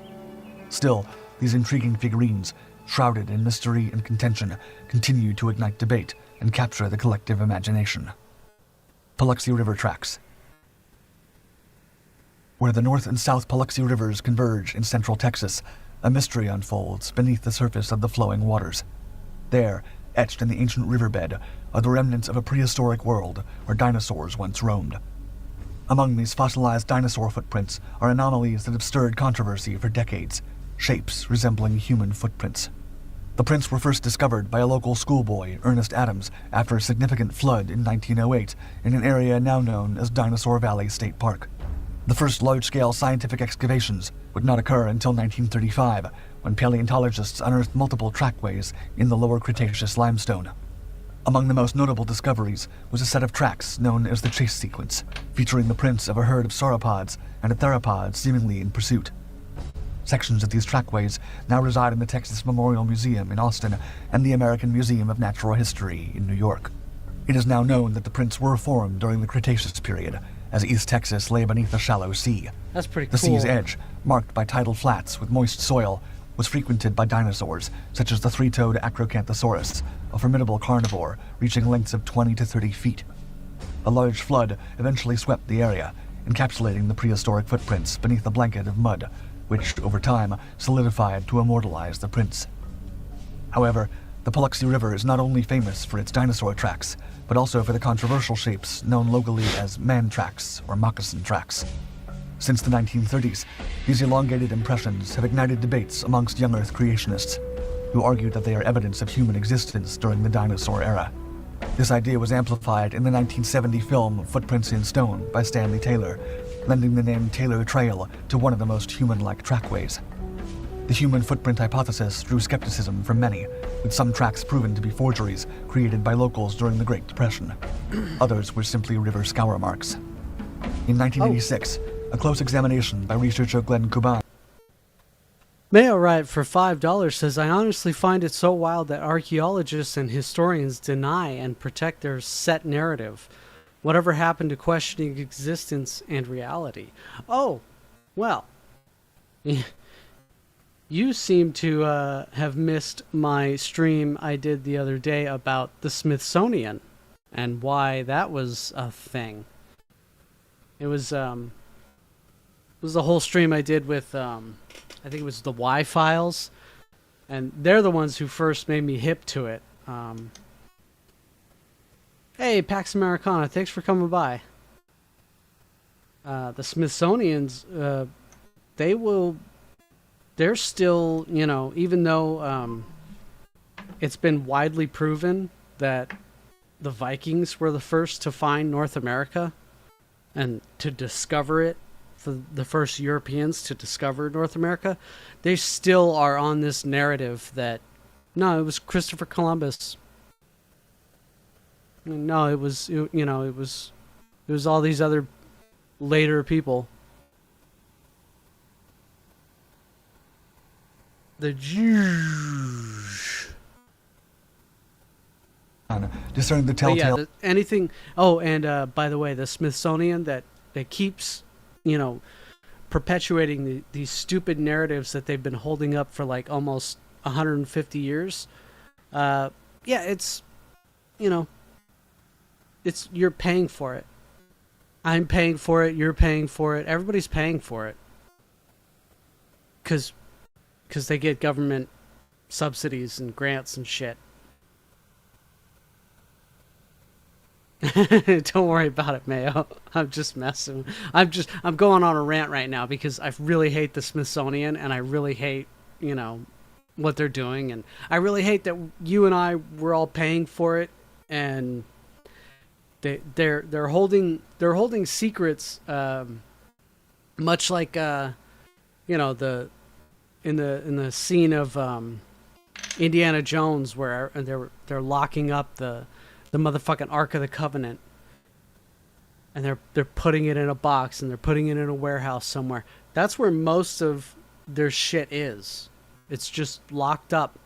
Speaker 3: Still, these intriguing figurines, shrouded in mystery and contention, continue to ignite debate and capture the collective imagination. Paluxy River Tracks. Where the North and South Paluxy Rivers converge in central Texas, a mystery unfolds beneath the surface of the flowing waters. There, etched in the ancient riverbed, are the remnants of a prehistoric world where dinosaurs once roamed. Among these fossilized dinosaur footprints are anomalies that have stirred controversy for decades, shapes resembling human footprints. The prints were first discovered by a local schoolboy, Ernest Adams, after a significant flood in 1908 in an area now known as Dinosaur Valley State Park. The first large-scale scientific excavations would not occur until 1935, when paleontologists unearthed multiple trackways in the Lower Cretaceous limestone. Among the most notable discoveries was a set of tracks known as the chase sequence, featuring the prints of a herd of sauropods and a theropod seemingly in pursuit. Sections of these trackways now reside in the Texas Memorial Museum in Austin and the American Museum of Natural History in New York. It is now known that the prints were formed during the Cretaceous period, as East Texas lay beneath a shallow sea.
Speaker 2: That's pretty
Speaker 3: The
Speaker 2: cool.
Speaker 3: sea's edge, marked by tidal flats with moist soil, was frequented by dinosaurs, such as the three-toed Acrocanthosaurus, a formidable carnivore reaching lengths of 20 to 30 feet. A large flood eventually swept the area, encapsulating the prehistoric footprints beneath a blanket of mud, which, over time, solidified to immortalize the prints. However, the Paluxy River is not only famous for its dinosaur tracks, but also for the controversial shapes known locally as man tracks or moccasin tracks. Since the 1930s, these elongated impressions have ignited debates amongst young Earth creationists, who argued that they are evidence of human existence during the dinosaur era. This idea was amplified in the 1970 film Footprints in Stone by Stanley Taylor, lending the name Taylor Trail to one of the most human-like trackways. The human footprint hypothesis drew skepticism from many, with some tracks proven to be forgeries created by locals during the Great Depression. Others were simply river scour marks. In 1986, a close examination by researcher Glenn Kuban
Speaker 2: Mayo Riot for $5 says, I honestly find it so wild that archaeologists and historians deny and protect their set narrative. Whatever happened to questioning existence and reality? Oh, well. You seem to have missed my stream I did the other day about the Smithsonian and why that was a thing. It was the whole stream I did with I think it was the Y-Files, and they're the ones who first made me hip to it. Hey, Pax Americana, thanks for coming by. The Smithsonian's, they're still, you know, even though it's been widely proven that the Vikings were the first to find North America and to discover it, for the first Europeans to discover North America, they still are on this narrative that, no, it was Christopher Columbus. No, it was, it was all these other later people. The Jews.
Speaker 3: discerning the telltale.
Speaker 2: Yeah, anything. Oh, and by the way, the Smithsonian that keeps, perpetuating these stupid narratives that they've been holding up for like almost 150 years. Yeah, it's, it's, you're paying for it. I'm paying for it. You're paying for it. Everybody's paying for it. Because they get government subsidies and grants and shit. Don't worry about it, Mayo. I'm just messing. I'm going on a rant right now because I really hate the Smithsonian and I really hate, what they're doing, and I really hate that you and I were all paying for it, and they're holding secrets, much like the in the scene of Indiana Jones where they're locking up the motherfucking Ark of the Covenant, and they're putting it in a box and they're putting it in a warehouse somewhere. That's where most of their shit is. It's just locked up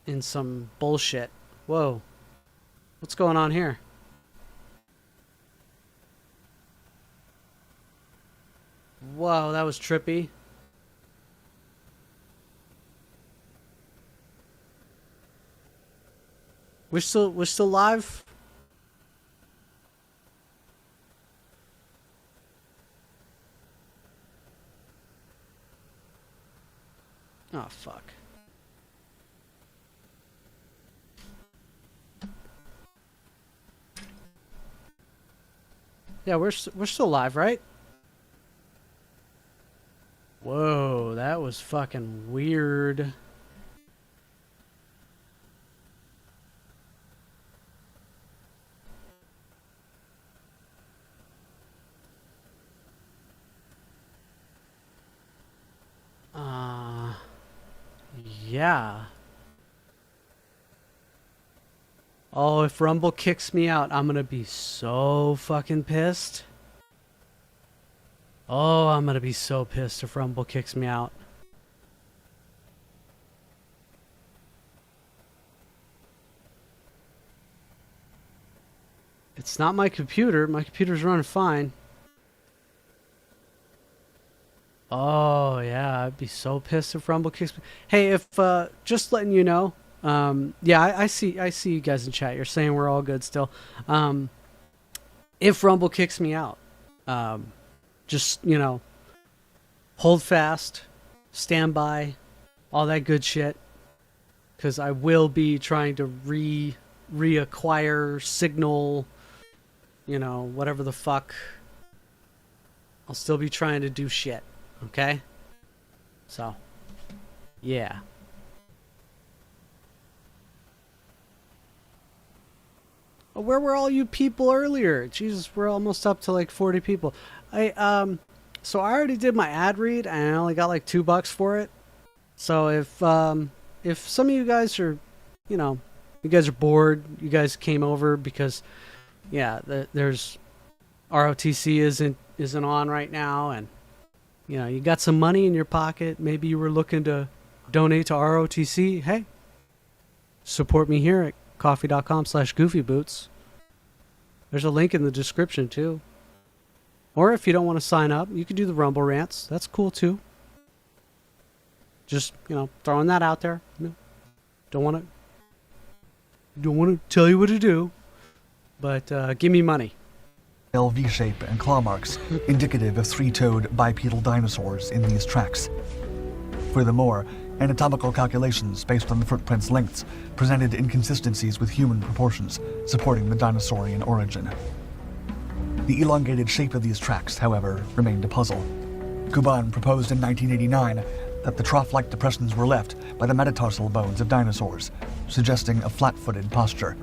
Speaker 2: in some bullshit. Whoa. What's going on here? Whoa, that was trippy. We're still live? Oh, fuck. Yeah, we're still live, right? Whoa, that was fucking weird. Yeah. Oh, if Rumble kicks me out, I'm gonna be so fucking pissed. Oh, I'm gonna be so pissed if Rumble kicks me out. It's not my computer. My computer's running fine. Oh yeah, I'd be so pissed if Rumble kicks me. Hey, if just letting you know, yeah, I see you guys in chat. You're saying we're all good still. If Rumble kicks me out, just hold fast, stand by, all that good shit, because I will be trying to reacquire Signal, whatever the fuck. I'll still be trying to do shit. Okay? So, yeah. Oh, where were all you people earlier? Jesus, we're almost up to like 40 people. So I already did my ad read and I only got like $2 for it. So if some of you guys are, you guys are bored, you guys came over because, yeah, there's ROTC isn't on right now, and you got some money in your pocket. Maybe you were looking to donate to ROTC. Hey, support me here at coffee.com/goofyboots. There's a link in the description too. Or if you don't want to sign up, you can do the Rumble rants. That's cool too. Just, throwing that out there. Don't want to tell you what to do, but give me money.
Speaker 3: V shape and claw marks, indicative of three-toed bipedal dinosaurs in these tracks. Furthermore, anatomical calculations based on the footprints' lengths presented inconsistencies with human proportions, supporting the dinosaurian origin. The elongated shape of these tracks, however, remained a puzzle. Kuban proposed in 1989 that the trough-like depressions were left by the metatarsal bones of dinosaurs, suggesting a flat-footed posture.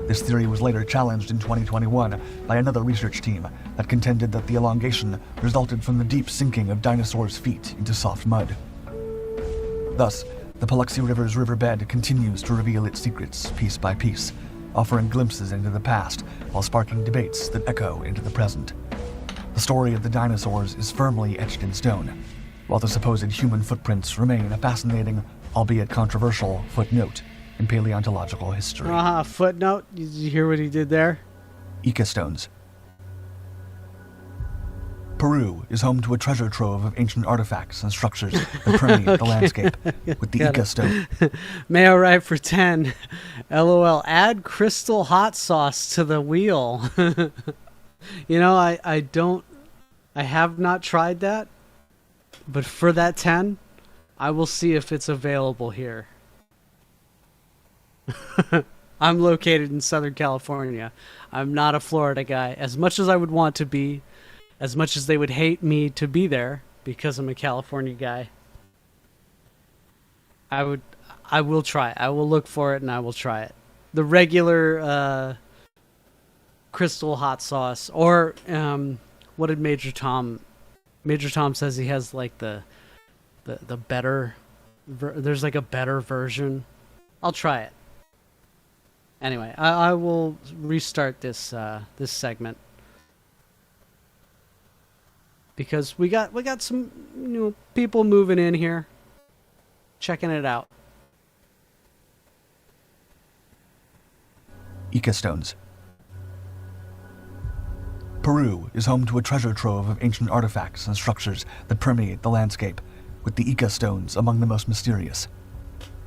Speaker 3: This theory was later challenged in 2021 by another research team that contended that the elongation resulted from the deep sinking of dinosaurs' feet into soft mud. Thus, the Paluxy River's riverbed continues to reveal its secrets piece by piece, offering glimpses into the past while sparking debates that echo into the present. The story of the dinosaurs is firmly etched in stone, while the supposed human footprints remain a fascinating, albeit controversial, footnote in paleontological history.
Speaker 2: Footnote? Did you hear what he did there?
Speaker 3: Ica stones. Peru is home to a treasure trove of ancient artifacts and structures that permeate the landscape, with the Ica stone.
Speaker 2: Mayo right for 10. LOL. Add crystal hot sauce to the wheel. I have not tried that, but for that 10, I will see if it's available here. I'm located in Southern California. I'm not a Florida guy. As much as I would want to be, as much as they would hate me to be there because I'm a California guy, I will try it. I will look for it and I will try it. The regular crystal hot sauce, or what did Major Tom says he has like the better there's like a better version. I'll try it. Anyway, I will restart this segment because we got some people moving in here, checking it out.
Speaker 3: Ica stones. Peru is home to a treasure trove of ancient artifacts and structures that permeate the landscape, with the Ica stones among the most mysterious.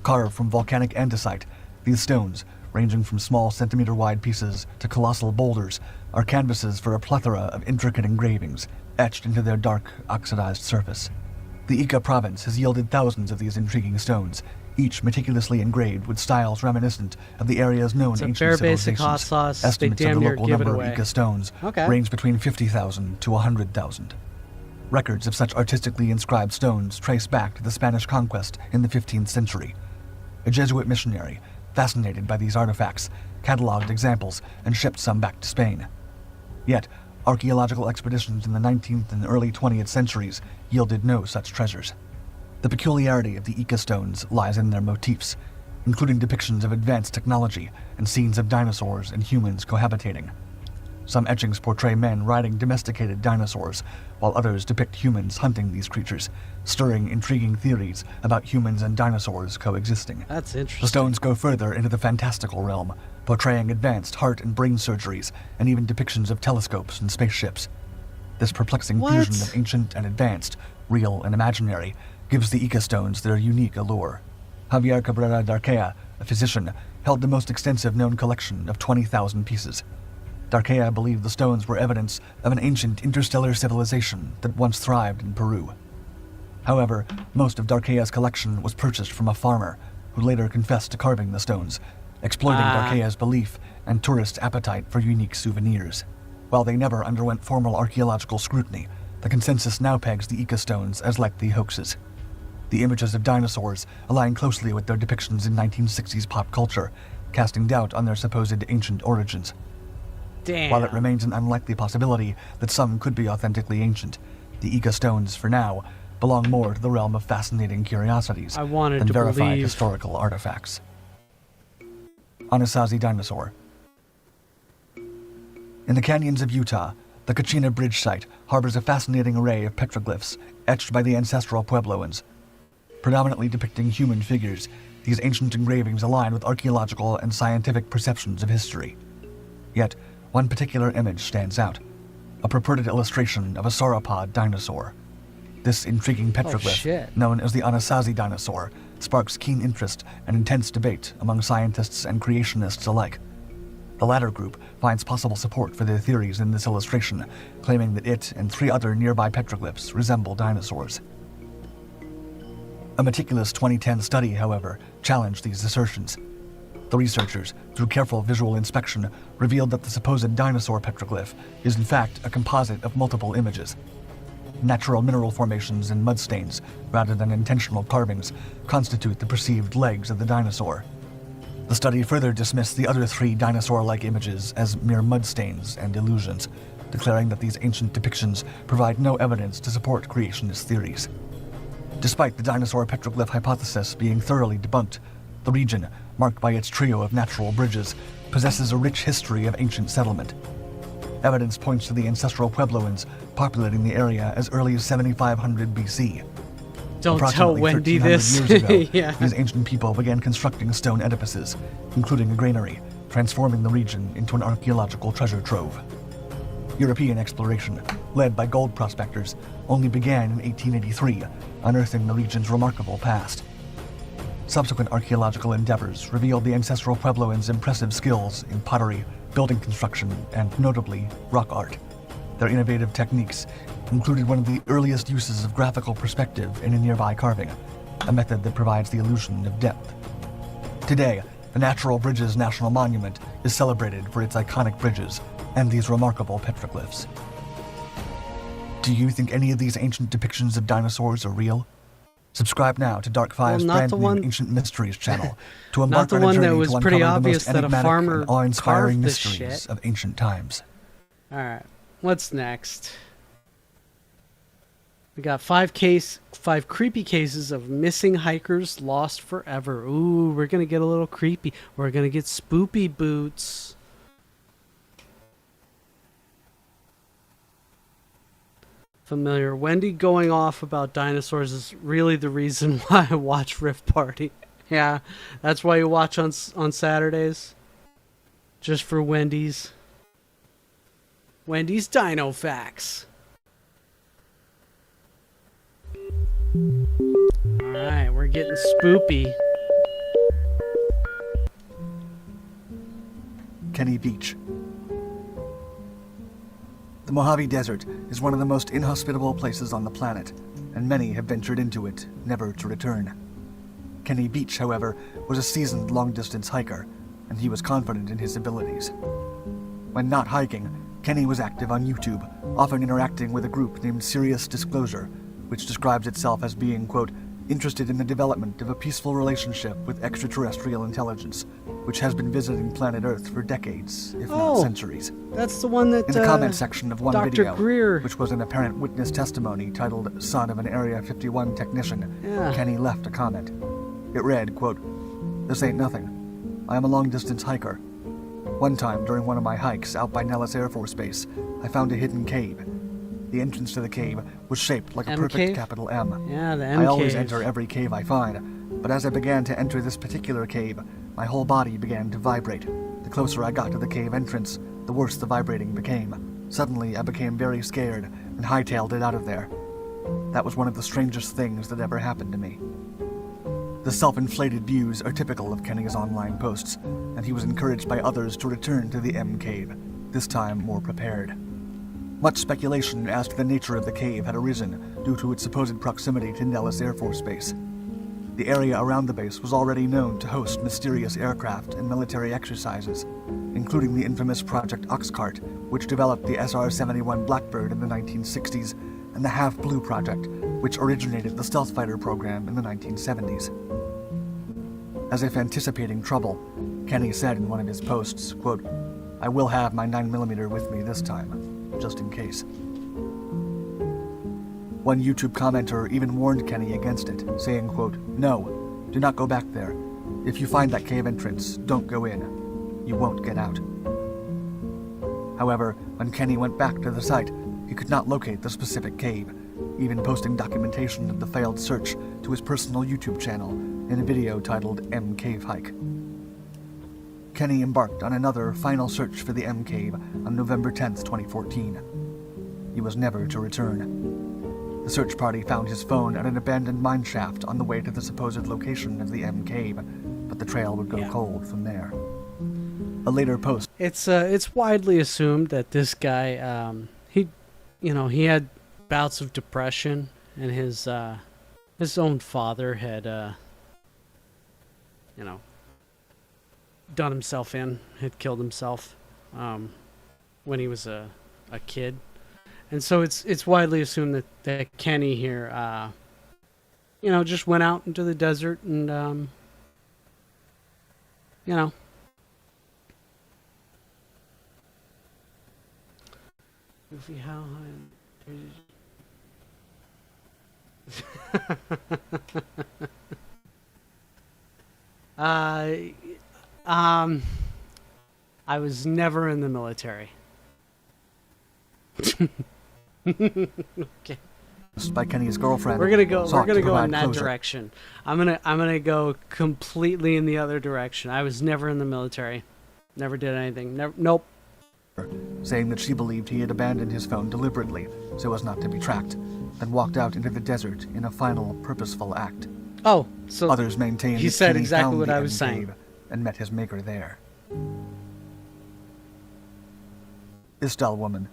Speaker 3: Carved from volcanic andesite, these stones, ranging from small centimeter-wide pieces to colossal boulders, are canvases for a plethora of intricate engravings etched into their dark, oxidized surface. The Ica province has yielded thousands of these intriguing stones, each meticulously engraved with styles reminiscent of the area's known ancient civilizations.
Speaker 2: Hot sauce.
Speaker 3: Estimates
Speaker 2: They damn
Speaker 3: of the
Speaker 2: near
Speaker 3: local
Speaker 2: give it
Speaker 3: number of
Speaker 2: away.
Speaker 3: Ica stones range between 50,000 to 100,000. Records of such artistically inscribed stones trace back to the Spanish conquest in the 15th century. A Jesuit missionary, fascinated by these artifacts, cataloged examples and shipped some back to Spain. Yet, archaeological expeditions in the 19th and early 20th centuries yielded no such treasures. The peculiarity of the Ica stones lies in their motifs, including depictions of advanced technology and scenes of dinosaurs and humans cohabitating. Some etchings portray men riding domesticated dinosaurs, while others depict humans hunting these creatures, stirring intriguing theories about humans and dinosaurs coexisting.
Speaker 2: That's interesting.
Speaker 3: The stones go further into the fantastical realm, portraying advanced heart and brain surgeries, and even depictions of telescopes and spaceships. This perplexing
Speaker 2: What?
Speaker 3: fusion of ancient and advanced, real and imaginary, gives the Ica stones their unique allure. Javier Cabrera Darquea, a physician, held the most extensive known collection of 20,000 pieces. Darquea believed the stones were evidence of an ancient interstellar civilization that once thrived in Peru. However, most of Darquea's collection was purchased from a farmer, who later confessed to carving the stones, exploiting Darquea's belief and tourists' appetite for unique souvenirs. While they never underwent formal archaeological scrutiny, the consensus now pegs the Ica stones as likely hoaxes. The images of dinosaurs align closely with their depictions in 1960s pop culture, casting doubt on their supposed ancient origins.
Speaker 2: Damn.
Speaker 3: While it remains an unlikely possibility that some could be authentically ancient, the Ica stones, for now, belong more to the realm of fascinating curiosities
Speaker 2: I wanted
Speaker 3: than
Speaker 2: to
Speaker 3: verified
Speaker 2: believe.
Speaker 3: historical artifacts. Anasazi dinosaur. In the canyons of Utah, the Kachina Bridge site harbors a fascinating array of petroglyphs etched by the ancestral Puebloans. Predominantly depicting human figures, these ancient engravings align with archaeological and scientific perceptions of history. Yet, one particular image stands out, a purported illustration of a sauropod dinosaur. This intriguing petroglyph,
Speaker 2: shit.
Speaker 3: known as the Anasazi dinosaur, sparks keen interest and intense debate among scientists and creationists alike. The latter group finds possible support for their theories in this illustration, claiming that it and 3 other nearby petroglyphs resemble dinosaurs. A meticulous 2010 study, however, challenged these assertions. The researchers, through careful visual inspection, revealed that the supposed dinosaur petroglyph is in fact a composite of multiple images. Natural mineral formations and mud stains, rather than intentional carvings, constitute the perceived legs of the dinosaur. The study further dismissed the other 3 dinosaur-like images as mere mud stains and illusions, declaring that these ancient depictions provide no evidence to support creationist theories. Despite the dinosaur petroglyph hypothesis being thoroughly debunked, the region, marked by its trio of natural bridges, possesses a rich history of ancient settlement. Evidence points to the ancestral Puebloans populating the area as early as 7500 BC.
Speaker 2: Don't tell
Speaker 3: Approximately
Speaker 2: Wendy
Speaker 3: 1300
Speaker 2: this.
Speaker 3: years ago,
Speaker 2: Yeah.
Speaker 3: these ancient people began constructing stone edifices, including a granary, transforming the region into an archaeological treasure trove. European exploration, led by gold prospectors, only began in 1883, unearthing the region's remarkable past. Subsequent archaeological endeavors revealed the ancestral Puebloans' impressive skills in pottery, building construction, and notably, rock art. Their innovative techniques included one of the earliest uses of graphical perspective in a nearby carving, a method that provides the illusion of depth. Today, the Natural Bridges National Monument is celebrated for its iconic bridges and these remarkable petroglyphs. Do you think any of these ancient depictions of dinosaurs are real? Subscribe now to Dark Five's
Speaker 2: not
Speaker 3: brand
Speaker 2: the
Speaker 3: new
Speaker 2: one-
Speaker 3: Ancient Mysteries channel to
Speaker 2: Not
Speaker 3: embark
Speaker 2: the
Speaker 3: on a
Speaker 2: one
Speaker 3: journey
Speaker 2: that was
Speaker 3: to
Speaker 2: pretty
Speaker 3: uncover the
Speaker 2: obvious
Speaker 3: most
Speaker 2: that a
Speaker 3: enigmatic
Speaker 2: farmer
Speaker 3: and awe-inspiring
Speaker 2: carved this
Speaker 3: mysteries
Speaker 2: shit.
Speaker 3: of ancient times.
Speaker 2: Alright, what's next? We got 5 creepy cases of missing hikers lost forever. Ooh, we're gonna get a little creepy. We're gonna get spoopy boots. Familiar. Wendy going off about dinosaurs is really the reason why I watch Rift Party. Yeah, that's why you watch on Saturdays. Just for Wendy's. Wendy's Dino Facts. Alright, we're getting spoopy.
Speaker 3: Kenny Beach. The Mojave Desert is one of the most inhospitable places on the planet, and many have ventured into it, never to return. Kenny Beach, however, was a seasoned long-distance hiker, and he was confident in his abilities. When not hiking, Kenny was active on YouTube, often interacting with a group named Serious Disclosure, which describes itself as being, quote, interested in the development of a peaceful relationship with extraterrestrial intelligence, which has been visiting planet Earth for decades, if not centuries.
Speaker 2: That's the one that
Speaker 3: In the comment section of one
Speaker 2: Dr.
Speaker 3: video,
Speaker 2: Greer.
Speaker 3: which was an apparent witness testimony titled Son of an Area 51 Technician,
Speaker 2: Yeah.
Speaker 3: Kenny left a comment. It read, quote, "This ain't nothing. I am a long-distance hiker. One time during one of my hikes out by Nellis Air Force Base, I found a hidden cave. The entrance to the cave was shaped like a
Speaker 2: M
Speaker 3: perfect
Speaker 2: cave?
Speaker 3: capital M.
Speaker 2: Yeah, the M
Speaker 3: I always
Speaker 2: cave.
Speaker 3: enter every cave I find, but as I began to enter this particular cave, my whole body began to vibrate. The closer I got to the cave entrance, the worse the vibrating became. Suddenly, I became very scared and hightailed it out of there. That was one of the strangest things that ever happened to me. The self-inflated views are typical of Kenny's online posts, and he was encouraged by others to return to the M Cave, this time more prepared. Much speculation as to the nature of the cave had arisen due to its supposed proximity to Nellis Air Force Base. The area around the base was already known to host mysterious aircraft and military exercises, including the infamous Project Oxcart, which developed the SR-71 Blackbird in the 1960s, and the Half Blue Project, which originated the stealth fighter program in the 1970s. As if anticipating trouble, Kenny said in one of his posts, quote, "I will have my 9mm with me this time, just in case." One YouTube commenter even warned Kenny against it, saying, quote, "No, do not go back there. If you find that cave entrance, don't go in. You won't get out." However, when Kenny went back to the site, he could not locate the specific cave, even posting documentation of the failed search to his personal YouTube channel in a video titled M Cave Hike. Kenny embarked on another final search for the M Cave on November 10th, 2014. He was never to return. The search party found his phone at an abandoned mine shaft on the way to the supposed location of the M Cave, but the trail would go cold from there. A later post.
Speaker 2: It's widely assumed that this guy, he had bouts of depression, and his own father had, done himself in, had killed himself, when he was a kid. And so it's widely assumed that Kenny here, just went out into the desert and, Goofy, how high? I was never in the military. Okay.
Speaker 3: By Kenny's girlfriend.
Speaker 2: We're gonna go in that direction. I'm gonna go completely in the other direction. I was never in the military. Never did anything. Nope.
Speaker 3: Saying that she believed he had abandoned his phone deliberately so as not to be tracked, then walked out into the desert in a final purposeful act.
Speaker 2: Oh, so
Speaker 3: others maintained
Speaker 2: he
Speaker 3: that
Speaker 2: said
Speaker 3: Kenny
Speaker 2: exactly
Speaker 3: found
Speaker 2: what
Speaker 3: the
Speaker 2: I was saying
Speaker 3: and met his maker there. Isdal woman.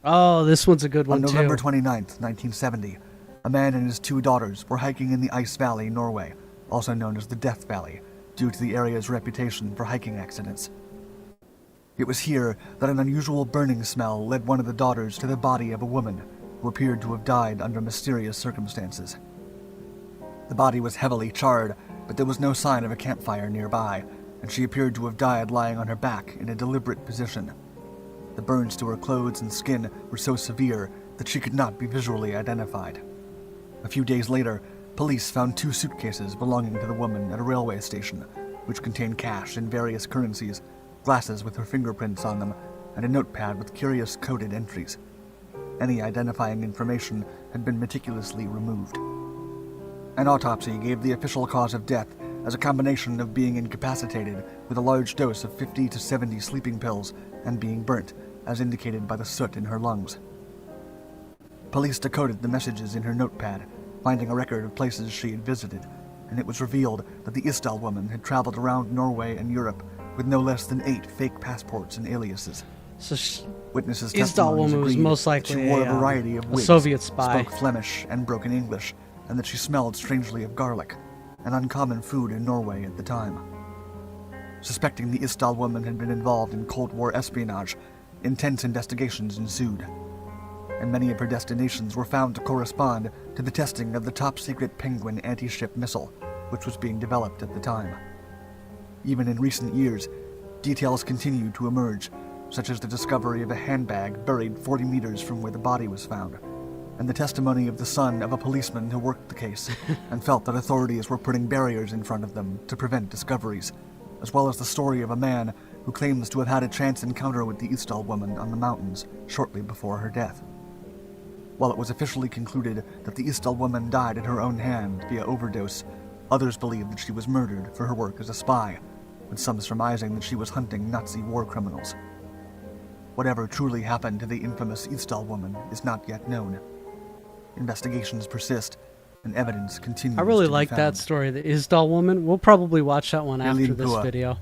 Speaker 2: Oh, this one's a good one,
Speaker 3: too. On November
Speaker 2: too.
Speaker 3: 29th, 1970, a man and his 2 daughters were hiking in the Ice Valley, Norway, also known as the Death Valley, due to the area's reputation for hiking accidents. It was here that an unusual burning smell led one of the daughters to the body of a woman who appeared to have died under mysterious circumstances. The body was heavily charred, but there was no sign of a campfire nearby, and she appeared to have died lying on her back in a deliberate position. The burns to her clothes and skin were so severe that she could not be visually identified. A few days later, police found 2 suitcases belonging to the woman at a railway station, which contained cash in various currencies, glasses with her fingerprints on them, and a notepad with curious coded entries. Any identifying information had been meticulously removed. An autopsy gave the official cause of death as a combination of being incapacitated with a large dose of 50 to 70 sleeping pills and being burnt, as indicated by the soot in her lungs. Police decoded the messages in her notepad, finding a record of places she had visited, and it was revealed that the Isdal woman had traveled around Norway and Europe with no less than 8 fake passports and aliases.
Speaker 2: So
Speaker 3: Witnesses'
Speaker 2: Isdal woman was most likely
Speaker 3: she wore a variety of wigs,
Speaker 2: Soviet spy,
Speaker 3: spoke Flemish and broken English, and that she smelled strangely of garlic, an uncommon food in Norway at the time. Suspecting the Isdal woman had been involved in Cold War espionage, intense investigations ensued, and many of her destinations were found to correspond to the testing of the top-secret Penguin anti-ship missile, which was being developed at the time. Even in recent years, details continued to emerge, such as the discovery of a handbag buried 40 meters from where the body was found, and the testimony of the son of a policeman who worked the case and felt that authorities were putting barriers in front of them to prevent discoveries, as well as the story of a man who claims to have had a chance encounter with the Isdal woman on the mountains shortly before her death. While it was officially concluded that the Isdal woman died at her own hand via overdose, others believe that she was murdered for her work as a spy, with some surmising that she was hunting Nazi war criminals. Whatever truly happened to the infamous Eastall woman is not yet known. Investigations persist, and evidence continues
Speaker 2: I really
Speaker 3: to be
Speaker 2: like
Speaker 3: found.
Speaker 2: that story, the Isdal woman. We'll probably watch that one after
Speaker 3: Eileen
Speaker 2: this
Speaker 3: Pua.
Speaker 2: video.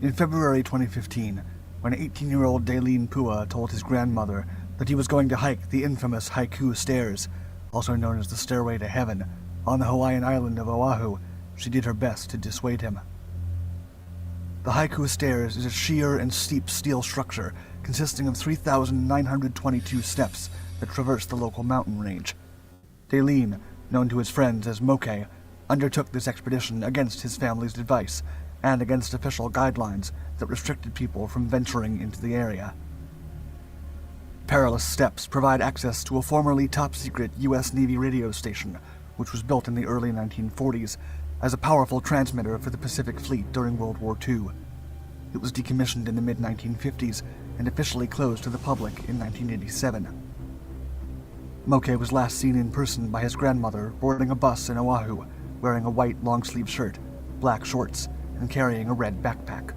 Speaker 3: In February 2015, when 18-year-old Daleen Pua told his grandmother that he was going to hike the infamous Haiku Stairs, also known as the Stairway to Heaven, on the Hawaiian island of Oahu, she did her best to dissuade him. The Haiku Stairs is a sheer and steep steel structure consisting of 3,922 steps that traverse the local mountain range. Daleen, known to his friends as Moke, undertook this expedition against his family's advice and against official guidelines that restricted people from venturing into the area. Perilous steps provide access to a formerly top-secret U.S. Navy radio station, which was built in the early 1940s as a powerful transmitter for the Pacific Fleet during World War II. It was decommissioned in the mid-1950s and officially closed to the public in 1987. Moke was last seen in person by his grandmother boarding a bus in Oahu, wearing a white long-sleeve shirt, black shorts, and carrying a red backpack.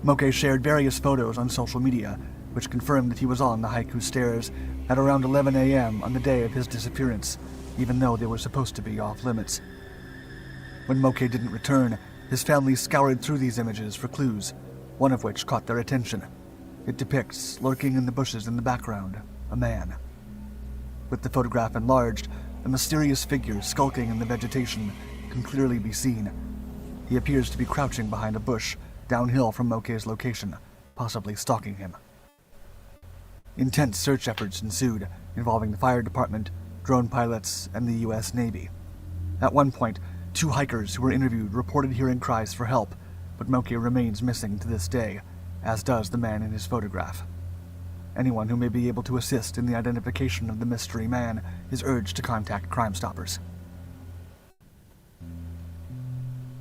Speaker 3: Moke shared various photos on social media, which confirmed that he was on the Haiku Stairs at around 11 a.m. on the day of his disappearance, even though they were supposed to be off-limits. When Moke didn't return, his family scoured through these images for clues, one of which caught their attention. It depicts, lurking in the bushes in the background, a man. With the photograph enlarged, a mysterious figure skulking in the vegetation can clearly be seen. He appears to be crouching behind a bush, downhill from Moke's location, possibly stalking him. Intense search efforts ensued, involving the fire department, drone pilots, and the U.S. Navy. At one point, 2 hikers who were interviewed reported hearing cries for help, but Moke remains missing to this day, as does the man in his photograph. Anyone who may be able to assist in the identification of the mystery man is urged to contact Crime Stoppers.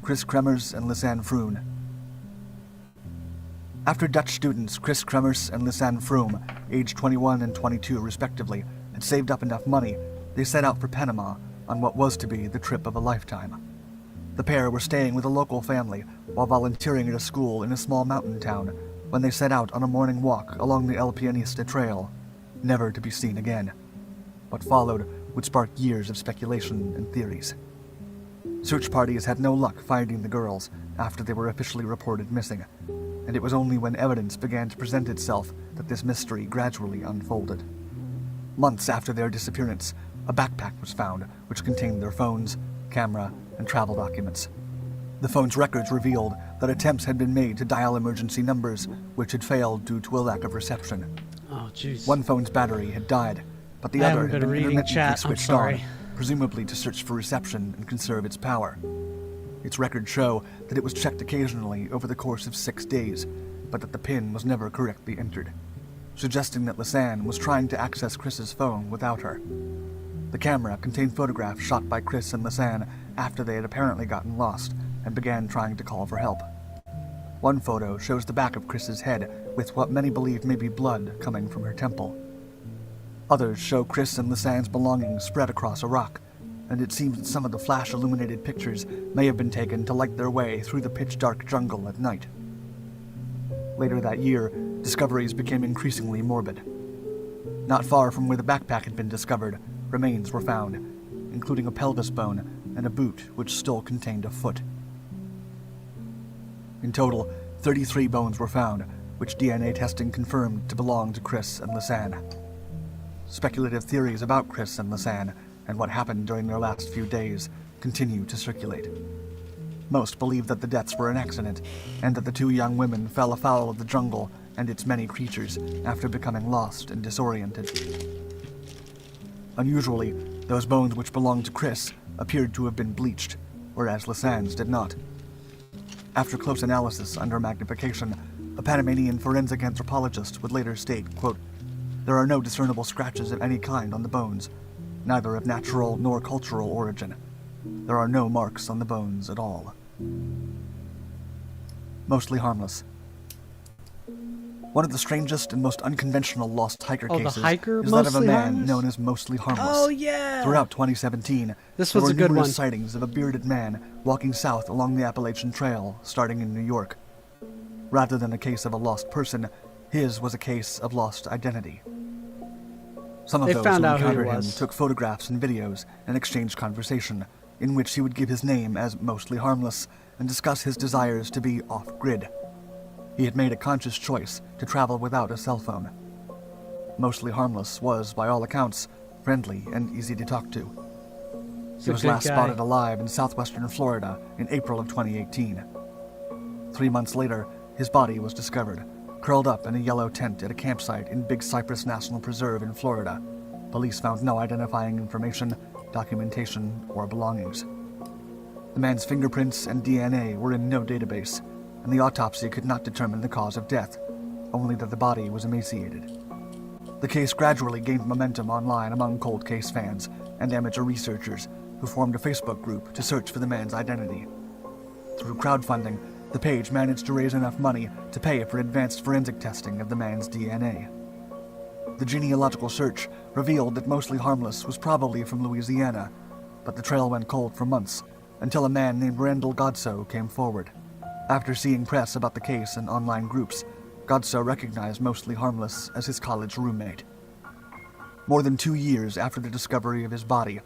Speaker 3: Chris Kremers and Lisanne Froon. After Dutch students Chris Kremers and Lisanne Froon, aged 21 and 22 respectively, had saved up enough money, they set out for Panama on what was to be the trip of a lifetime. The pair were staying with a local family while volunteering at a school in a small mountain town when they set out on a morning walk along the El Pianista Trail, never to be seen again. What followed would spark years of speculation and theories. Search parties had no luck finding the girls after they were officially reported missing, and it was only when evidence began to present itself that this mystery gradually unfolded. Months after their disappearance, a backpack was found which contained their phones, camera, and travel documents. The phone's records revealed that attempts had been made to dial emergency numbers, which had failed due to a lack of reception.
Speaker 2: Oh, jeez.
Speaker 3: One phone's battery had died, but the
Speaker 2: I
Speaker 3: other
Speaker 2: haven't
Speaker 3: had
Speaker 2: been
Speaker 3: been
Speaker 2: reading
Speaker 3: intermittently
Speaker 2: chat, I'm
Speaker 3: switched
Speaker 2: sorry.
Speaker 3: on, presumably to search for reception and conserve its power. Its records show that it was checked occasionally over the course of 6 days, but that the PIN was never correctly entered, suggesting that Lisanne was trying to access Chris's phone without her. The camera contained photographs shot by Chris and Lisanne after they had apparently gotten lost and began trying to call for help. One photo shows the back of Chris's head with what many believe may be blood coming from her temple. Others show Chris and Lisanne's belongings spread across a rock, and it seems that some of the flash-illuminated pictures may have been taken to light their way through the pitch-dark jungle at night. Later that year, discoveries became increasingly morbid. Not far from where the backpack had been discovered, remains were found, including a pelvis bone and a boot which still contained a foot. In total, 33 bones were found, which DNA testing confirmed to belong to Chris and Lisanne. Speculative theories about Chris and Lisanne and what happened during their last few days continue to circulate. Most believe that the deaths were an accident, and that the 2 young women fell afoul of the jungle and its many creatures after becoming lost and disoriented. Unusually, those bones which belonged to Chris appeared to have been bleached, whereas Lisanne's did not. After close analysis under magnification, a Panamanian forensic anthropologist would later state, quote, "There are no discernible scratches of any kind on the bones, neither of natural nor cultural origin. There are no marks on the bones at all." Mostly harmless. One of the strangest and most unconventional lost hiker
Speaker 2: Oh, the
Speaker 3: cases
Speaker 2: hiker
Speaker 3: is that of a
Speaker 2: Mostly
Speaker 3: man
Speaker 2: Harmless?
Speaker 3: known as Mostly Harmless.
Speaker 2: Oh, yeah!
Speaker 3: Throughout 2017,
Speaker 2: This
Speaker 3: there
Speaker 2: was
Speaker 3: were
Speaker 2: a good
Speaker 3: numerous
Speaker 2: one.
Speaker 3: sightings of a bearded man walking south along the Appalachian Trail, starting in New York. Rather than a case of a lost person, his was a case of lost identity. Some of
Speaker 2: They
Speaker 3: those
Speaker 2: found
Speaker 3: who
Speaker 2: out who he
Speaker 3: encountered him
Speaker 2: was.
Speaker 3: took photographs and videos and exchanged conversation, in which he would give his name as Mostly Harmless and discuss his desires to be off-grid. He had made a conscious choice to travel without a cell phone. Mostly Harmless was, by all accounts, friendly and easy to talk to. He was last spotted alive in southwestern Florida in April of 2018. 3 months later, his body was discovered, curled up in a yellow tent at a campsite in Big Cypress National Preserve in Florida. Police found no identifying information, documentation, or belongings. The man's fingerprints and DNA were in no database, and the autopsy could not determine the cause of death, only that the body was emaciated. The case gradually gained momentum online among cold case fans and amateur researchers who formed a Facebook group to search for the man's identity. Through crowdfunding, the page managed to raise enough money to pay for advanced forensic testing of the man's DNA. The genealogical search revealed that Mostly Harmless was probably from Louisiana, but the trail went cold for months until a man named Randall Godso came forward. After seeing press about the case in online groups, Godso recognized Mostly Harmless as his college roommate. More than 2 years after the discovery of his body,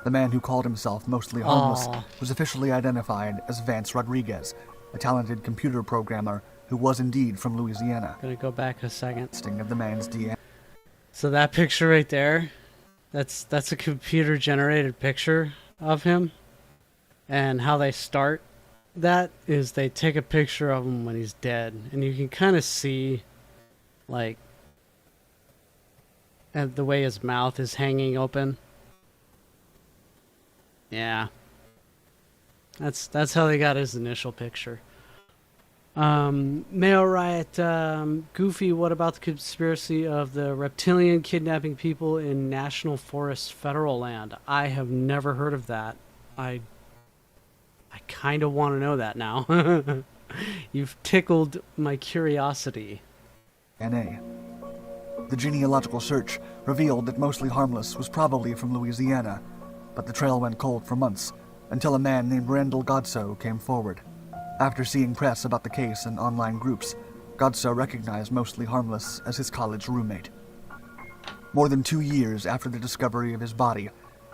Speaker 3: the man who called himself Mostly Harmless was officially identified as Vance Rodriguez, a talented computer programmer who was indeed from Louisiana.
Speaker 2: Gonna go back a second.
Speaker 3: Testing of the man's DNA.
Speaker 2: So that picture right there, that's a computer-generated picture of him. And how they start that is they take a picture of him when he's dead, and you can kind of see, like, the way his mouth is hanging open. Yeah. That's how they got his initial picture. Mail Riot, Goofy, what about the conspiracy of the reptilian kidnapping people in National Forest federal land? I have never heard of that. I kind of want to know that now. You've tickled my curiosity.
Speaker 3: DNA. The genealogical search revealed that Mostly Harmless was probably from Louisiana, but the trail went cold for months until a man named Randall Godso came forward. After seeing press about the case in online groups, Godso recognized Mostly Harmless as his college roommate. More than 2 years after the discovery of his body,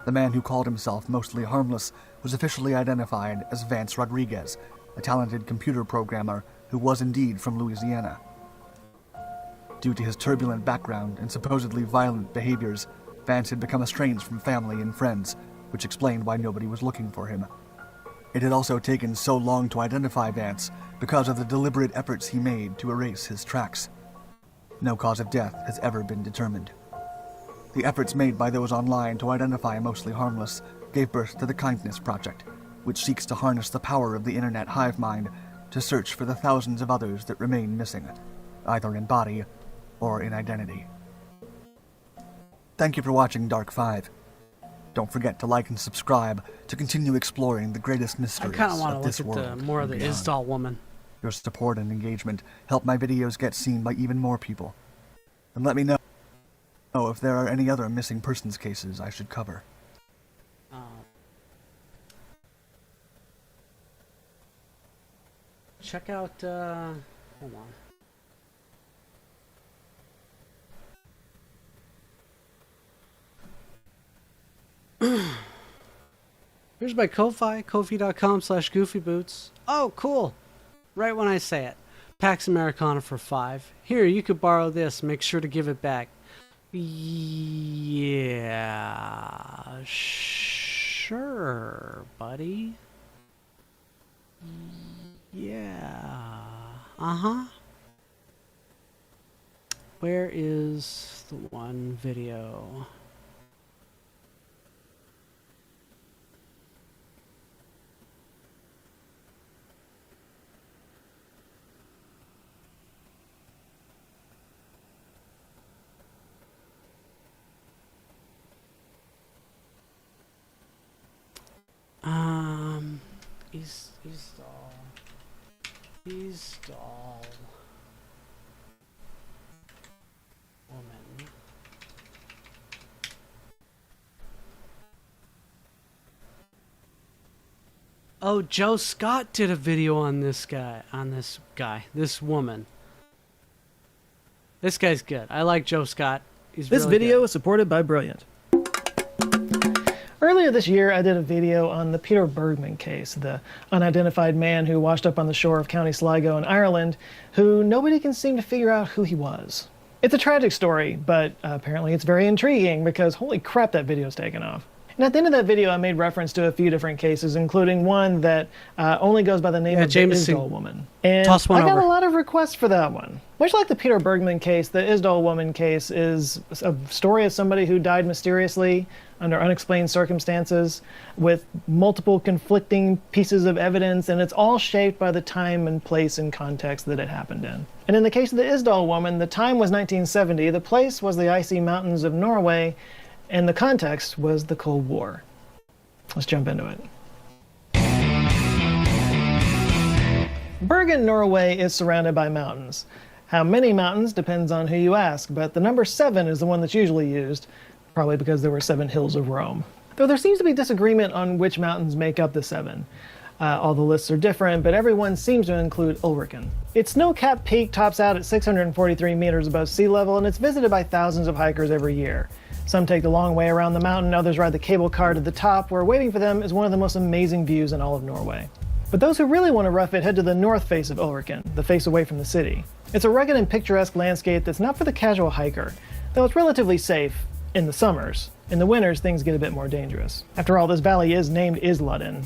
Speaker 3: the man who called himself Mostly Harmless was officially identified as Vance Rodriguez, a talented computer programmer who was indeed from Louisiana. Due to his turbulent background and supposedly violent behaviors, Vance had become estranged from family and friends, which explained why nobody was looking for him. It had also taken so long to identify Vance because of the deliberate efforts he made to erase his tracks. No cause of death has ever been determined. The efforts made by those online to identify Mostly Harmless gave birth to the Kindness Project, which seeks to harness the power of the internet hive mind to search for the thousands of others that remain missing, either in body or in identity. Thank you for watching Dark 5. Don't forget to like and subscribe to continue exploring the greatest mysteries of this world.
Speaker 2: I kind of want to look at more of the Isdal woman.
Speaker 3: Your support and engagement help my videos get seen by even more people. And let me know if there are any other missing persons cases I should cover.
Speaker 2: Check out, hold on. Here's my Ko-Fi, kofi.com/goofyboots. Oh, cool. Right when I say it. Pax Americana for $5. Here, you could borrow this. Make sure to give it back. Yeah, sure, buddy. Yeah. Uh-huh. Where is the one video? Isdal woman. Oh, Joe Scott did a video on this woman. This guy's good. I like Joe Scott. He's
Speaker 4: This
Speaker 2: really
Speaker 4: video
Speaker 2: good.
Speaker 4: is supported by Brilliant. Earlier this year, I did a video on the Peter Bergman case, the unidentified man who washed up on the shore of County Sligo in Ireland, who nobody can seem to figure out who he was. It's a tragic story, but apparently it's very intriguing because holy crap, that video's taken off. And at the end of that video, I made reference to a few different cases, including one that only goes by the name of the Isdal woman. And I got a lot of requests for that one. Much like the Peter Bergman case, the Isdal woman case is a story of somebody who died mysteriously under unexplained circumstances with multiple conflicting pieces of evidence, and it's all shaped by the time and place and context that it happened in. And in the case of the Isdal woman, the time was 1970, the place was the icy mountains of Norway, and the context was the Cold War. Let's jump into it. Bergen, Norway is surrounded by mountains. How many mountains depends on who you ask, but the number 7 is the one that's usually used, probably because there were 7 hills of Rome. Though there seems to be disagreement on which mountains make up the 7. All the lists are different, but everyone seems to include Ulriken. Its snow-capped peak tops out at 643 meters above sea level, and it's visited by thousands of hikers every year. Some take the long way around the mountain, others ride the cable car to the top, where waiting for them is one of the most amazing views in all of Norway. But those who really want to rough it head to the north face of Ulriken, the face away from the city. It's a rugged and picturesque landscape that's not for the casual hiker, though it's relatively safe in the summers. In the winters, things get a bit more dangerous. After all, this valley is named Isludden,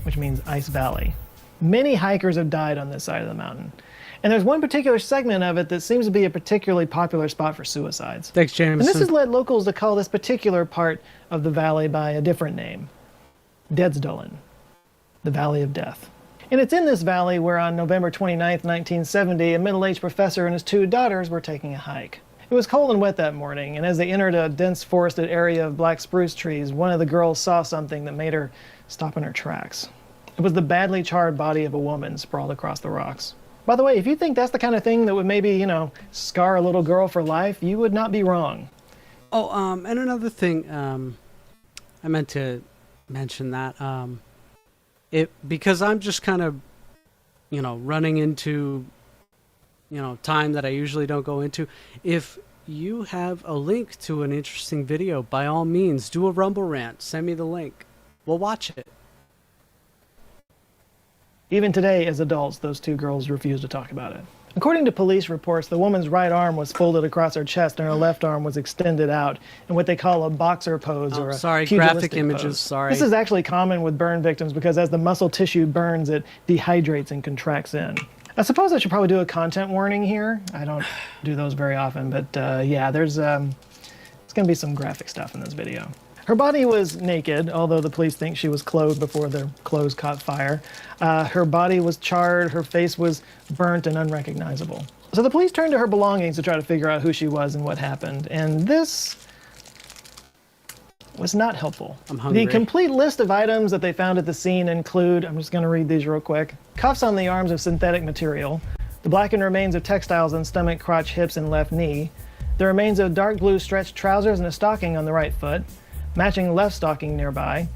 Speaker 4: which means Ice Valley. Many hikers have died on this side of the mountain. And there's one particular segment of it that seems to be a particularly popular spot for suicides.
Speaker 2: Thanks, James.
Speaker 4: And this has led locals to call this particular part of the valley by a different name. Dedsdollen, the Valley of Death. And it's in this valley where on November 29, 1970, a middle-aged professor and his 2 daughters were taking a hike. It was cold and wet that morning, and as they entered a dense forested area of black spruce trees, one of the girls saw something that made her stop in her tracks. It was the badly charred body of a woman sprawled across the rocks. By the way, if you think that's the kind of thing that would maybe, scar a little girl for life, you would not be wrong.
Speaker 2: Oh, and another thing, I meant to mention that, because I'm just kind of, running into, time that I usually don't go into. If you have a link to an interesting video, by all means, do a Rumble rant. Send me the link. We'll watch it.
Speaker 4: Even today, as adults, those 2 girls refuse to talk about it. According to police reports, the woman's right arm was folded across her chest and her left arm was extended out in what they call a boxer pose or a
Speaker 2: graphic images,
Speaker 4: pose.
Speaker 2: sorry.
Speaker 4: This is actually common with burn victims because as the muscle tissue burns, it dehydrates and contracts in. I suppose I should probably do a content warning here. I don't do those very often, but yeah, there's going to be some graphic stuff in this video. Her body was naked, although the police think she was clothed before their clothes caught fire. Her body was charred, her face was burnt and unrecognizable. So the police turned to her belongings to try to figure out who she was and what happened, and this was not helpful.
Speaker 2: I'm hungry.
Speaker 4: The complete list of items that they found at the scene include, I'm just going to read these real quick, cuffs on the arms of synthetic material, the blackened remains of textiles on stomach, crotch, hips, and left knee, the remains of dark blue stretched trousers and a stocking on the right foot, matching left stocking nearby,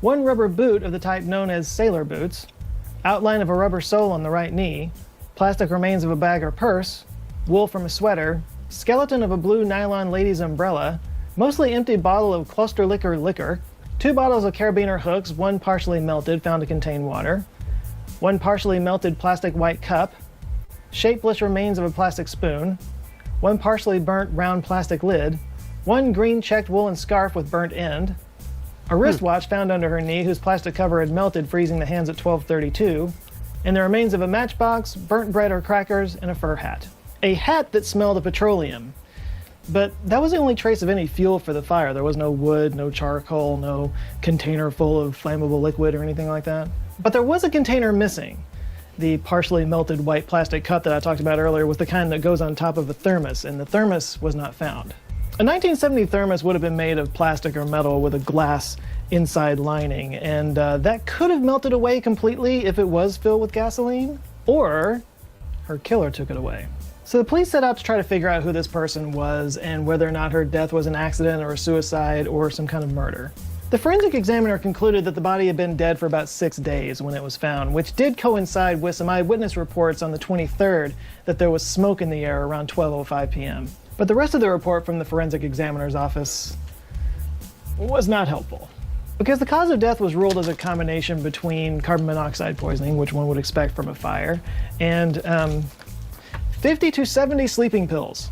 Speaker 4: one rubber boot of the type known as sailor boots, outline of a rubber sole on the right knee, plastic remains of a bag or purse, wool from a sweater, skeleton of a blue nylon lady's umbrella, mostly empty bottle of cluster liquor, 2 bottles of carabiner hooks, 1 partially melted found to contain water, 1 partially melted plastic white cup, shapeless remains of a plastic spoon, 1 partially burnt round plastic lid, 1 green checked woolen scarf with burnt end, a wristwatch found under her knee whose plastic cover had melted, freezing the hands at 12:32, and the remains of a matchbox, burnt bread or crackers, and a fur hat. A hat that smelled of petroleum. But that was the only trace of any fuel for the fire. There was no wood, no charcoal, no container full of flammable liquid or anything like that. But there was a container missing. The partially melted white plastic cup that I talked about earlier was the kind that goes on top of a thermos, and the thermos was not found. A 1970 thermos would have been made of plastic or metal with a glass inside lining, and that could have melted away completely if it was filled with gasoline, or her killer took it away. So the police set out to try to figure out who this person was and whether or not her death was an accident or a suicide or some kind of murder. The forensic examiner concluded that the body had been dead for about 6 days when it was found, which did coincide with some eyewitness reports on the 23rd that there was smoke in the air around 12:05 p.m. But the rest of the report from the forensic examiner's office was not helpful. Because the cause of death was ruled as a combination between carbon monoxide poisoning, which one would expect from a fire, and 50 to 70 sleeping pills.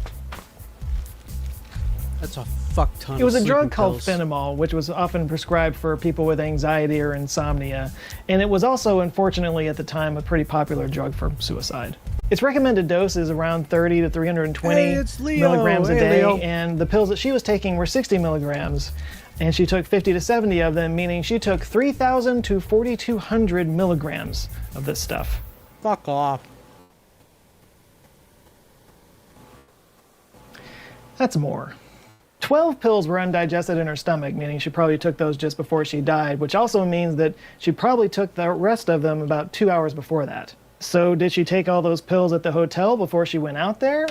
Speaker 2: That's a fuck ton.
Speaker 4: It was
Speaker 2: of
Speaker 4: a drug
Speaker 2: sleeping
Speaker 4: called
Speaker 2: pills.
Speaker 4: fentanyl, which was often prescribed for people with anxiety or insomnia, and it was also, unfortunately, at the time, a pretty popular drug for suicide. Its recommended dose is around 30 to 320
Speaker 2: Hey, it's Leo.
Speaker 4: milligrams a
Speaker 2: Hey,
Speaker 4: day,
Speaker 2: Leo.
Speaker 4: and the pills that she was taking were 60 milligrams, and she took 50 to 70 of them, meaning she took 3,000 to 4,200 milligrams of this stuff.
Speaker 2: Fuck off.
Speaker 4: That's more. 12 pills were undigested in her stomach, meaning she probably took those just before she died, which also means that she probably took the rest of them about 2 hours before that. So did she take all those pills at the hotel before she went out there?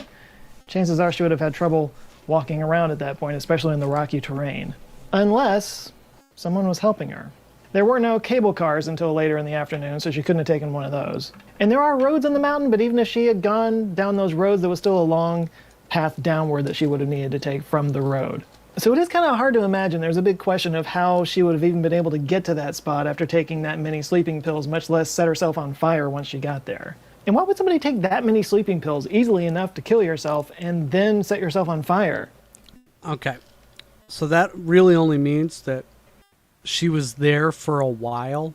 Speaker 4: Chances are she would have had trouble walking around at that point, especially in the rocky terrain. Unless someone was helping her. There were no cable cars until later in the afternoon, so she couldn't have taken one of those. And there are roads on the mountain, but even if she had gone down those roads, there was still a long path downward that she would have needed to take from the road. So it is kind of hard to imagine. There's a big question of how she would have even been able to get to that spot after taking that many sleeping pills, much less set herself on fire once she got there. And why would somebody take that many sleeping pills easily enough to kill yourself and then set yourself on fire?
Speaker 2: Okay. So that really only means that she was there for a while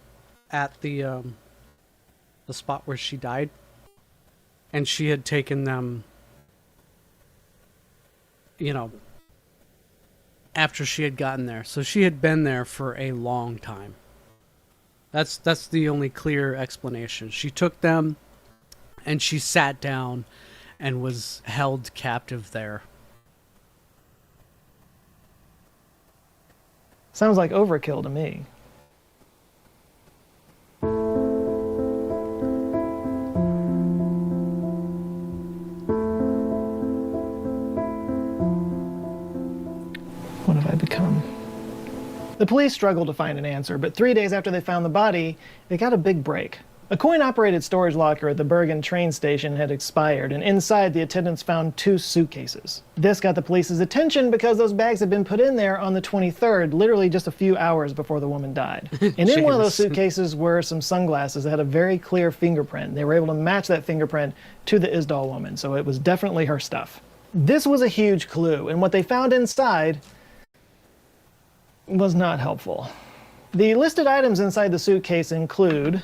Speaker 2: at the spot where she died, and she had taken them, you know, after she had gotten there. So she had been there for a long time. That's the only clear explanation. She took them and she sat down and was held captive there.
Speaker 4: Sounds like overkill to me. What have I become? The police struggled to find an answer, but 3 days after they found the body, they got a big break. A coin-operated storage locker at the Bergen train station had expired, and inside the attendants found 2 suitcases. This got the police's attention because those bags had been put in there on the 23rd, literally just a few hours before the woman died. And in one of those suitcases were some sunglasses that had a very clear fingerprint. They were able to match that fingerprint to the Isdal woman, so it was definitely her stuff. This was a huge clue, and what they found inside was not helpful. The listed items inside the suitcase include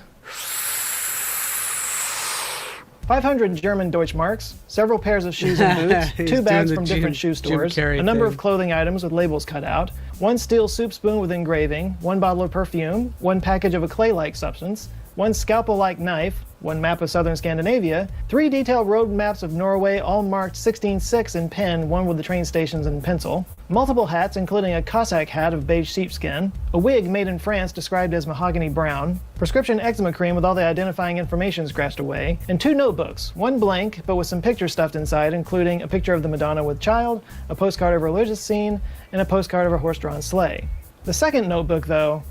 Speaker 4: 500 German Deutschmarks, several pairs of shoes and boots,
Speaker 2: He's
Speaker 4: 2 bags
Speaker 2: doing
Speaker 4: from
Speaker 2: the
Speaker 4: different
Speaker 2: Jim
Speaker 4: shoe stores,
Speaker 2: Carrey
Speaker 4: a number
Speaker 2: thing.
Speaker 4: of clothing items with labels cut out, 1 steel soup spoon with engraving, 1 bottle of perfume, 1 package of a clay-like substance, 1 scalpel-like knife, 1 map of southern Scandinavia, 3 detailed road maps of Norway, all marked 16/6 in pen, one with the train stations in pencil, multiple hats including a Cossack hat of beige sheepskin, a wig made in France described as mahogany brown, prescription eczema cream with all the identifying information scratched away, and 2 notebooks, 1 blank but with some pictures stuffed inside, including a picture of the Madonna with child, a postcard of a religious scene, and a postcard of a horse-drawn sleigh. The second notebook, though,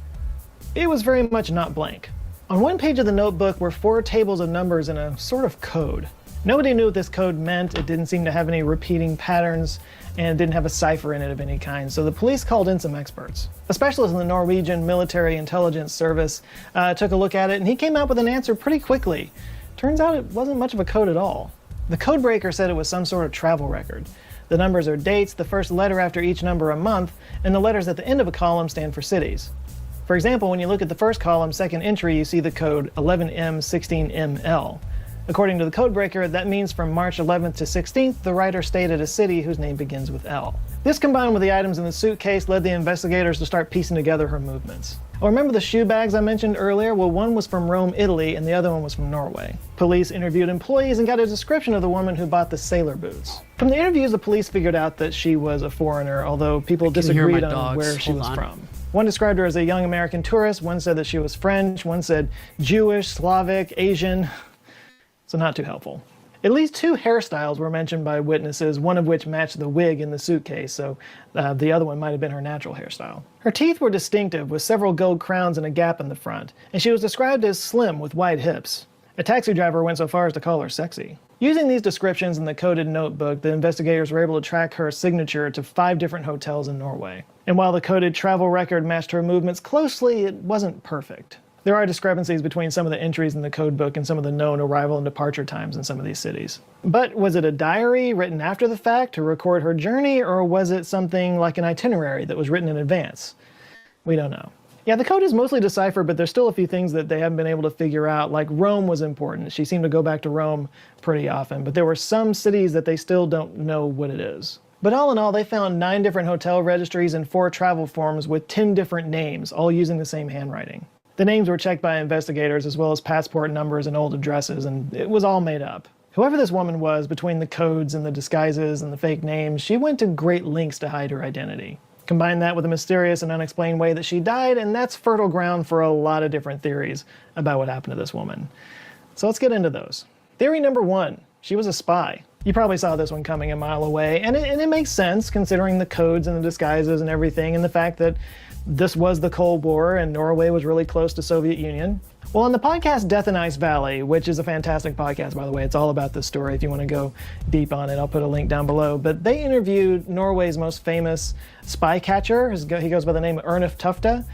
Speaker 4: it was very much not blank. On one page of the notebook were 4 tables of numbers in a sort of code. Nobody knew what this code meant, it didn't seem to have any repeating patterns, and it didn't have a cipher in it of any kind, so the police called in some experts. A specialist in the Norwegian Military Intelligence Service took a look at it, and he came out with an answer pretty quickly. Turns out it wasn't much of a code at all. The code breaker said it was some sort of travel record. The numbers are dates, the first letter after each number a month, and the letters at the end of a column stand for cities. For example, when you look at the first column, second entry, you see the code 11M16ML. According to the codebreaker, that means from March 11th to 16th, the writer stayed at a city whose name begins with L. This combined with the items in the suitcase led the investigators to start piecing together her movements. Oh, remember the shoe bags I mentioned earlier? Well, one was from Rome, Italy, and the other one was from Norway. Police interviewed employees and got a description of the woman who bought the sailor boots. From the interviews, the police figured out that she was a foreigner, although people disagreed on where she was from. One described her as a young American tourist, one said that she was French, one said Jewish, Slavic, Asian. So not too helpful. At least 2 hairstyles were mentioned by witnesses, one of which matched the wig in the suitcase, so the other one might have been her natural hairstyle. Her teeth were distinctive, with several gold crowns and a gap in the front, and she was described as slim with wide hips. A taxi driver went so far as to call her sexy. Using these descriptions in the coded notebook, the investigators were able to track her signature to 5 different hotels in Norway. And while the coded travel record matched her movements closely, it wasn't perfect. There are discrepancies between some of the entries in the code book and some of the known arrival and departure times in some of these cities. But was it a diary written after the fact to record her journey, or was it something like an itinerary that was written in advance? We don't know. Yeah, the code is mostly deciphered, but there's still a few things that they haven't been able to figure out, like Rome was important. She seemed to go back to Rome pretty often, but there were some cities that they still don't know what it is. But all in all, they found 9 different hotel registries and 4 travel forms with 10 different names, all using the same handwriting. The names were checked by investigators, as well as passport numbers and old addresses, and it was all made up. Whoever this woman was, between the codes and the disguises and the fake names, she went to great lengths to hide her identity. Combine that with a mysterious and unexplained way that she died, and that's fertile ground for a lot of different theories about what happened to this woman. So let's get into those. Theory number 1, she was a spy. You probably saw this one coming a mile away, and it makes sense considering the codes and the disguises and everything, and the fact that this was the Cold War and Norway was really close to Soviet Union. Well, on the podcast Death in Ice Valley, which is a fantastic podcast, by the way, it's all about this story. If you want to go deep on it, I'll put a link down below. But they interviewed Norway's most famous spy catcher. He goes by the name of Ernest Tufte.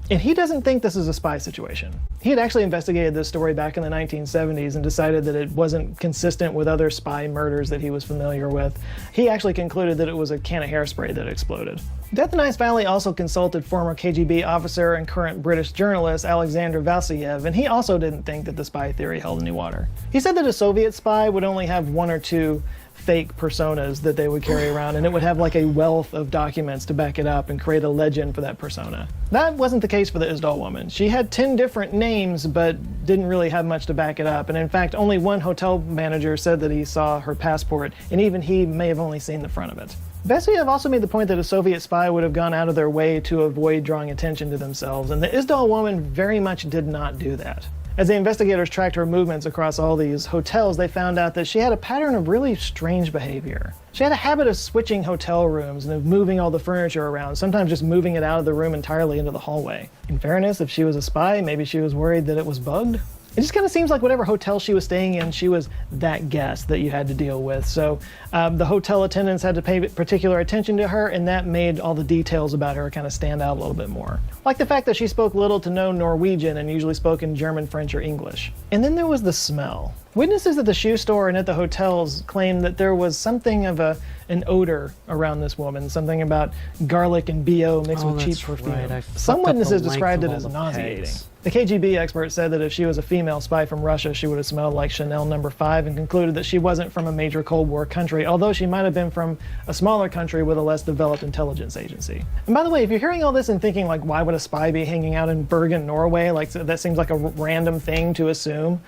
Speaker 4: And he doesn't think this is a spy situation. He had actually investigated this story back in the 1970s and decided that it wasn't consistent with other spy murders that he was familiar with. He actually concluded that it was a can of hairspray that exploded. Death in Ice Valley also consulted former KGB officer and current British journalist Alexander Vasilyev, and he also didn't think that the spy theory held any water. He said that a Soviet spy would only have 1 or 2 fake personas that they would carry around, and it would have like a wealth of documents to back it up and create a legend for that persona. That wasn't the case for the Isdal woman. She had 10 different names, but didn't really have much to back it up, and in fact only one hotel manager said that he saw her passport, and even he may have only seen the front of it. Vasilyev also made the point that a Soviet spy would have gone out of their way to avoid drawing attention to themselves, and the Isdal woman very much did not do that. As the investigators tracked her movements across all these hotels, they found out that she had a pattern of really strange behavior. She had a habit of switching hotel rooms and of moving all the furniture around, sometimes just moving it out of the room entirely into the hallway. In fairness, if she was a spy, maybe she was worried that it was bugged. It just kind of seems like whatever hotel she was staying in, she was that guest that you had to deal with. So the hotel attendants had to pay particular attention to her, and that made all the details about her kind of stand out a little bit more. Like the fact that she spoke little to no Norwegian and usually spoke in German, French, or English. And then there was the smell. Witnesses at the shoe store and at the hotels claimed that there was something of an odor around this woman, something about garlic and BO mixed with cheap perfume.
Speaker 2: Right.
Speaker 4: Some witnesses described it as nauseating. The KGB expert said that if she was a female spy from Russia, she would have smelled like Chanel No. 5, and concluded that she wasn't from a major Cold War country, although she might have been from a smaller country with a less developed intelligence agency. And by the way, if you're hearing all this and thinking like, why would a spy be hanging out in Bergen, Norway? Like, that seems like a random thing to assume.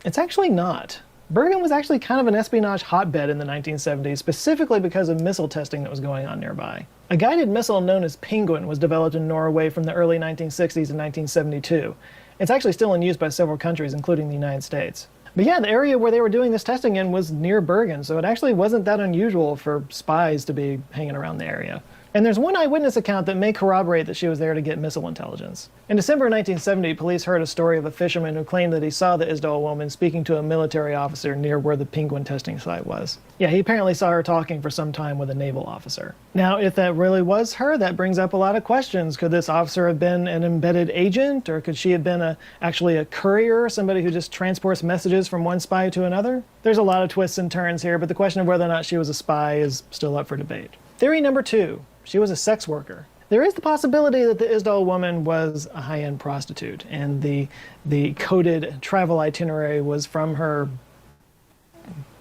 Speaker 4: It's actually not. Bergen was actually kind of an espionage hotbed in the 1970s, specifically because of missile testing that was going on nearby. A guided missile known as Penguin was developed in Norway from the early 1960s and 1972. It's actually still in use by several countries, including the United States. But yeah, the area where they were doing this testing in was near Bergen, so it actually wasn't that unusual for spies to be hanging around the area. And there's one eyewitness account that may corroborate that she was there to get missile intelligence. In December 1970, police heard a story of a fisherman who claimed that he saw the Isdal woman speaking to a military officer near where the Penguin testing site was. Yeah, he apparently saw her talking for some time with a naval officer. Now, if that really was her, that brings up a lot of questions. Could this officer have been an embedded agent, or could she have been actually a courier, somebody who just transports messages from one spy to another? There's a lot of twists and turns here, but the question of whether or not she was a spy is still up for debate. Theory number 2. She was a sex worker. There is the possibility that the Isdal woman was a high-end prostitute, and the coded travel itinerary was from her,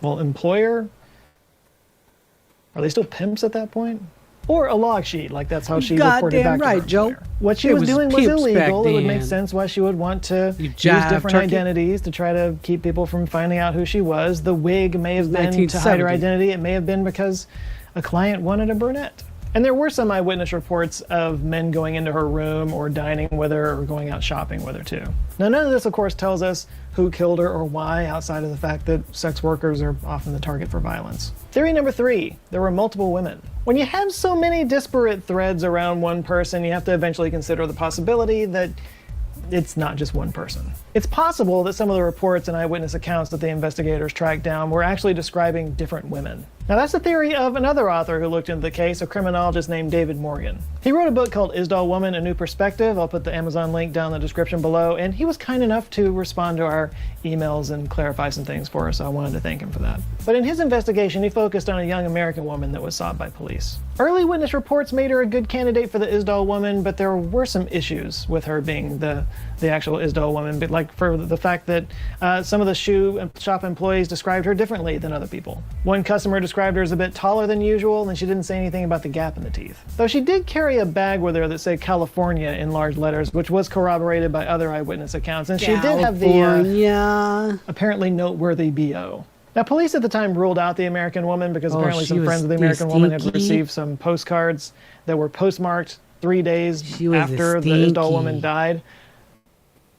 Speaker 4: employer? Are they still pimps at that point? Or a log sheet, like that's how she reported back to her
Speaker 2: right, Joe.
Speaker 4: employer. What she was doing was illegal. It would make sense why she would want to use different identities to try to keep people from finding out who she was. The wig may have been to hide her identity. It may have been because a client wanted a brunette. And there were some eyewitness reports of men going into her room or dining with her or going out shopping with her too. Now, none of this, of course, tells us who killed her or why, outside of the fact that sex workers are often the target for violence. Theory number 3, there were multiple women. When you have so many disparate threads around one person, you have to eventually consider the possibility that it's not just one person. It's possible that some of the reports and eyewitness accounts that the investigators tracked down were actually describing different women. Now that's the theory of another author who looked into the case, a criminologist named David Morgan. He wrote a book called Isdall Woman, A New Perspective. I'll put the Amazon link down in the description below, and he was kind enough to respond to our emails and clarify some things for us, so I wanted to thank him for that. But in his investigation, he focused on a young American woman that was sought by police. Early witness reports made her a good candidate for the Isdall Woman, but there were some issues with her being the actual Isdall Woman, but like for the fact that some of the shoe shop employees described her differently than other people. One customer described her as a bit taller than usual, and she didn't say anything about the gap in the teeth. Though she did carry a bag with her that said California in large letters, which was corroborated by other eyewitness accounts, and she did have the apparently noteworthy BO. Now, police at the time ruled out the American woman because apparently some friends of the American woman had received some postcards that were postmarked 3 days after the Isdall woman died.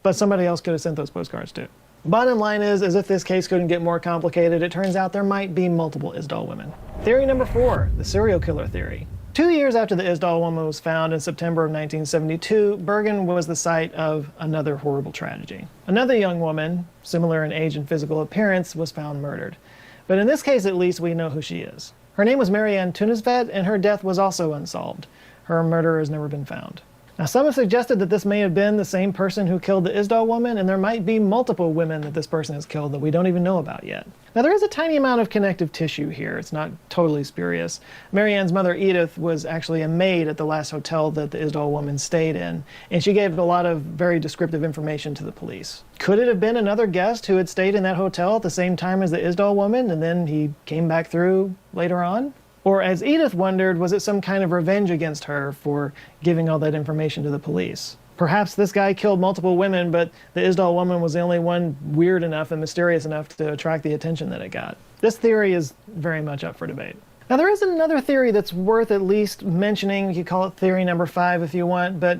Speaker 4: But somebody else could have sent those postcards too. Bottom line is, as if this case couldn't get more complicated, it turns out there might be multiple Isdall women. Theory number 4, the serial killer theory. 2 years after the Isdall woman was found in September of 1972, Bergen was the site of another horrible tragedy. Another young woman, similar in age and physical appearance, was found murdered. But in this case, at least, we know who she is. Her name was Marianne Tunesved, and her death was also unsolved. Her murderer has never been found. Now, some have suggested that this may have been the same person who killed the Isdall woman, and there might be multiple women that this person has killed that we don't even know about yet. Now, there is a tiny amount of connective tissue here. It's not totally spurious. Marianne's mother, Edith, was actually a maid at the last hotel that the Isdall woman stayed in, and she gave a lot of very descriptive information to the police. Could it have been another guest who had stayed in that hotel at the same time as the Isdall woman, and then he came back through later on? Or, as Edith wondered, was it some kind of revenge against her for giving all that information to the police? Perhaps this guy killed multiple women, but the Isdall woman was the only one weird enough and mysterious enough to attract the attention that it got. This theory is very much up for debate. Now, there is another theory that's worth at least mentioning. You could call it theory number 5 if you want, but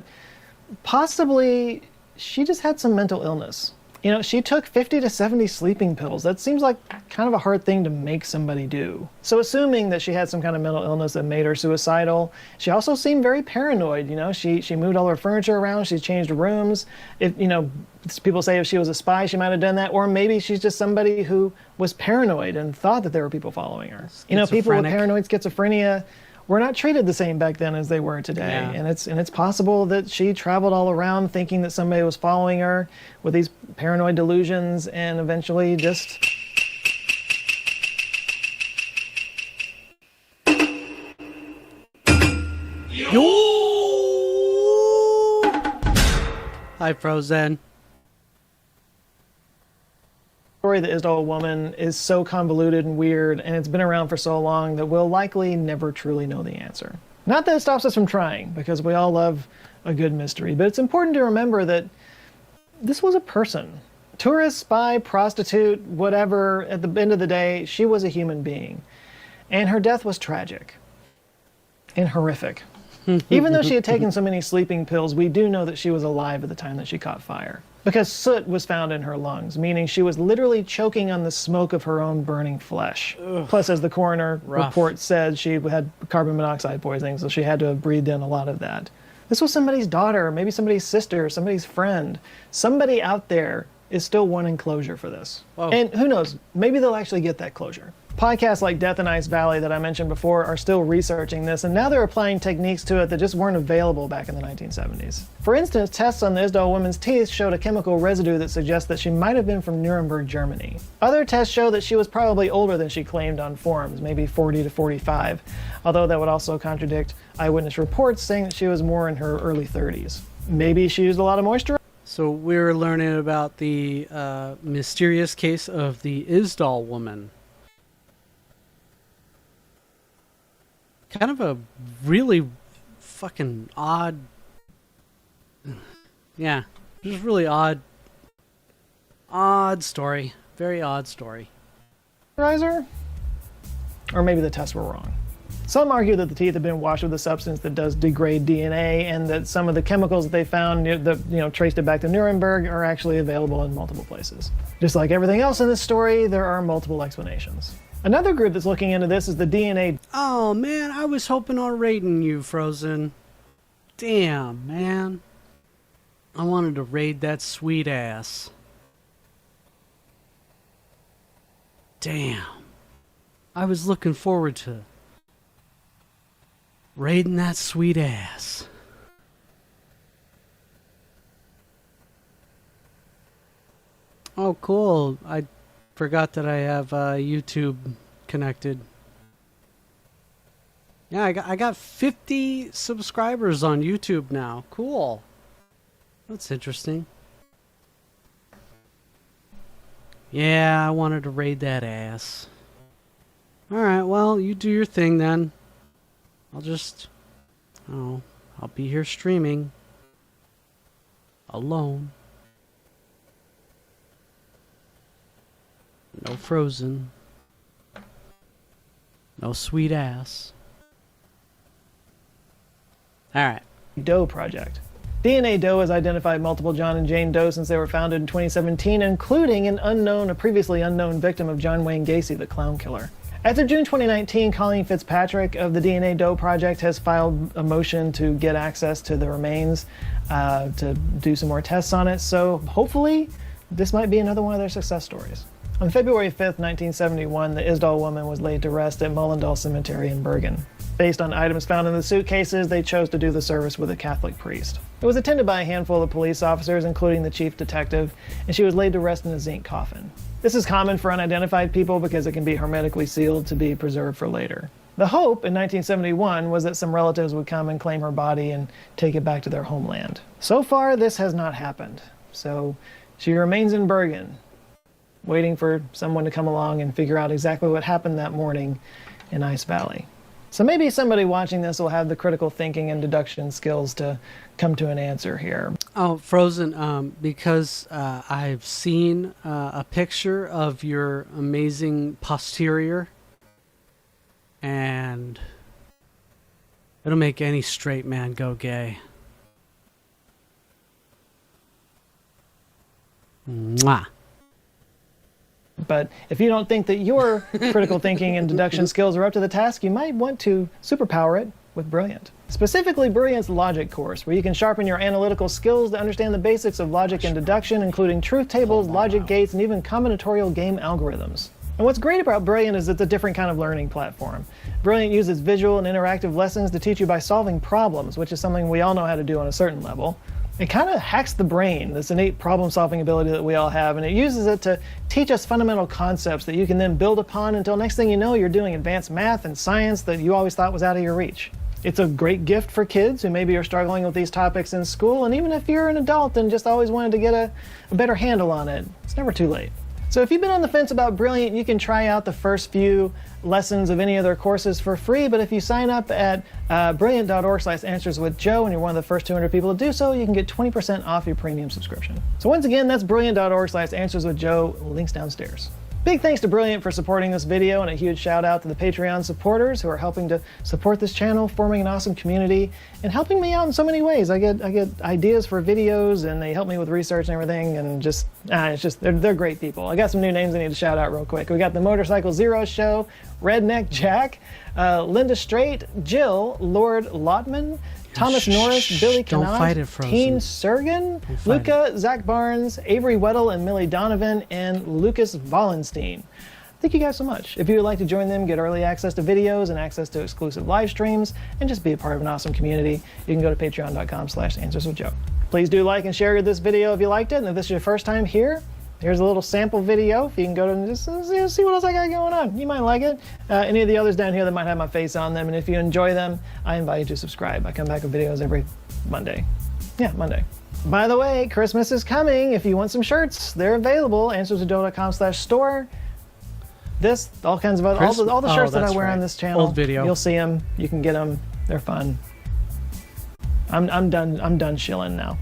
Speaker 4: possibly she just had some mental illness. You know, she took 50 to 70 sleeping pills. That seems like kind of a hard thing to make somebody do. So assuming that she had some kind of mental illness that made her suicidal, she also seemed very paranoid. You know, she moved all her furniture around, she changed rooms. If, you know, people say if she was a spy, she might have done that. Or maybe she's just somebody who was paranoid and thought that there were people following her. You know, people with paranoid schizophrenia were not treated the same back then as they were today. Yeah. And it's possible that she traveled all around thinking that somebody was following her with these paranoid delusions and eventually just...
Speaker 2: Hi, Frozen.
Speaker 4: The story of the Isdall woman is so convoluted and weird, and it's been around for so long that we'll likely never truly know the answer. Not that it stops us from trying, because we all love a good mystery, but it's important to remember that this was a person. Tourist, spy, prostitute, whatever, at the end of the day, she was a human being. And her death was tragic and horrific. Even though she had taken so many sleeping pills, we do know that she was alive at the time that she caught fire. Because soot was found in her lungs, meaning she was literally choking on the smoke of her own burning flesh. Ugh. Plus, as the coroner report said, she had carbon monoxide poisoning, so she had to have breathed in a lot of that. This was somebody's daughter, maybe somebody's sister, somebody's friend. Somebody out there is still wanting closure for this. Whoa. And who knows, maybe they'll actually get that closure. Podcasts like Death in Ice Valley that I mentioned before are still researching this, and now they're applying techniques to it that just weren't available back in the 1970s. For instance, tests on the Isdall woman's teeth showed a chemical residue that suggests that she might have been from Nuremberg, Germany. Other tests show that she was probably older than she claimed on forums, maybe 40 to 45, although that would also contradict eyewitness reports saying that she was more in her early 30s. Maybe she used a lot of moisture?
Speaker 2: So we're learning about the mysterious case of the Isdall woman. Kind of a really fucking odd... Yeah, just really odd story. Very odd story.
Speaker 4: Or maybe the tests were wrong. Some argue that the teeth have been washed with a substance that does degrade DNA, and that some of the chemicals that they found that traced it back to Nuremberg are actually available in multiple places. Just like everything else in this story, there are multiple explanations. Another group that's looking into this is the DNA.
Speaker 2: Oh man, I was hoping on raiding you, Frozen. Damn, man. I wanted to raid that sweet ass. Damn. I was looking forward to raiding that sweet ass. Oh, cool. I forgot that I have YouTube connected. Yeah, I got 50 subscribers on YouTube now. Cool. That's interesting. Yeah, I wanted to raid that ass. Alright, well, you do your thing then. I'll be here streaming. Alone. No Frozen. No sweet ass. Alright.
Speaker 4: Doe Project. DNA Doe has identified multiple John and Jane Doe since they were founded in 2017, including a previously unknown victim of John Wayne Gacy, the clown killer. As of June 2019, Colleen Fitzpatrick of the DNA Doe Project has filed a motion to get access to the remains to do some more tests on it, so hopefully this might be another one of their success stories. On February 5th, 1971, the Isdal woman was laid to rest at Mullendal Cemetery in Bergen. Based on items found in the suitcases, they chose to do the service with a Catholic priest. It was attended by a handful of police officers, including the chief detective, and she was laid to rest in a zinc coffin. This is common for unidentified people because it can be hermetically sealed to be preserved for later. The hope in 1971 was that some relatives would come and claim her body and take it back to their homeland. So far, this has not happened. So she remains in Bergen, waiting for someone to come along and figure out exactly what happened that morning in Ice Valley. So maybe somebody watching this will have the critical thinking and deduction skills to come to an answer here.
Speaker 2: Oh, Frozen, because I've seen a picture of your amazing posterior, and it'll make any straight man go gay. Mwah.
Speaker 4: But if you don't think that your critical thinking and deduction skills are up to the task, you might want to superpower it with Brilliant. Specifically, Brilliant's Logic course, where you can sharpen your analytical skills to understand the basics of logic and deduction, including truth tables, logic gates, and even combinatorial game algorithms. And what's great about Brilliant is it's a different kind of learning platform. Brilliant uses visual and interactive lessons to teach you by solving problems, which is something we all know how to do on a certain level. It kind of hacks the brain, this innate problem-solving ability that we all have, and it uses it to teach us fundamental concepts that you can then build upon until next thing you know, you're doing advanced math and science that you always thought was out of your reach. It's a great gift for kids who maybe are struggling with these topics in school, and even if you're an adult and just always wanted to get a better handle on it, it's never too late. So if you've been on the fence about Brilliant, you can try out the first few lessons of any of their courses for free, but if you sign up at brilliant.org/answerswithjoe and you're one of the first 200 people to do so, you can get 20% off your premium subscription. So once again, that's brilliant.org/answerswithjoe, links downstairs. Big thanks to Brilliant for supporting this video, and a huge shout out to the Patreon supporters who are helping to support this channel, forming an awesome community, and helping me out in so many ways. I get ideas for videos, and they help me with research and everything, and they're great people. I got some new names I need to shout out real quick. We got the Motorcycle Zero Show, Redneck Jack, Linda Straight, Jill, Lord Lotman, Thomas Norris, Billy Canott, Teen Sergen, Luca, Zach Barnes, Avery Weddle, and Millie Donovan, and Lucas Wallenstein. Thank you guys so much. If you would like to join them, get early access to videos and access to exclusive live streams, and just be a part of an awesome community, you can go to patreon.com/answerswithjoe. Please do like and share this video if you liked it, and if this is your first time here, here's a little sample video. If you can go to and just see what else I got going on. You might like it. Any of the others down here that might have my face on them. And if you enjoy them, I invite you to subscribe. I come back with videos every Monday. Yeah, Monday. By the way, Christmas is coming. If you want some shirts, they're available. answerswithjoe.com/store. This, all kinds of other, all the shirts that I wear on this channel.
Speaker 2: Old video.
Speaker 4: You'll see them. You can get them. They're fun. I'm done shilling now.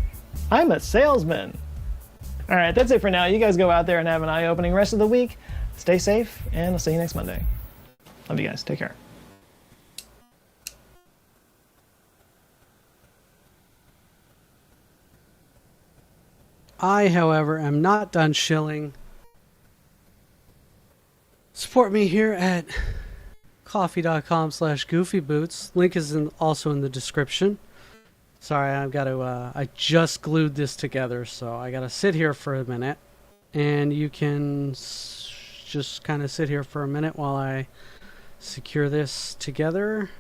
Speaker 4: I'm a salesman. All right, that's it for now. You guys go out there and have an eye-opening rest of the week. Stay safe, and I'll see you next Monday. Love you guys. Take care.
Speaker 2: I, however, am not done shilling. Support me here at coffee.com/goofyboots. Link is also in the description. Sorry, I've got to, I just glued this together, so I got to sit here for a minute. And you can just kind of sit here for a minute while I secure this together.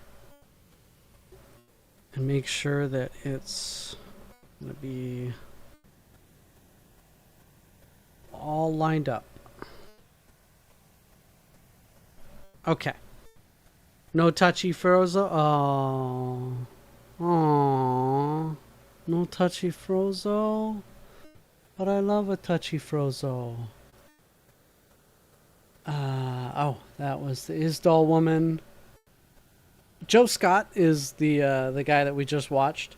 Speaker 2: And make sure that it's going to be all lined up. Okay. No touchy frozo. Oh, no touchy frozo. But I love a touchy frozo. Oh, that was the Isdal woman. Joe Scott is the guy that we just watched.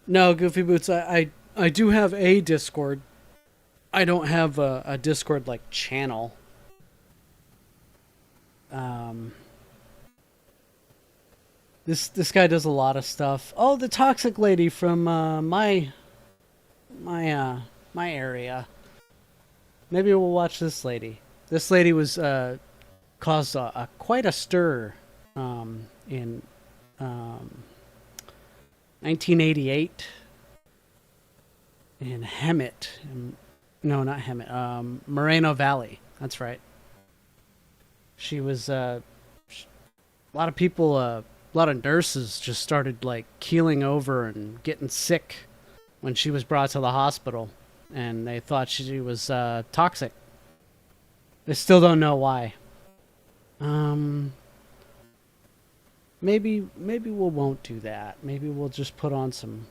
Speaker 2: No, Goofy Boots. I do have a Discord. I don't have a Discord like channel. This guy does a lot of stuff. Oh, the toxic lady from my area. Maybe we'll watch this lady. This lady was caused quite a stir in 1988 in Hemet. No, not Hemet. Moreno Valley. That's right. She was a lot of people. A lot of nurses just started like keeling over and getting sick when she was brought to the hospital, and they thought she was toxic. They still don't know why. Maybe we won't do that. Maybe we'll just put on some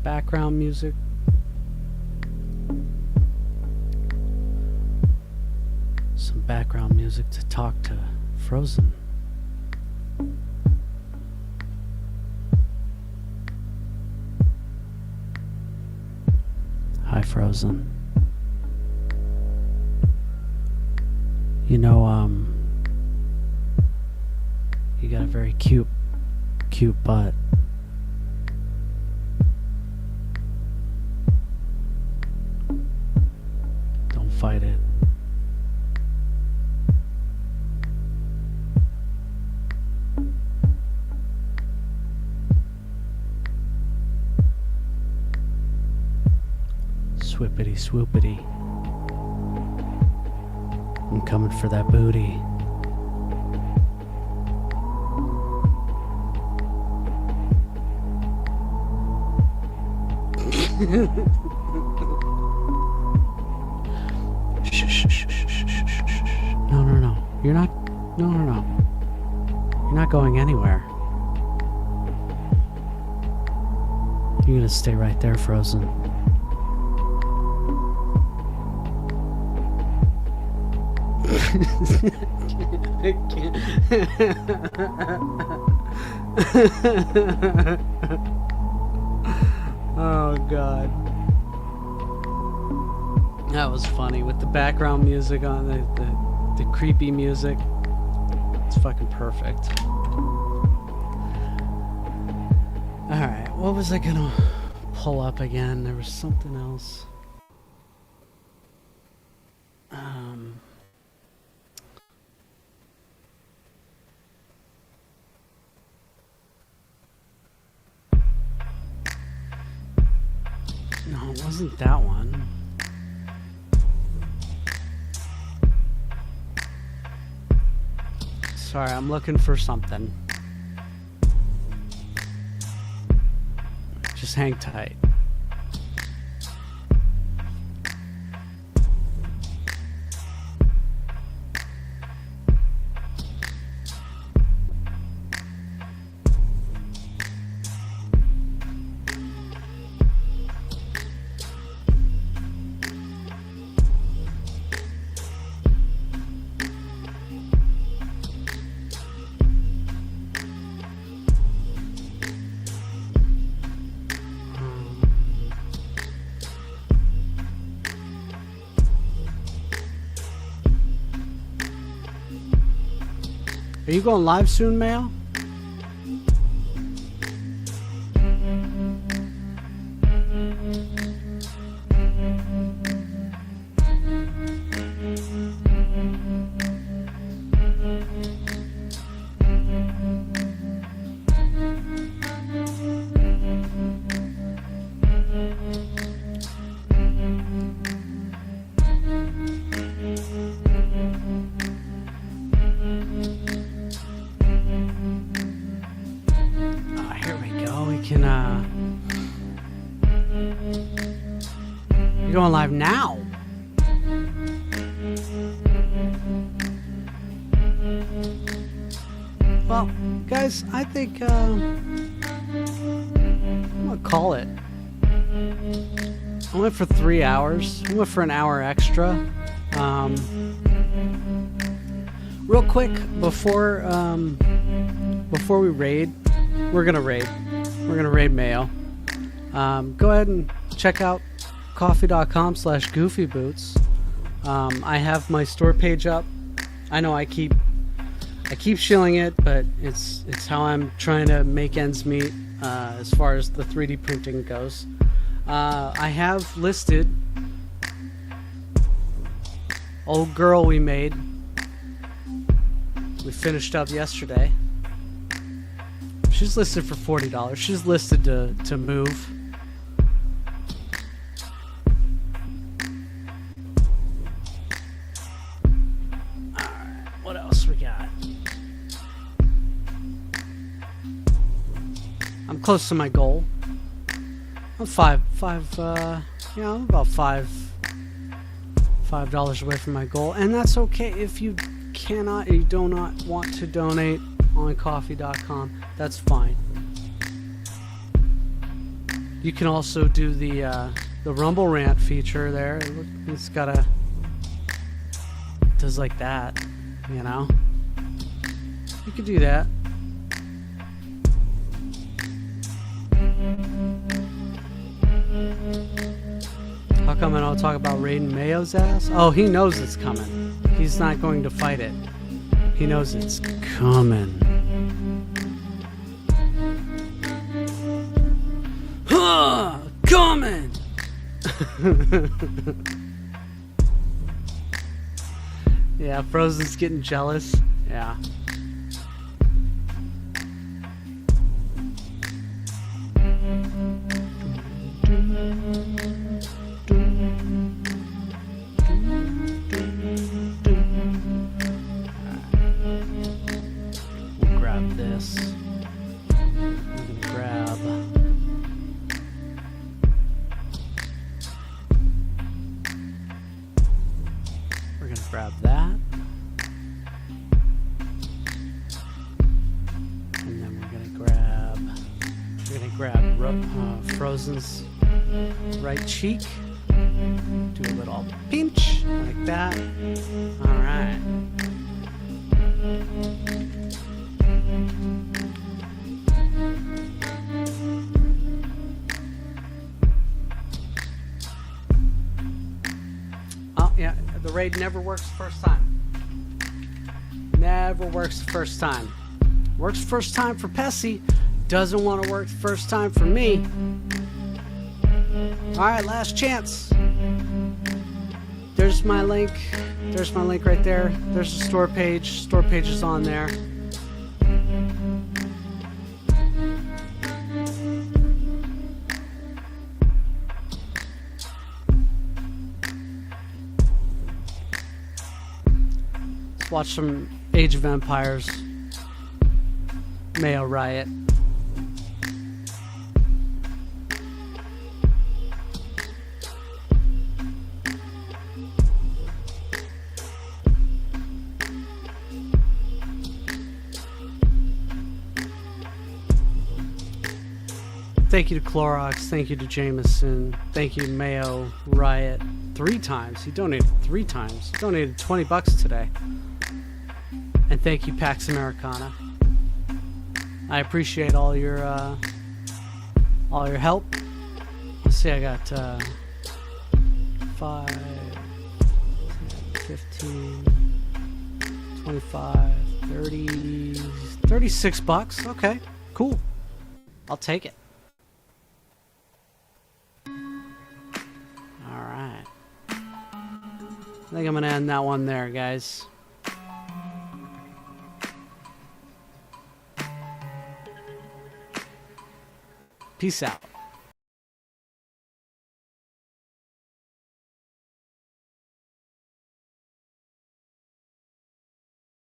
Speaker 2: background music. Some background music to talk to Frozen. Hi, Frozen. You know, you got a very cute butt. Don't fight it. Swippity swoopity. I'm coming for that booty. No. You're not. No. You're not going anywhere. You're gonna stay right there, Frozen. I can't. Oh God, that was funny with the background music on the creepy music. It's fucking perfect. All right, what was I gonna pull up again? There was something else. No, it wasn't that one. Sorry, I'm looking for something. Just hang tight. Are you going live soon, Mail? can, you're going live now. Well, guys, I think, I'm gonna call it. I went for 3 hours. I went for an hour extra. Real quick, before we raid, we're gonna raid Mayo. Go ahead and check out coffee.com/goofyboots. I have my store page up. I know I keep shilling it, but it's how I'm trying to make ends meet as far as the 3D printing goes. I have listed old girl we made. We finished up yesterday. She's listed for $40. She's listed to move. Alright, what else we got? I'm close to my goal. I'm I'm about $5 away from my goal, and that's okay if you do not want to donate on coffee.com. That's fine. You can also do the Rumble Rant feature there. It's does like that, you know. You could do that. How come I don't talk about raiding Mayo's ass? Oh, he knows it's coming. He's not going to fight it. He knows it's coming. Huh! Coming! Yeah, Frozen's getting jealous. Yeah. We'll grab this. We're gonna grab that. And then we're gonna grab Frozen's right cheek. Do a little pinch like that. All right. Oh yeah, the raid never works the first time. Never works the first time. Works first time for Pessy. Doesn't want to work the first time for me. Alright, last chance. There's my link. There's my link right there. There's the store page. Store page is on there. Let's watch some Age of Empires. Mayo Riot. Thank you to Clorox, thank you to Jameson, thank you to Mayo Riot 3 times. He donated 3 times. He donated $20 today. And thank you Pax Americana. I appreciate all your help. Let's see, I got 5, 10, 15, 25, 30, $36. Okay, cool. I'll take it. Alright. I think I'm going to end that one there, guys. Peace out.